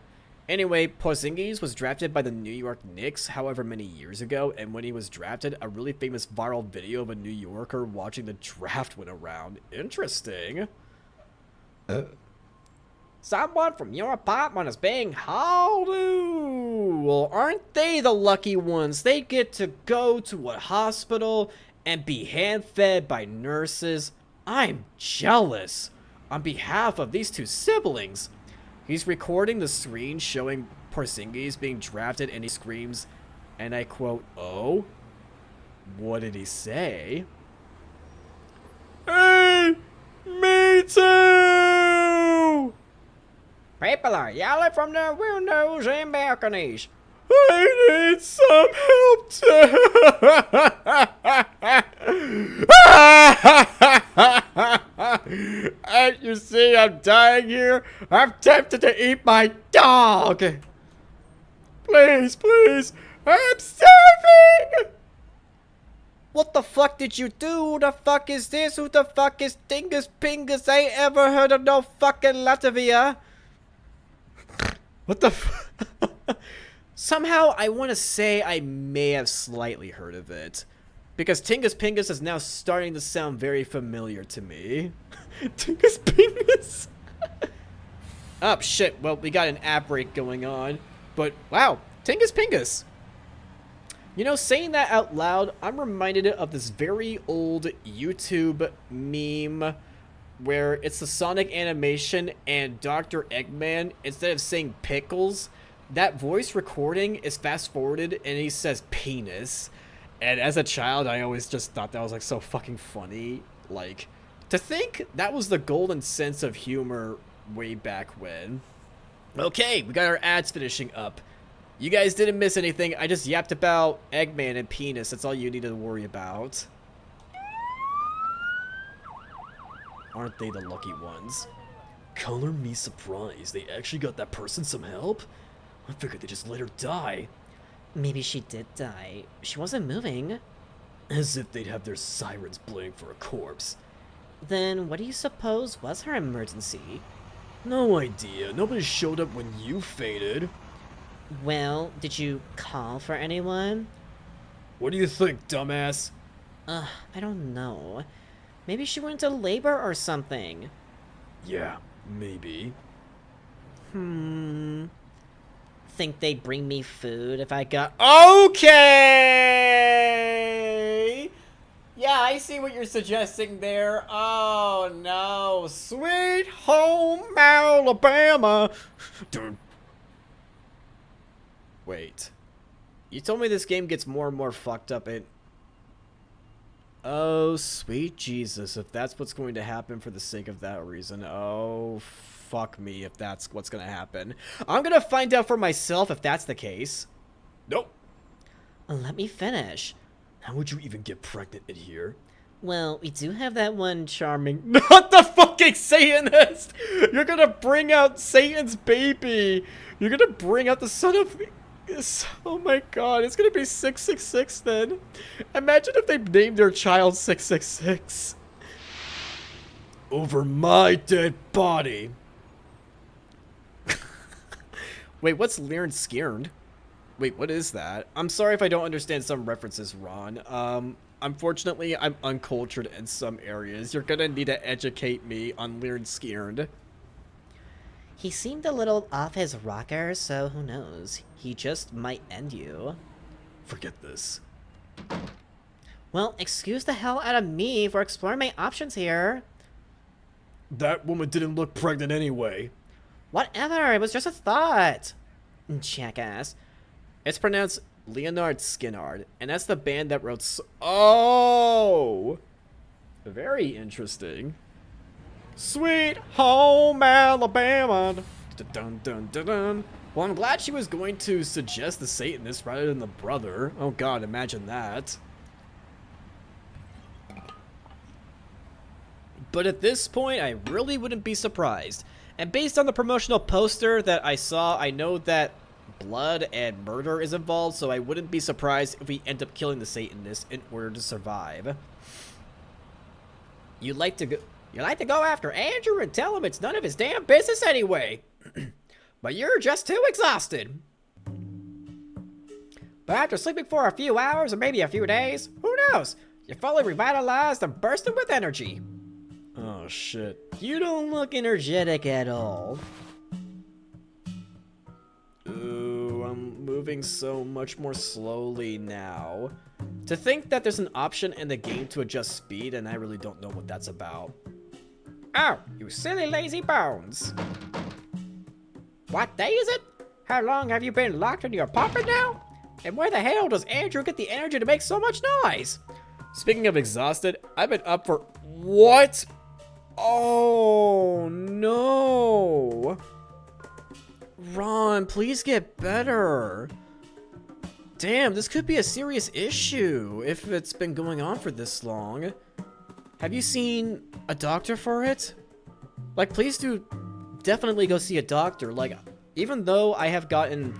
S1: Anyway, Porzingis was drafted by the New York Knicks however many years ago, and when he was drafted, a really famous viral video of a New Yorker watching the draft went around. Interesting. Someone from your apartment is being hauled to. Well, aren't they the lucky ones? They get to go to a hospital and be hand-fed by nurses. I'm jealous. On behalf of these two siblings. He's recording the screen showing Porzingis being drafted, and he screams, and I quote, "Oh? What did he say?" Hey! Me too! People are yelling from their windows and balconies. I need some help too. And you see, I'm dying here. I'm tempted to eat my dog. Please, please, I'm starving. What the fuck did you do? Who the fuck is this? Who the fuck is Dingus Pingus? I ain't ever heard of no fucking Latvia. What the Somehow, I want to say I may have slightly heard of it. Because Tingus Pingus is now starting to sound very familiar to me. Tingus Pingus? Oh, shit. Well, we got an app break going on. But, wow. Tingus Pingus. You know, saying that out loud, I'm reminded of this very old YouTube meme where it's the Sonic animation and Dr. Eggman, instead of saying pickles, that voice recording is fast forwarded and he says penis. And as a child, I always just thought that was like so fucking funny. Like, to think that was the golden sense of humor way back when. Okay, we got our ads finishing up. You guys didn't miss anything. I just yapped about Eggman and penis. That's all you need to worry about. Aren't they the lucky ones?
S13: Color me surprised. They actually got that person some help? I figured they just let her die.
S12: Maybe she did die. She wasn't moving.
S13: As if they'd have their sirens playing for a corpse.
S12: Then what do you suppose was her emergency?
S13: No idea. Nobody showed up when you fainted.
S12: Well, did you call for anyone?
S13: What do you think, dumbass?
S12: I don't know. Maybe she went into labor or something.
S13: Yeah, maybe.
S12: Think they'd bring me food if I got—
S1: Okay! Yeah, I see what you're suggesting there. Oh, no. Sweet home Alabama. Wait. You told me this game gets more and more fucked up and— Oh, sweet Jesus, if that's what's going to happen for the sake of that reason. Oh, fuck me if that's what's going to happen. I'm going to find out for myself if that's the case. Nope.
S12: Let me finish.
S13: How would you even get pregnant in here?
S12: Well, we do have that one charming—
S1: Not the fucking Satanist! You're gonna bring out Satan's baby! You're gonna bring out the son of— Oh my god, it's gonna be 666 then. Imagine if they named their child 666. Over my dead body. Wait, what's Liren Scared? Wait, what is that? I'm sorry if I don't understand some references, Ron. Unfortunately, I'm uncultured in some areas. You're gonna need to educate me on Liren Scared.
S12: He seemed a little off his rocker, so who knows? He just might end you.
S13: Forget this.
S12: Well, excuse the hell out of me for exploring my options here.
S13: That woman didn't look pregnant anyway.
S12: Whatever, it was just a thought. Jackass.
S1: It's pronounced Leonard Skinnard, and that's the band that wrote Oh! Very interesting. Sweet home Alabama. Dun, dun, dun, dun. Well, I'm glad she was going to suggest the Satanist rather than the brother. Oh god, imagine that. But at this point, I really wouldn't be surprised. And based on the promotional poster that I saw, I know that blood and murder is involved, so I wouldn't be surprised if we end up killing the Satanist in order to survive. You like to go after Andrew and tell him it's none of his damn business anyway. But you're just too exhausted. But after sleeping for a few hours or maybe a few days, who knows? You're fully revitalized and bursting with energy.
S13: Oh shit.
S1: You don't look energetic at all.
S13: Ooh, I'm moving so much more slowly now.
S1: To think that there's an option in the game to adjust speed, and I really don't know what that's about. Oh, you silly lazy bones. What day is it? How long have you been locked in your apartment now? And where the hell does Andrew get the energy to make so much noise?
S13: Speaking of exhausted, I've been up for... What? Oh, no. Ron, please get better. Damn, this could be a serious issue if it's been going on for this long. Have you seen a doctor for it? Like, please do definitely go see a doctor. Like, even though I have gotten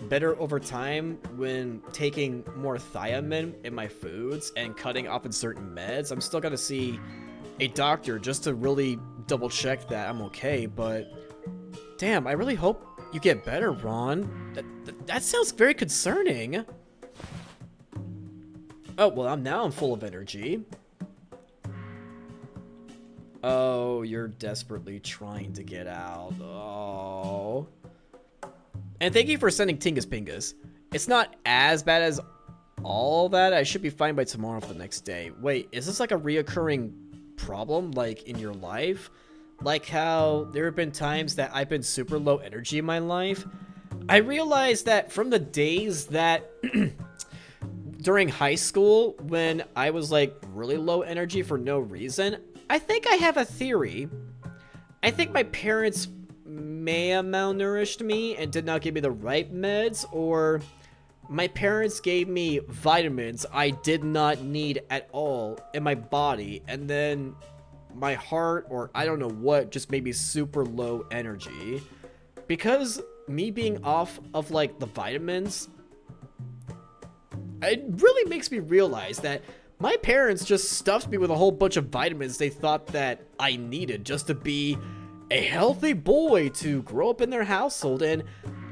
S13: better over time when taking more thiamine in my foods and cutting off in certain meds, I'm still gonna see a doctor just to really double check that I'm okay. But damn, I really hope you get better, Ron. That sounds very concerning. Oh, well, now I'm full of energy. Oh, you're desperately trying to get out. Oh. And thank you for sending Tingus Pingus. It's not as bad as all that. I should be fine by tomorrow for the next day. Wait, is this like a reoccurring problem, like, in your life? Like how there have been times that I've been super low energy in my life? I realized that from the days that during high school when I was like really low energy for no reason, I think I have a theory. I think my parents may have malnourished me and did not give me the right meds, or my parents gave me vitamins I did not need at all in my body, and then my heart, or I don't know what, just made me super low energy. Because me being off of like the vitamins, it really makes me realize that my parents just stuffed me with a whole bunch of vitamins they thought that I needed just to be a healthy boy to grow up in their household. And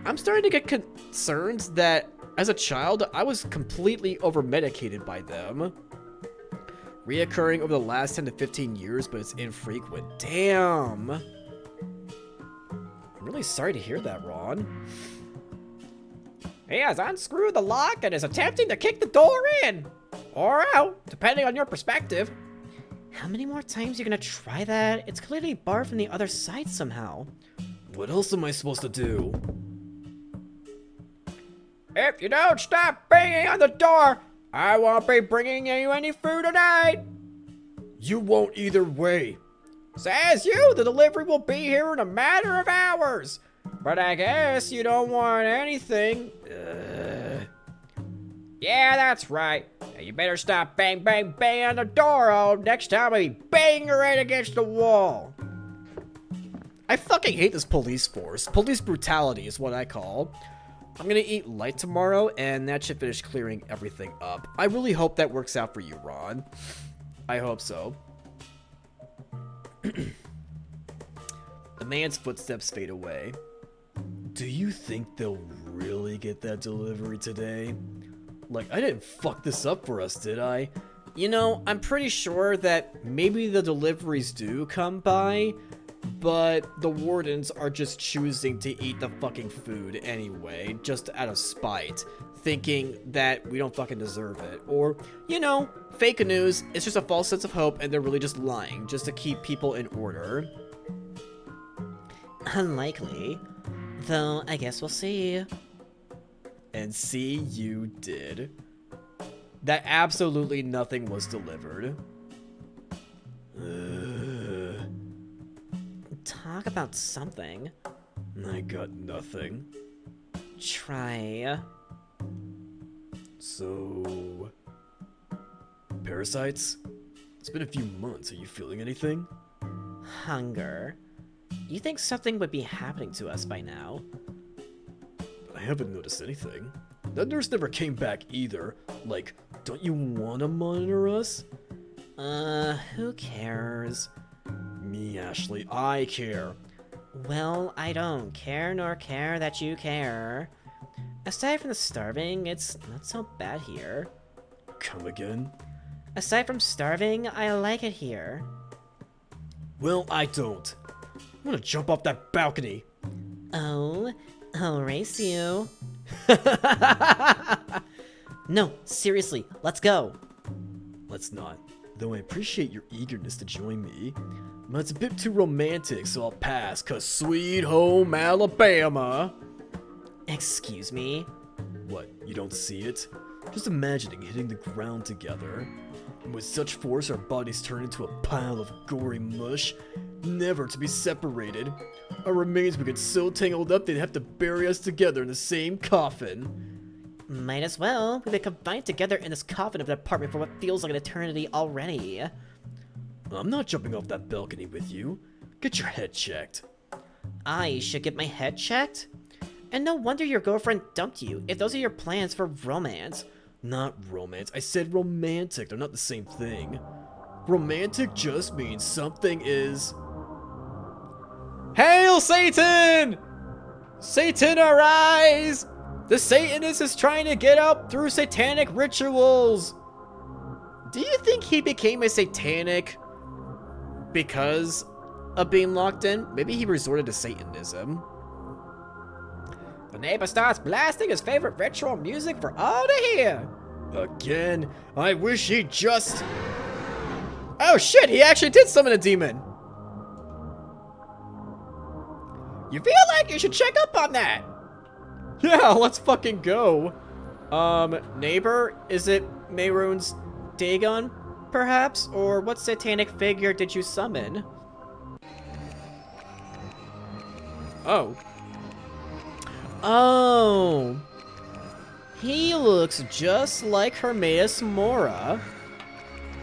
S13: I'm starting to get concerned that as a child, I was completely over-medicated by them. Reoccurring over the last 10 to 15 years, but it's infrequent. Damn. I'm really sorry to hear that, Ron. He has unscrewed the lock and is attempting to kick the door in. Or out, depending on your perspective. How many more times are you gonna try that? It's clearly barred from the other side somehow. What else am I supposed to do?
S1: If you don't stop banging on the door, I won't be bringing you any food tonight.
S13: You won't either way.
S1: Says you, the delivery will be here in a matter of hours. But I guess you don't want anything. Yeah, that's right. Now you better stop bang, bang, bang on the door, or next time I'll be banging right against the wall. I fucking hate this police force. Police brutality is what I call. I'm gonna eat light tomorrow, and that should finish clearing everything up. I really hope that works out for you, Ron. I hope so. The man's footsteps fade away.
S13: Do you think they'll really get that delivery today? Like, I didn't fuck this up for us, did I?
S1: You know, I'm pretty sure that maybe the deliveries do come by, but the wardens are just choosing to eat the fucking food anyway, just out of spite, thinking that we don't fucking deserve it. Or, you know, fake news, it's just a false sense of hope and they're really just lying, just to keep people in order. Unlikely. Though, I guess we'll see. And see you did. That absolutely nothing was delivered. Talk about something.
S13: I got nothing.
S1: Try.
S13: So... parasites? It's been a few months. Are you feeling anything?
S1: Hunger. You think something would be happening to us by now?
S13: I haven't noticed anything. That nurse never came back either. Like, don't you want to monitor us?
S1: Who cares?
S13: Me, Ashley, I care.
S1: Well, I don't care nor care that you care. Aside from the starving, it's not so bad here.
S13: Come again?
S1: Aside from starving, I like it here.
S13: Well, I don't. I'm gonna jump off that balcony.
S1: Oh, I'll race you. No, seriously, let's go.
S13: Let's not. Though I appreciate your eagerness to join me. But it's a bit too romantic, so I'll pass, 'cause sweet home Alabama.
S1: Excuse me?
S13: What, you don't see it? Just imagining hitting the ground together. And with such force our bodies turn into a pile of gory mush, never to be separated. Our remains would get so tangled up they'd have to bury us together in the same coffin.
S1: Might as well. We've been confined together in this coffin of an apartment for what feels like an eternity already.
S13: I'm not jumping off that balcony with you. Get your head checked.
S1: I should get my head checked? And no wonder your girlfriend dumped you, if those are your plans for romance.
S13: Not romance, I said romantic, they're not the same thing. Romantic just means something is...
S1: Hail Satan! Satan arise! The Satanist is trying to get up through satanic rituals! Do you think he became a satanic because of being locked in? Maybe he resorted to Satanism. The neighbor starts blasting his favorite ritual music for all to hear.
S13: Again, I wish he'd just...
S1: Oh shit, he actually did summon a demon. You feel like you should check up on that. Yeah, let's fucking go. Neighbor, is it Mayroon's Dagon, perhaps? Or what satanic figure did you summon? Oh. Oh. He looks just like Hermaeus Mora.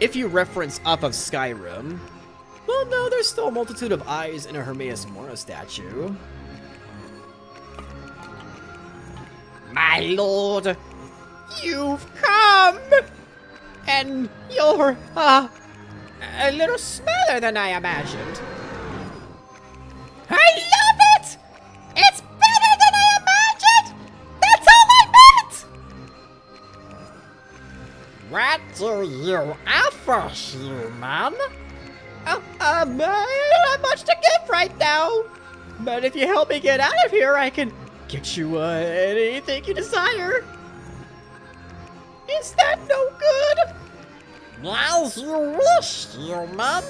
S1: If you reference up of Skyrim. Well, no, there's still a multitude of eyes in a Hermaeus Mora statue. My lord, you've come! And you're, a little smaller than I imagined. I love it! It's better than I imagined! That's all I meant! What do you offer, human? I don't have much to give right now. But if you help me get out of here, I can get you, anything you desire. Is that no good? As you wish, human.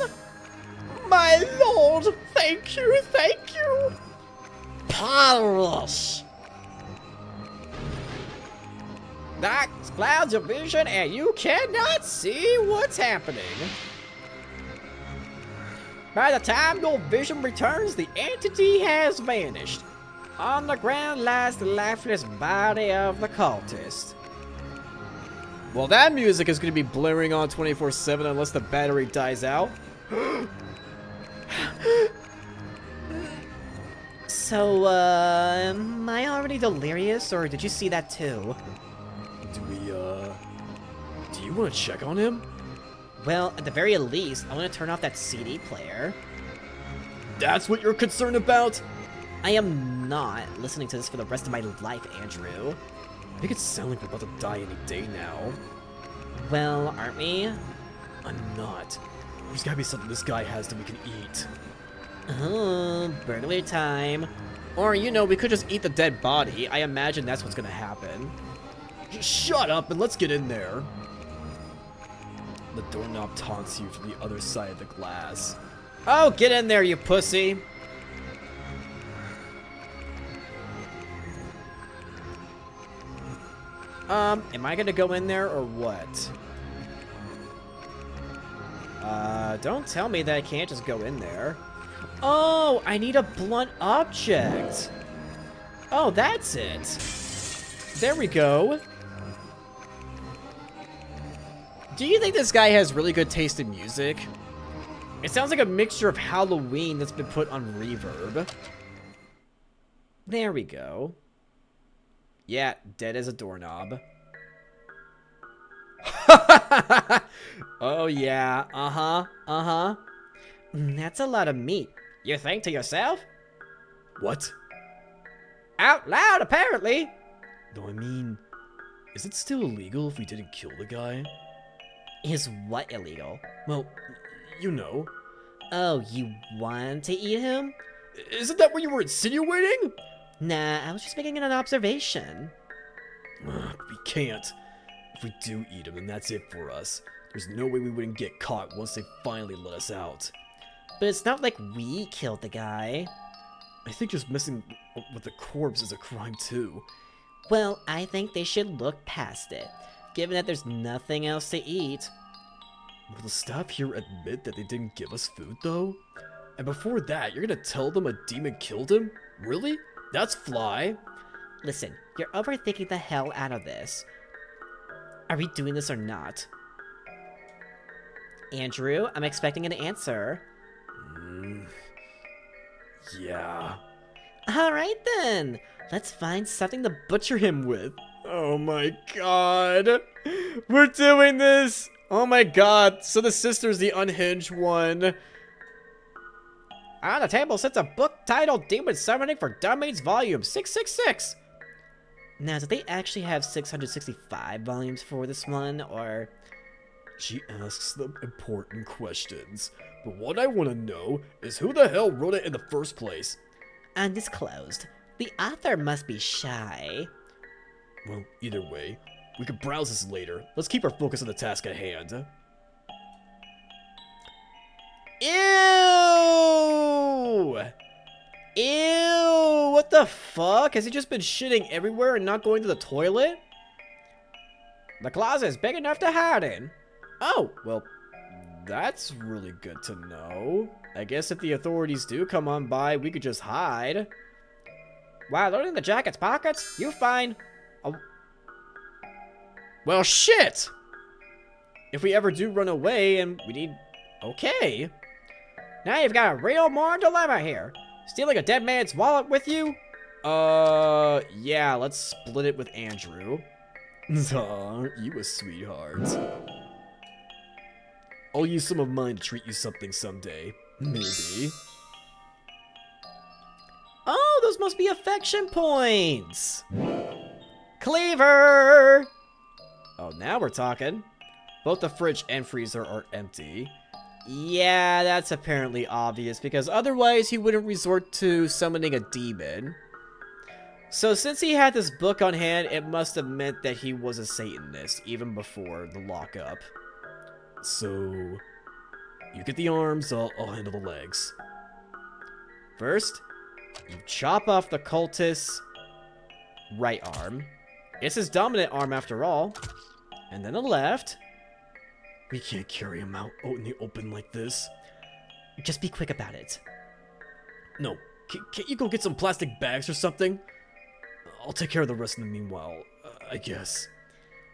S1: My lord, thank you, thank you. Perish. Dark clouds your vision and you cannot see what's happening. By the time your vision returns, the entity has vanished. On the ground lies the lifeless body of the cultist. Well, that music is going to be blaring on 24/7 unless the battery dies out. So, am I already delirious, or did you see that too?
S13: Do you want to check on him?
S1: Well, at the very least, I want to turn off that CD player.
S13: That's what you're concerned about?
S1: I am not listening to this for the rest of my life, Andrew.
S13: I think it sounds like we're about to die any day now.
S1: Well, aren't we?
S13: I'm not. There's gotta be something this guy has that we can eat.
S1: Oh, burglary time. Or, you know, we could just eat the dead body. I imagine that's what's gonna happen.
S13: Just shut up and let's get in there. The doorknob taunts you from the other side of the glass.
S1: Oh, get in there, you pussy! Am I gonna go in there or what? Don't tell me that I can't just go in there. Oh, I need a blunt object. Oh, that's it. There we go.
S13: Do you think this guy has really good taste in music? It sounds like a mixture of Halloween that's been put on reverb. There we go. Yeah, dead as a doorknob. Oh yeah, that's a lot of meat. You think to yourself? What? Out loud, apparently. No, I mean, is it still illegal if we didn't kill the guy? Is what illegal? Well, you know. Oh, you want to eat him? Isn't that what you were insinuating? Nah, I was just making an observation. We can't. If we do eat him, then that's it for us. There's no way we wouldn't get caught once they finally let us out. But it's not like we killed the guy. I think just messing with the corpse is a crime too. Well, I think they should look past it, given that there's nothing else to eat. Will the staff here admit that they didn't give us food, though? And before that, you're gonna tell them a demon killed him? Really? That's fly. Listen, you're overthinking the hell out of this. Are we doing this or not? Andrew, I'm expecting an answer. Yeah. Alright then. Let's find something to butcher him with. Oh my god. We're doing this! Oh my god. So the sister's the unhinged one. On the table sits a book titled Demon Summoning for Dummies Volume 666. Now, do they actually have 665 volumes for this one, or... She asks them important questions, but what I want to know is who the hell wrote it in the first place? Undisclosed. The author must be shy. Well, either way, we can browse this later. Let's keep our focus on the task at hand. Ew! Ew! What the fuck? Has he just been shitting everywhere and not going to the toilet? The closet is big enough to hide in. Oh, well, that's really good to know. I guess if the authorities do come on by, we could just hide. While loading the jacket's pockets, you find a... Well, shit! If we ever do run away and we need... Okay. Now you've got a real moral dilemma here. Stealing a dead man's wallet with you? Yeah, let's split it with Andrew. Aren't you a sweetheart? I'll use some of mine to treat you something someday. Maybe. Oh, those must be affection points! Cleaver! Oh, now we're talking. Both the fridge and freezer are empty. Yeah, that's apparently obvious, because otherwise he wouldn't resort to summoning a demon. So since he had this book on hand, it must have meant that he was a Satanist, even before the lockup. So, you get the arms, I'll handle the legs. First, you chop off the cultist's right arm. It's his dominant arm after all. And then the left. We can't carry him out in the open like this. Just be quick about it. No, can't you go get some plastic bags or something? I'll take care of the rest in the meanwhile, I guess.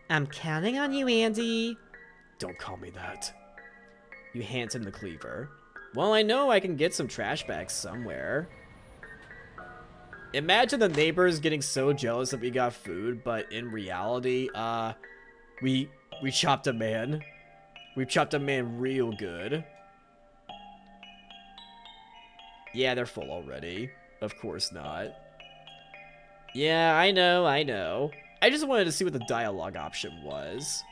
S13: I'm counting on you, Andy. Don't call me that. You hand him the cleaver. Well, I know I can get some trash bags somewhere. Imagine the neighbors getting so jealous that we got food, but in reality, we chopped a man. We chopped a man real good. Yeah, they're full already. Of course not. Yeah, I know. I just wanted to see what the dialogue option was.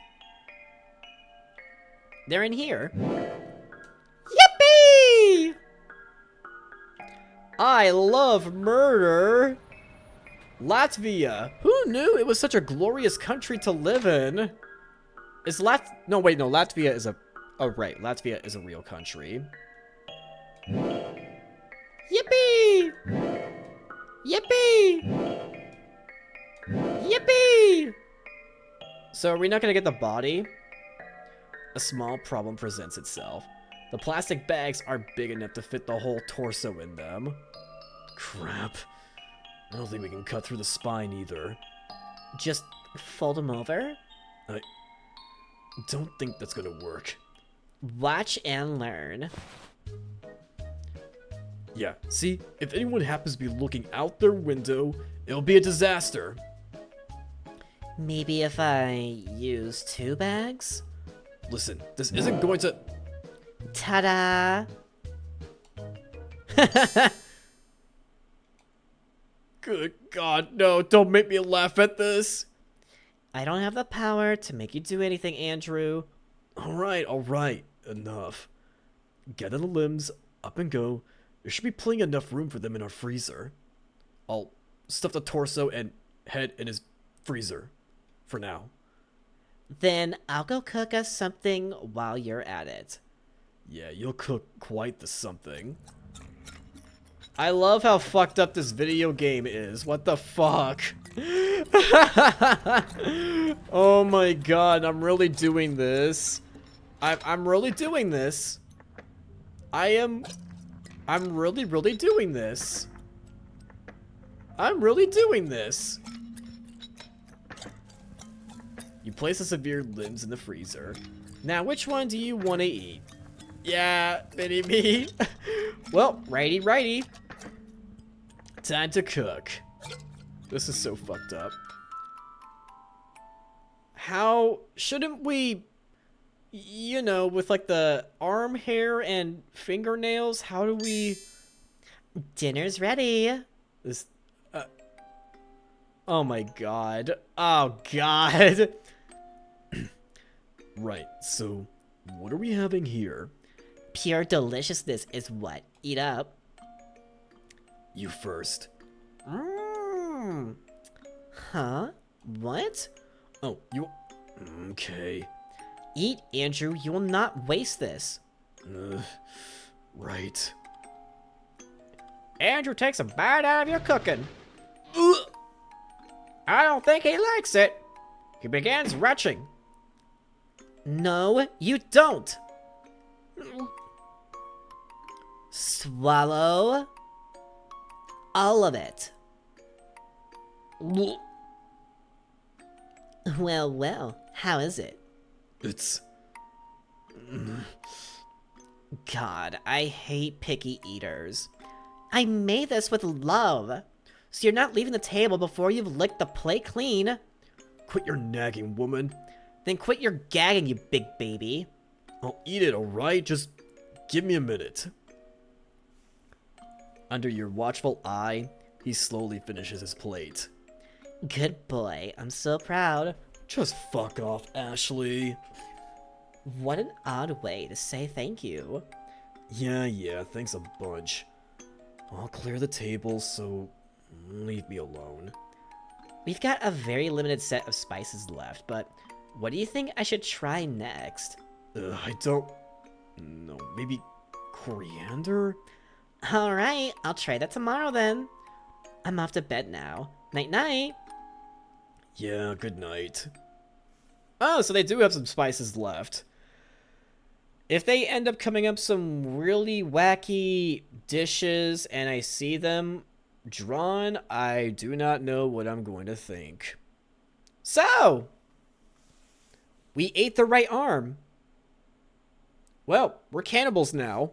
S13: They're in here. Yippee! I love murder. Latvia. Who knew it was such a glorious country to live in? Is No, wait, no. Latvia is a... Oh, right. Latvia is a real country. Yippee! Yippee! Yippee! So, are we not gonna get the body? A small problem presents itself. The plastic bags aren't big enough to fit the whole torso in them. Crap. I don't think we can cut through the spine either. Just fold them over? Don't think that's gonna work.
S1: Watch and learn.
S13: Yeah, see? If anyone happens to be looking out their window, it'll be a disaster.
S1: Maybe if I use 2 bags?
S13: Listen, this isn't going to...
S1: Ta-da!
S13: Good God, no, don't make me laugh at this.
S1: I don't have the power to make you do anything, Andrew.
S13: Alright, enough. Get on the limbs, up and go. There should be plenty enough room for them in our freezer. I'll stuff the torso and head in his freezer. For now.
S1: Then I'll go cook us something while you're at it.
S13: Yeah, you'll cook quite the something. I love how fucked up this video game is. What the fuck? Oh my god, I'm really doing this. I'm really doing this. I'm really doing this. I'm really doing this. You place the severe limbs in the freezer. Now, which one do you want to eat? Yeah, mini me. Well, righty. Time to cook. This is so fucked up. How shouldn't we, you know, with like the arm hair and fingernails, how do we...
S1: Dinner's ready.
S13: This, oh my god. Oh god. Right, so what are we having here?
S1: Pure deliciousness is what? Eat up.
S13: You first.
S1: Huh? What?
S13: Oh, you... Okay.
S1: Eat, Andrew. You will not waste this.
S13: Right.
S1: Andrew takes a bite out of your cooking. Ugh. I don't think he likes it. He begins retching. No, you don't. Swallow all of it. Well, how is it?
S13: It's...
S1: God, I hate picky eaters. I made this with love, so you're not leaving the table before you've licked the plate clean.
S13: Quit your nagging, woman.
S1: Then quit your gagging, you big baby.
S13: I'll eat it, alright? Just give me a minute. Under your watchful eye, he slowly finishes his plate.
S1: Good boy, I'm so proud.
S13: Just fuck off, Ashley.
S1: What an odd way to say thank you.
S13: Yeah, thanks a bunch. I'll clear the table, so leave me alone.
S1: We've got a very limited set of spices left, but what do you think I should try next?
S13: I don't know, maybe coriander?
S1: Alright, I'll try that tomorrow then. I'm off to bed now. Night-night.
S13: Yeah, good night. Oh, so they do have some spices left. If they end up coming up some really wacky dishes and I see them drawn, I do not know what I'm going to think. So, we ate the right arm. Well, we're cannibals now.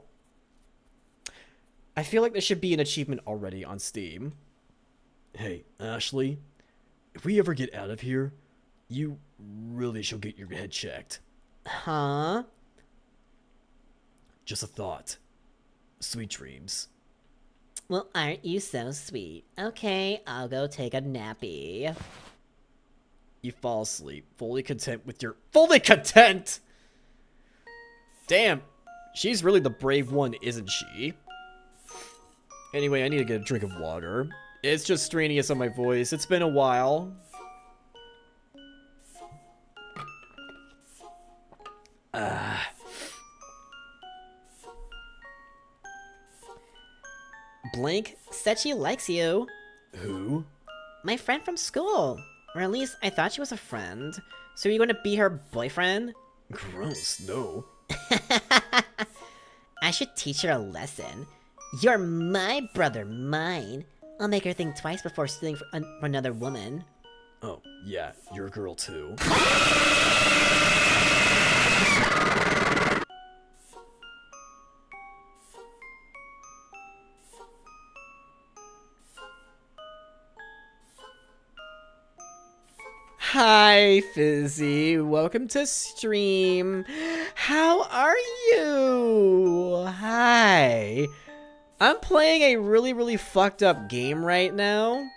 S13: I feel like there should be an achievement already on Steam. Hey, Ashley, if we ever get out of here, you really should get your head checked.
S1: Huh?
S13: Just a thought. Sweet dreams.
S1: Well, aren't you so sweet? Okay, I'll go take a nappy.
S13: You fall asleep, fully content with your... Fully content?! Damn, she's really the brave one, isn't she? Anyway, I need to get a drink of water. It's just strenuous on my voice. It's been a while.
S1: Blank said she likes you.
S13: Who?
S1: My friend from school. Or at least I thought she was a friend. So are you going to be her boyfriend?
S13: Gross, no.
S1: I should teach her a lesson. You're my brother, mine. I'll make her think twice before stealing for another woman.
S13: Oh, yeah, you're a girl too. Hi, Fizzy. Welcome to stream. How are you? Hi. I'm playing a really fucked up game right now.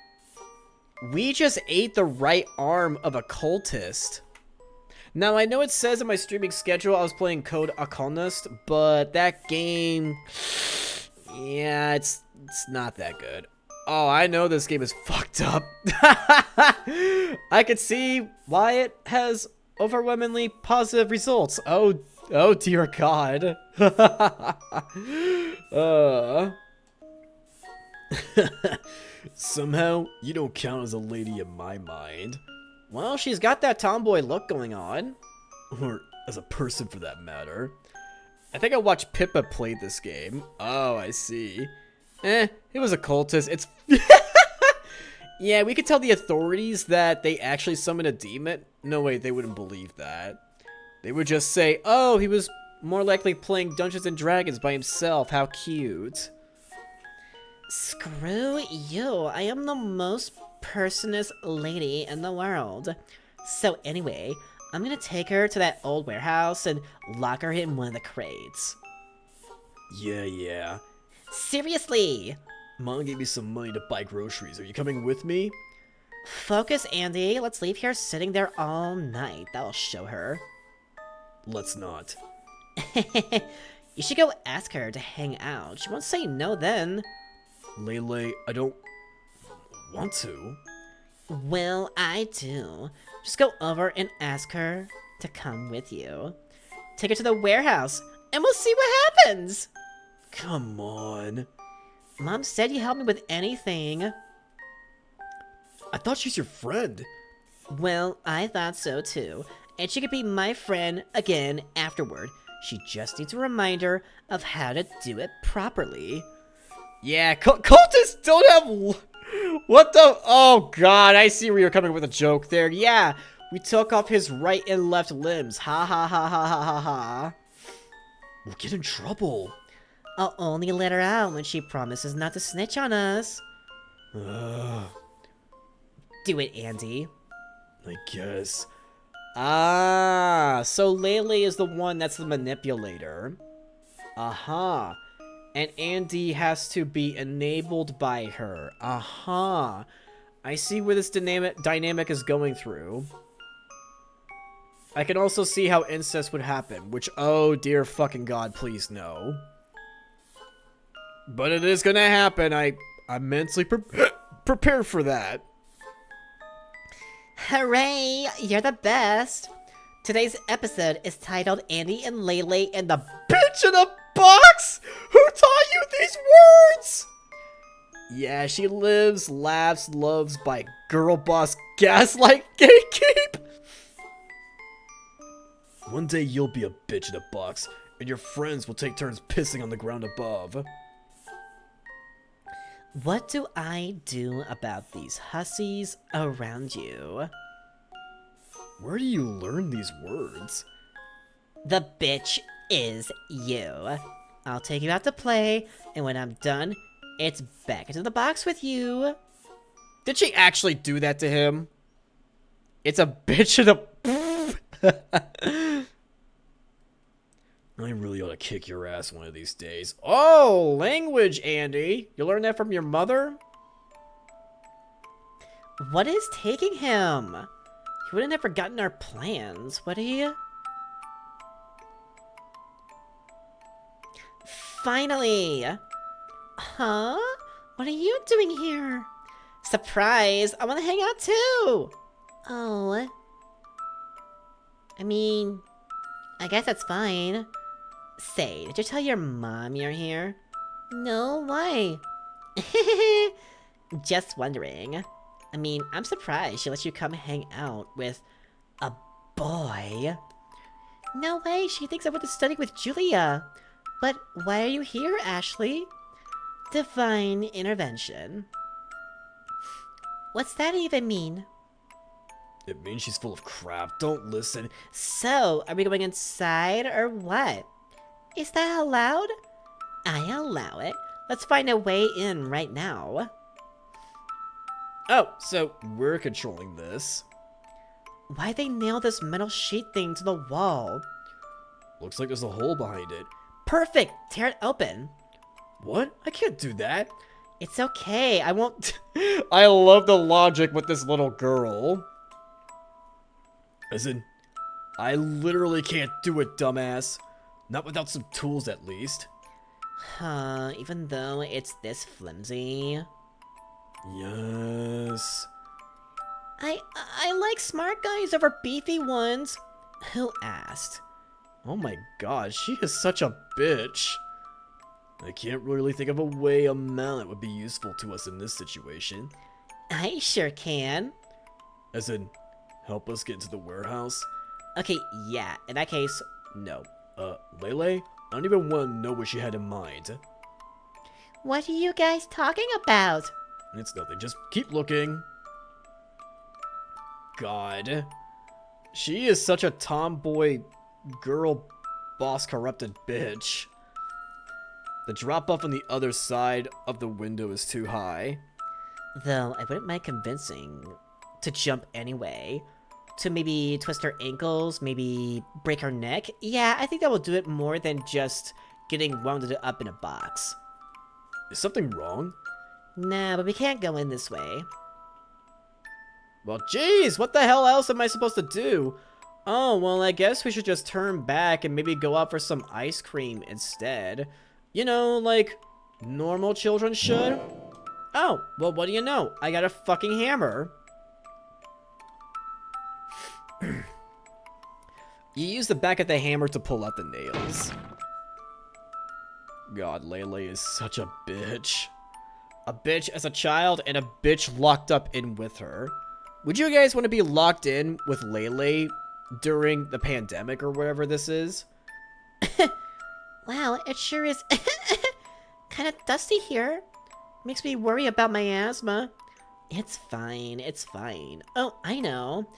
S13: We just ate the right arm of a cultist. Now, I know it says in my streaming schedule I was playing Code Commandlist, but that game... yeah, it's not that good. Oh, I know this game is fucked up. I could see why it has overwhelmingly positive results. Oh dear God. Somehow, you don't count as a lady in my mind. Well, she's got that tomboy look going on. Or as a person for that matter. I think I watched Pippa play this game. Oh, I see. It was a cultist. It's... yeah, we could tell the authorities that they actually summoned a demon. No way, they wouldn't believe that. They would just say, oh, he was more likely playing Dungeons and Dragons by himself. How cute.
S12: Screw you. I am the most personest lady in the world. So anyway, I'm gonna take her to that old warehouse and lock her in one of the crates.
S13: Yeah.
S12: Seriously!
S13: Mom gave me some money to buy groceries. Are you coming with me?
S12: Focus, Andy. Let's leave here sitting there all night. That'll show her.
S13: Let's not.
S12: You should go ask her to hang out. She won't say no then.
S13: Lele, I don't want to.
S12: Well, I do. Just go over and ask her to come with you. Take her to the warehouse, and we'll see what happens!
S13: Come on.
S12: Mom said you help me with anything.
S13: I thought she's your friend.
S12: Well, I thought so too. And she could be my friend again afterward. She just needs a reminder of how to do it properly.
S13: Yeah, cultists don't have... what the... oh god, I see where you're coming with a joke there. Yeah, we took off his right and left limbs. Ha ha ha ha ha ha ha. We'll get in trouble.
S12: I'll only let her out when she promises not to snitch on us.
S13: Ugh.
S12: Do it, Andy.
S13: I guess. Ah, so Lele is the one that's the manipulator. Aha. And Andy has to be enabled by her. Aha. I see where this dynamic is going through. I can also see how incest would happen, which, oh dear fucking god, please no. But it is gonna happen. I'm mentally prepared for that.
S12: Hooray! You're the best! Today's episode is titled Andy and Lele and the
S13: Bitch in a Box? Who taught you these words? Yeah, she lives, laughs, loves by girl boss gaslight gatekeep. One day you'll be a bitch in a box, and your friends will take turns pissing on the ground above.
S12: What do I do about these hussies around you?
S13: Where do you learn these words?
S12: The bitch is you. I'll take you out to play, and when I'm done, it's back into the box with you.
S13: Did she actually do that to him? It's a bitch in a... I really ought to kick your ass one of these days. Oh, language, Andy. You learned that from your mother?
S12: What is taking him? He wouldn't have forgotten our plans, would he? Finally! Huh? What are you doing here? Surprise! I want to hang out too! Oh. I mean, I guess that's fine. Say, did you tell your mom you're here? No, why? Just wondering. I mean, I'm surprised she lets you come hang out with a boy. No way, she thinks I went to study with Julia. But why are you here, Ashley? Divine intervention. What's that even mean?
S13: It means she's full of crap. Don't listen.
S12: So, are we going inside or what? Is that allowed? I allow it. Let's find a way in right now.
S13: Oh, so we're controlling this.
S12: Why'd they nail this metal sheet thing to the wall?
S13: Looks like there's a hole behind it.
S12: Perfect! Tear it open.
S13: What? I can't do that.
S12: It's okay, I won't...
S13: I love the logic with this little girl. As in, I literally can't do it, dumbass. Not without some tools, at least.
S12: Huh, even though it's this flimsy.
S13: Yes.
S12: I like smart guys over beefy ones. Who asked?
S13: Oh my god, she is such a bitch. I can't really think of a way a mallet would be useful to us in this situation.
S12: I sure can.
S13: As in, help us get into the warehouse?
S12: Okay, yeah, in that case, no.
S13: Lele? I don't even want to know what she had in mind.
S12: What are you guys talking about?
S13: It's nothing, just keep looking. God. She is such a tomboy, girl, boss corrupted bitch. The drop off on the other side of the window is too high.
S12: Though, I wouldn't mind convincing to jump anyway. To maybe twist her ankles, maybe break her neck. Yeah, I think that will do it more than just getting wound up in a box.
S13: Is something wrong?
S12: Nah, but we can't go in this way.
S13: Well, jeez, what the hell else am I supposed to do? Oh, well, I guess we should just turn back and maybe go out for some ice cream instead. You know, like normal children should. Oh, well, what do you know? I got a fucking hammer. You use the back of the hammer to pull out the nails. God, Lele is such a bitch. A bitch as a child and a bitch locked up in with her. Would you guys want to be locked in with Lele during the pandemic or whatever this is?
S12: Wow, it sure is kind of dusty here. Makes me worry about my asthma. It's fine, it's fine. Oh, I know.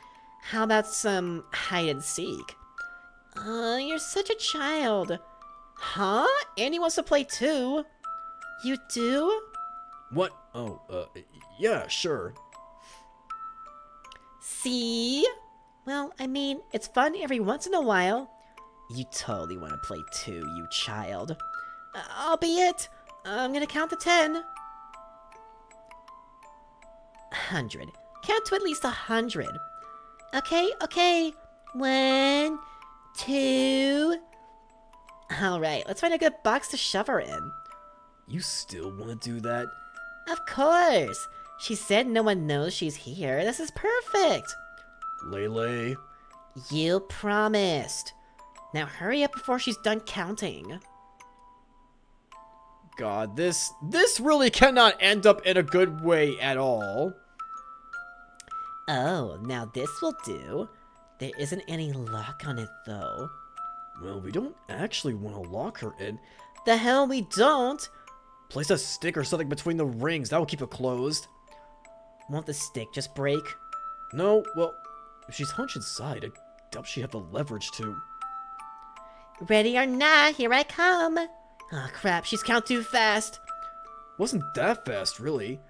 S12: How about some hide and seek? You're such a child. Huh? Annie wants to play too. You do?
S13: What? Oh, yeah, sure.
S12: See? Well, I mean, it's fun every once in a while. You totally want to play too, you child. Albeit, I'm gonna count to 10. 100. Count to at least 100. Okay, okay. 1, 2. Alright, let's find a good box to shove her in.
S13: You still want to do that?
S12: Of course! She said no one knows she's here. This is perfect!
S13: Lele.
S12: You promised. Now hurry up before she's done counting.
S13: God, this really cannot end up in a good way at all.
S12: Oh, now this will do. There isn't any lock on it, though.
S13: Well, we don't actually want to lock her in.
S12: The hell we don't!
S13: Place a stick or something between the rings. That will keep it closed.
S12: Won't the stick just break?
S13: No, well, if she's hunched inside, I doubt she'd have the leverage to.
S12: Ready or not, here I come! Oh crap, she's count too fast.
S13: Wasn't that fast, really.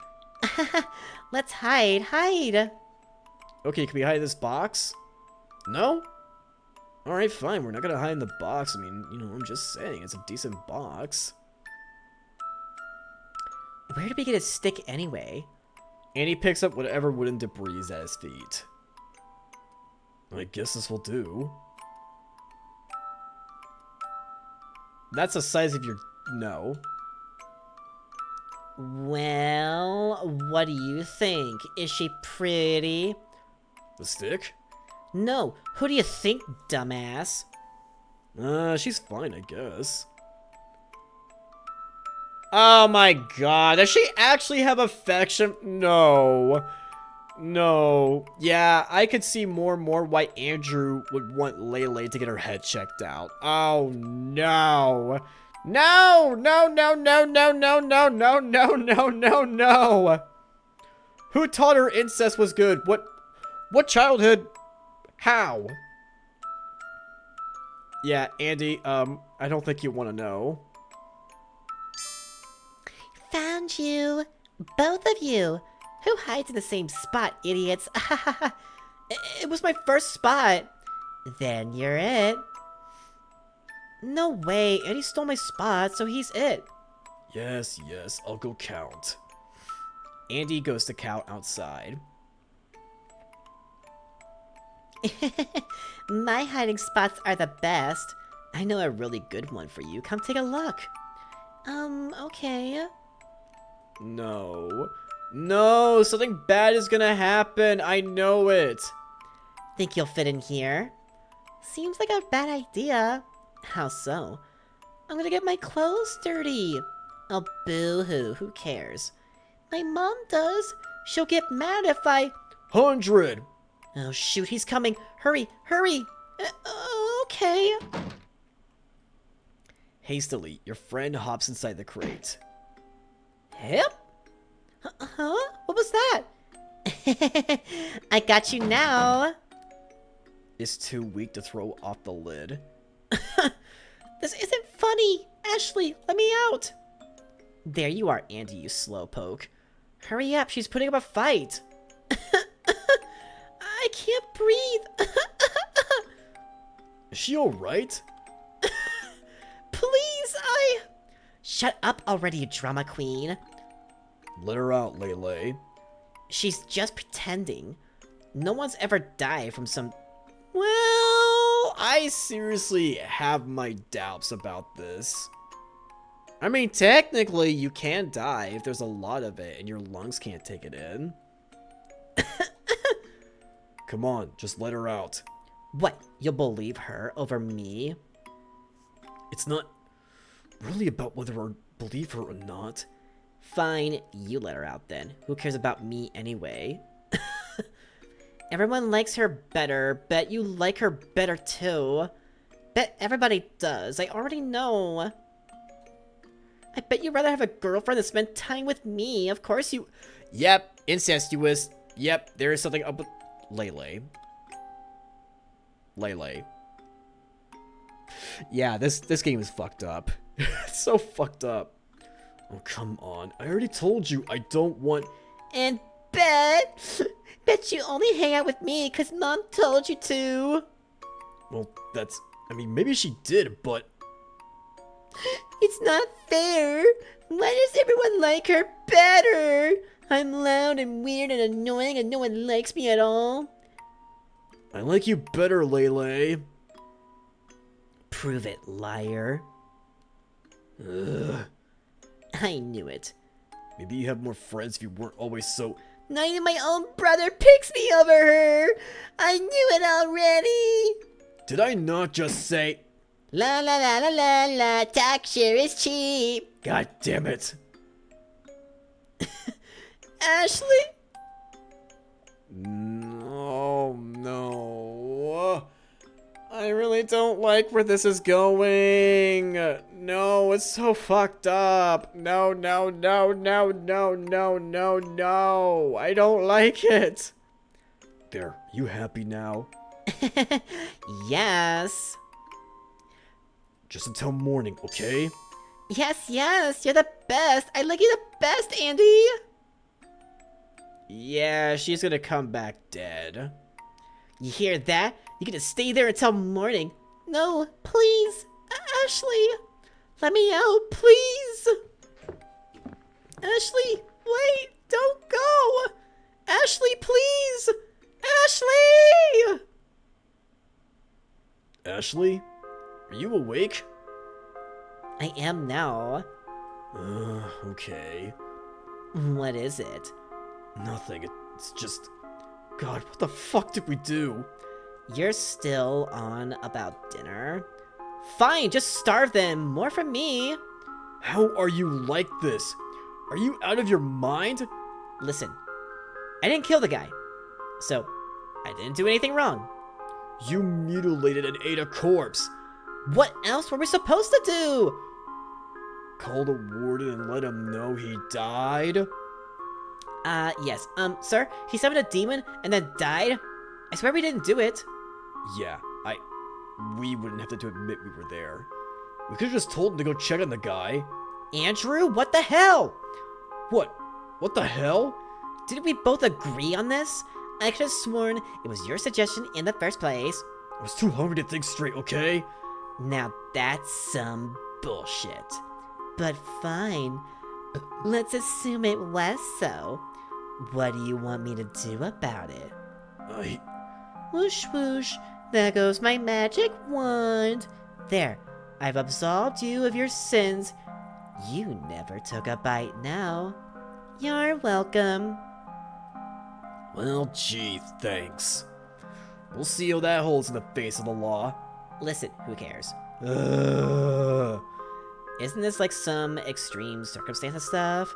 S12: Let's hide, hide!
S13: Okay, can we hide in this box? No? Alright, fine, we're not gonna hide in the box. I mean, you know, I'm just saying, it's a decent box.
S12: Where did we get a stick anyway?
S13: And he picks up whatever wooden debris is at his feet. I guess this will do. That's the size of your... No.
S12: Well, what do you think? Is she pretty?
S13: The stick?
S12: No, who do you think, dumbass?
S13: She's fine, I guess.
S1: Oh my god, does she actually have affection? No. No.
S13: Yeah, I could see more and more why Andrew would want Lele to get her head checked out.
S1: Oh no. No, no, no, no, no, no, no, no, no, no, no, no. Who taught her incest was good?
S13: What childhood? How? Yeah, Andy, I don't think you want to know.
S12: Found you. Both of you. Who hides in the same spot, idiots? It was my first spot. Then you're it. No way, Andy stole my spot, so he's it.
S13: Yes, I'll go count. Andy goes to count outside.
S12: My hiding spots are the best. I know a really good one for you. Come take a look. Okay.
S13: No, something bad is gonna happen. I know it.
S12: Think you'll fit in here? Seems like a bad idea. How so? I'm gonna get my clothes dirty. Oh, boo-hoo, who cares? My mom does. She'll get mad if I...
S13: 100!
S12: Oh, shoot, he's coming. Hurry, hurry! Okay.
S13: Hastily, your friend hops inside the crate.
S12: Hip? Huh? What was that? I got you now.
S13: Is too weak to throw off the lid.
S12: This isn't funny. Ashley, let me out. There you are, Andy, you slowpoke. Hurry up, she's putting up a fight. I can't breathe.
S13: Is she alright?
S12: Please, I... Shut up already, you drama queen.
S13: Let her out, Lele.
S12: She's just pretending. No one's ever died from some...
S13: Well, I seriously have my doubts about this. I mean, technically, you can die if there's a lot of it and your lungs can't take it in. Come on, just let her out.
S12: What, you'll believe her over me?
S13: It's not really about whether I believe her or not.
S12: Fine, you let her out then. Who cares about me anyway? Everyone likes her better. Bet you like her better too. Bet everybody does. I already know. I bet you'd rather have a girlfriend than spend time with me. Of course you...
S13: Yep, incestuous. Yep, there is something up with... Lele. Yeah, this game is fucked up. It's so fucked up. Oh, come on. I already told you I don't want...
S12: And bet you only hang out with me because Mom told you to.
S13: Well, that's... I mean, maybe she did, but...
S12: It's not fair. Why does everyone like her better? I'm loud and weird and annoying and no one likes me at all.
S13: I like you better, Lele.
S12: Prove it, liar.
S13: Ugh.
S12: I knew it.
S13: Maybe you have more friends if you weren't always so...
S12: Not even my own brother picks me over her. I knew it already.
S13: Did I not just say...
S12: La la la la la la, talk sure is cheap.
S13: God damn it.
S12: Ashley?
S13: No. I really don't like where this is going. No, it's so fucked up. No. I don't like it. There, you happy now?
S12: Yes.
S13: Just until morning, okay?
S12: Yes, you're the best. I like you the best, Andy.
S13: Yeah, she's gonna come back dead.
S12: You hear that? You get to stay there until morning. No, please. Ashley, let me out, please. Ashley, wait, don't go. Ashley, please. Ashley!
S13: Ashley? Are you awake?
S12: I am now.
S13: Okay.
S12: What is it?
S13: Nothing. It's just... God, what the fuck did we do?
S12: You're still on about dinner? Fine, just starve them. More from me.
S13: How are you like this? Are you out of your mind?
S12: Listen, I didn't kill the guy, so I didn't do anything wrong.
S13: You mutilated and ate a corpse.
S12: What else were we supposed to do?
S13: Call the warden and let him know he died?
S12: Yes. Sir, he summoned a demon and then died?
S1: swear we didn't do it.
S13: Yeah, we wouldn't have to admit we were there. We could've just told him to go check on the guy.
S1: Andrew, what the hell?
S13: What? What the hell?
S1: Didn't we both agree on this? I could have sworn it was your suggestion in the first place.
S13: I was too hungry to think straight, okay?
S1: Now that's some bullshit. But fine. Let's assume it was so. What do you want me to do about it? Whoosh whoosh. There goes my magic wand. There. I've absolved you of your sins. You never took a bite now. You're welcome.
S13: Well, gee, thanks. We'll see how that holds in the face of the law.
S1: Listen, who cares? Isn't this like some extreme circumstance stuff?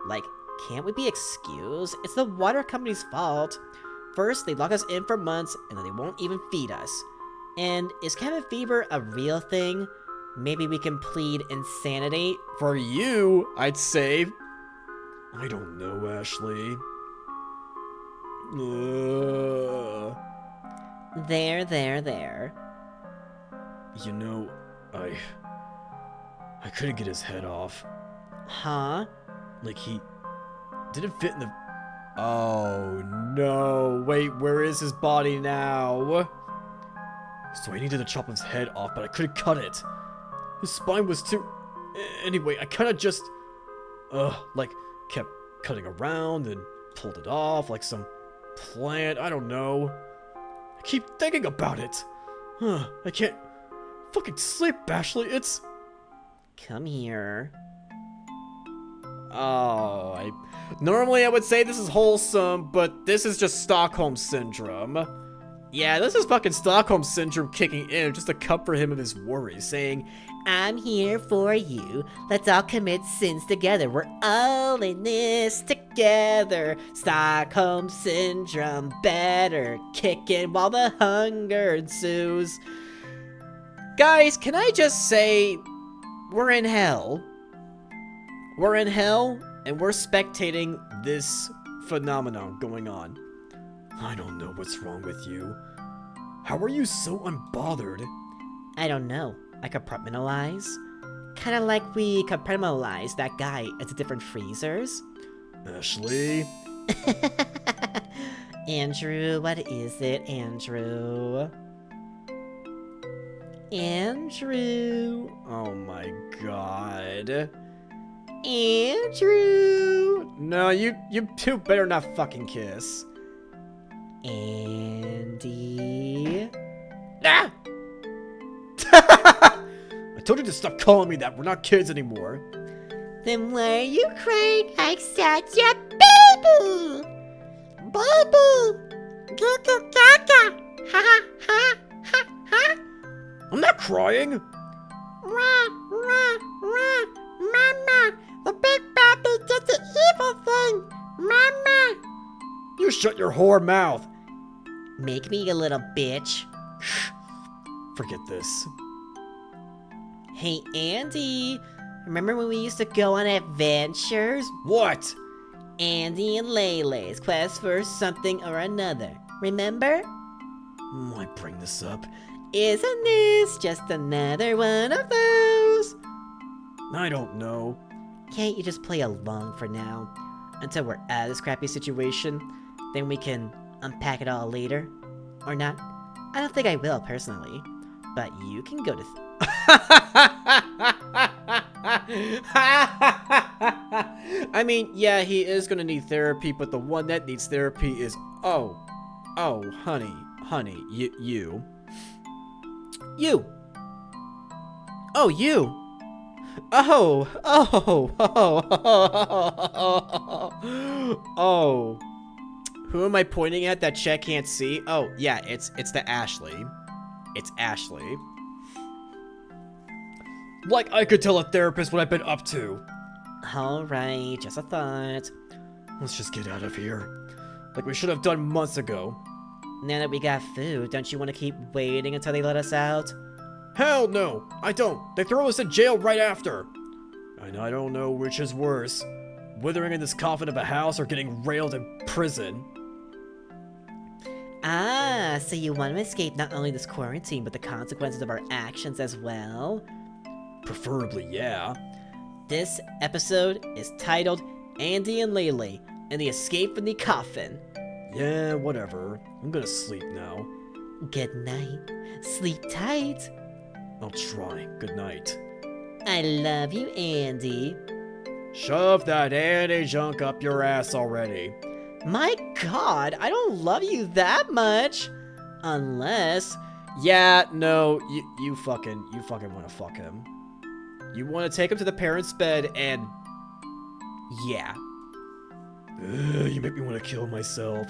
S1: Like, can't we be excused? It's the water company's fault. First, they lock us in for months, and then they won't even feed us. And is cabin fever a real thing? Maybe we can plead insanity?
S13: For you, I'd say. I don't know, Ashley.
S1: There.
S13: You know, I couldn't get his head off.
S1: Huh?
S13: Like, he didn't fit in the... Oh, no. Wait, where is his body now? So I needed to chop his head off, but I couldn't cut it. His spine was too... Anyway, I kind of just... like, kept cutting around and pulled it off like some plant. I don't know. I keep thinking about it. I can't fucking sleep, Ashley. It's...
S1: Come here.
S13: Oh, normally I would say this is wholesome, but this is just Stockholm Syndrome. Yeah, this is fucking Stockholm Syndrome kicking in just to comfort him of his worries, saying,
S1: I'm here for you. Let's all commit sins together. We're all in this together. Stockholm Syndrome better kick in while the hunger ensues. Guys, can I just say, we're in hell. We're in hell, and we're spectating this phenomenon going on.
S13: I don't know what's wrong with you. How are you so unbothered?
S1: I don't know. I compartmentalize. Kinda like we compartmentalized that guy into different freezers.
S13: Ashley?
S1: Andrew, what is it, Andrew? Andrew.
S13: Oh my god.
S1: Andrew.
S13: No, you two better not fucking kiss.
S1: Andy.
S13: Ah! I told you to stop calling me that. We're not kids anymore.
S2: Then why are you crying like such a baby? Baby! Goo goo gaga! Ha ha ha ha ha!
S13: I'm not crying!
S2: Rah, rah, rah! Mama! The big baby did the evil thing! Mama!
S13: You shut your whore mouth!
S1: Make me a little bitch.
S13: Forget this.
S1: Hey, Andy. Remember when we used to go on adventures?
S13: What?
S1: Andy and Laylay's quest for something or another. Remember?
S13: Why bring this up?
S1: Isn't this just another one of those?
S13: I don't know.
S1: Can't you just play along for now? Until we're out of this crappy situation? Then we can unpack it all later? Or not? I don't think I will, personally. But you can go to...
S13: I mean, yeah, he is gonna need therapy, but the one that needs therapy is... Oh, honey, you.
S1: You! Oh, you! Oh. Who am I pointing at that Chet can't see? Oh, yeah, it's the Ashley. It's Ashley.
S13: Like I could tell a therapist what I've been up to.
S1: Alright, just a thought.
S13: Let's just get out of here. Like we should have done months ago.
S1: Now that we got food, don't you want to keep waiting until they let us out?
S13: Hell no, I don't. They throw us in jail right after. And I don't know which is worse. Withering in this coffin of a house or getting railed in prison.
S12: Ah, so you want to escape not only this quarantine, but the consequences of our actions as well?
S13: Preferably, yeah.
S12: This episode is titled Andy and Lele and the Escape from the Coffin.
S13: Yeah, whatever. I'm gonna sleep now.
S12: Good night. Sleep tight.
S13: I'll try. Good night.
S12: I love you, Andy.
S13: Shove that Andy junk up your ass already.
S12: My god, I don't love you that much. Unless...
S13: Yeah, no, you fucking wanna fuck him. You wanna take him to the parents' bed and... yeah. Ugh, you make me wanna kill myself.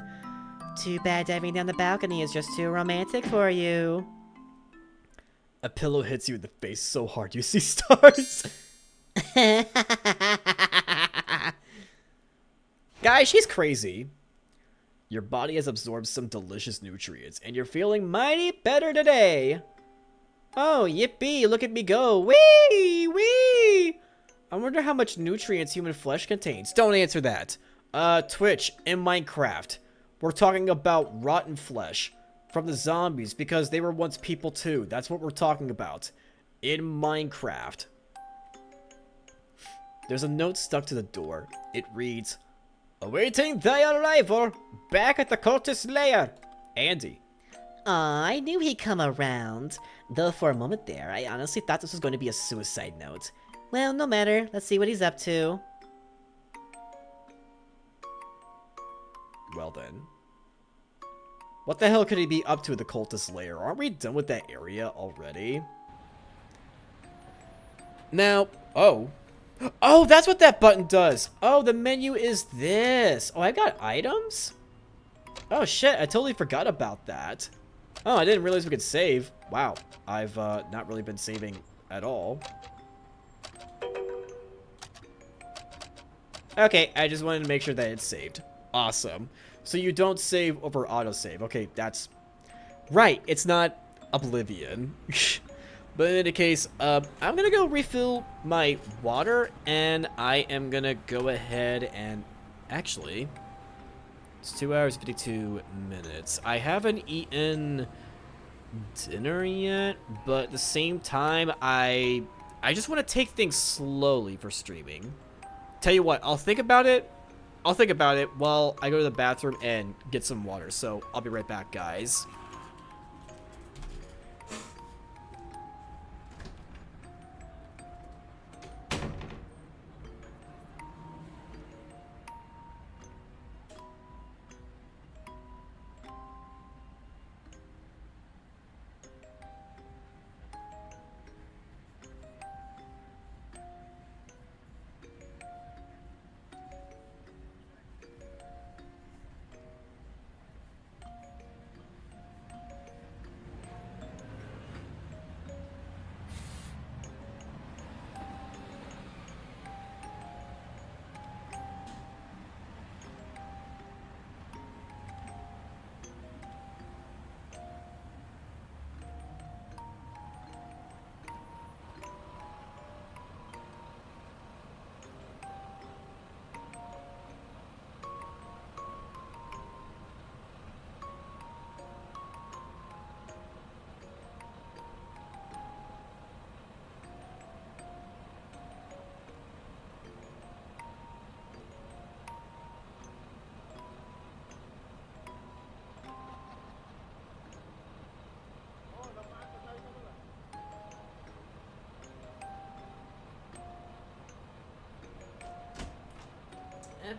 S12: Too bad diving down the balcony is just too romantic for you.
S13: A pillow hits you in the face so hard you see stars. Guys, she's crazy. Your body has absorbed some delicious nutrients, and you're feeling mighty better today.
S1: Oh, yippee, look at me go. Wee! Wee! I wonder how much nutrients human flesh contains. Don't answer that. Twitch, in Minecraft, we're talking about rotten flesh from the zombies because they were once people too. That's what we're talking about. In Minecraft. There's a note stuck to the door. It reads, "Awaiting thy arrival, back at the cultist lair, Andy."
S12: Aw, I knew he'd come around. Though for a moment there, I honestly thought this was going to be a suicide note. Well, no matter. Let's see what he's up to.
S13: Well then. What the hell could he be up to at the cultist lair? Aren't we done with that area already? Now, oh, that's what that button does. Oh, the menu is this. Oh, I got items? Oh shit, I totally forgot about that. Oh, I didn't realize we could save. Wow, I've not really been saving at all. Okay, I just wanted to make sure that it's saved. Awesome. So you don't save over autosave. Okay, that's right. It's not Oblivion. But in any case, I'm gonna go refill my water, and I am gonna go ahead and actually, it's 2 hours 52 minutes. I haven't eaten dinner yet, but at the same time, I just want to take things slowly for streaming. Tell you what, I'll think about it while I go to the bathroom and get some water. So I'll be right back, guys.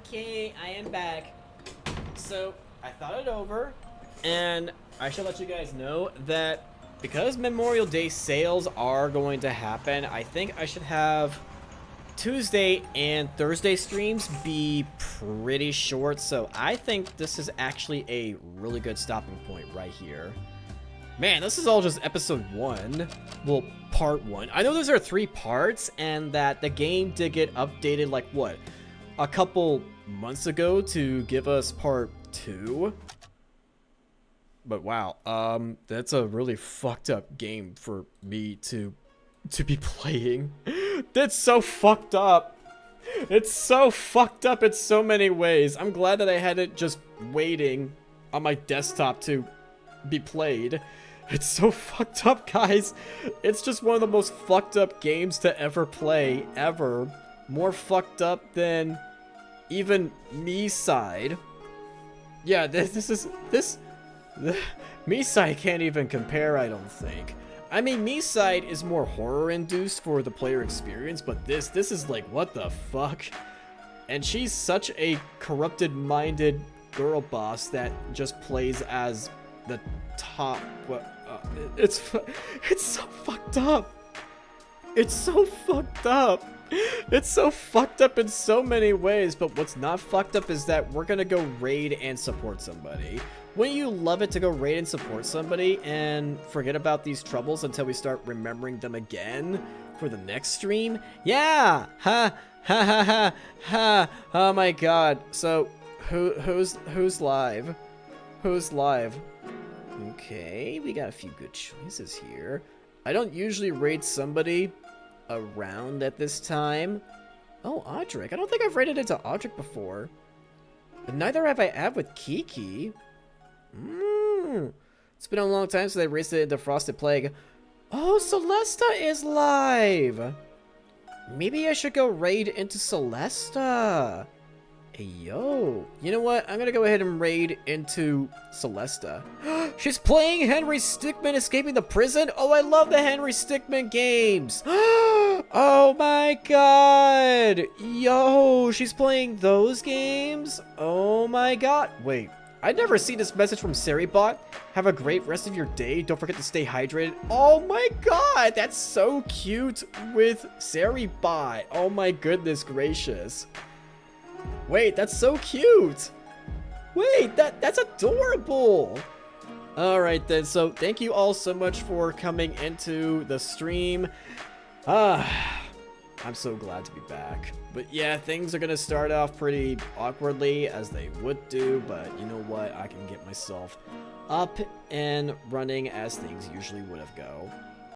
S13: Okay, I am back. So, I thought it over, and I should let you guys know that because Memorial Day sales are going to happen, I think I should have Tuesday and Thursday streams be pretty short, so I think this is actually a really good stopping point right here. Man, this is all just episode 1. Well, part 1. I know those are 3 parts, and that the game did get updated, like, what? A couple months ago to give us part 2. But wow, that's a really fucked up game for me to be playing. That's so fucked up. It's so fucked up in so many ways. I'm glad that I had it just waiting on my desktop to be played. It's so fucked up, guys. It's just one of the most fucked up games to ever play, ever. More fucked up than even me side. Yeah, this me side can't even compare, I don't think. I mean, me side is more horror induced for the player experience, but this is like, what the fuck? And she's such a corrupted minded girl boss that just plays as the top. It's so fucked up. It's so fucked up. It's so fucked up in so many ways, but what's not fucked up is that we're gonna go raid and support somebody. Wouldn't you love it to go raid and support somebody and forget about these troubles until we start remembering them again for the next stream? Yeah! Ha ha ha ha ha! Oh my god. So who's live? Who's live? Okay, we got a few good choices here. I don't usually raid somebody around at this time. Oh, Audric. I don't think I've raided into Audric before. But neither have I with Kiki. It's been a long time since I raced it into Frosted Plague. Oh, Celesta is live! Maybe I should go raid into Celesta. Hey, yo. You know what? I'm gonna go ahead and raid into Celesta. She's playing Henry Stickmin Escaping the Prison? Oh, I love the Henry Stickmin games. Oh my god. Yo, she's playing those games? Oh my god. Wait, I'd never seen this message from Seribot. Have a great rest of your day. Don't forget to stay hydrated. Oh my god, that's so cute with Seribot. Oh my goodness gracious. Wait, that's so cute. Wait, that's adorable. All right then, so thank you all so much for coming into the stream. I'm so glad to be back. But yeah, things are gonna start off pretty awkwardly as they would do, but you know what? I can get myself up and running as things usually would have go.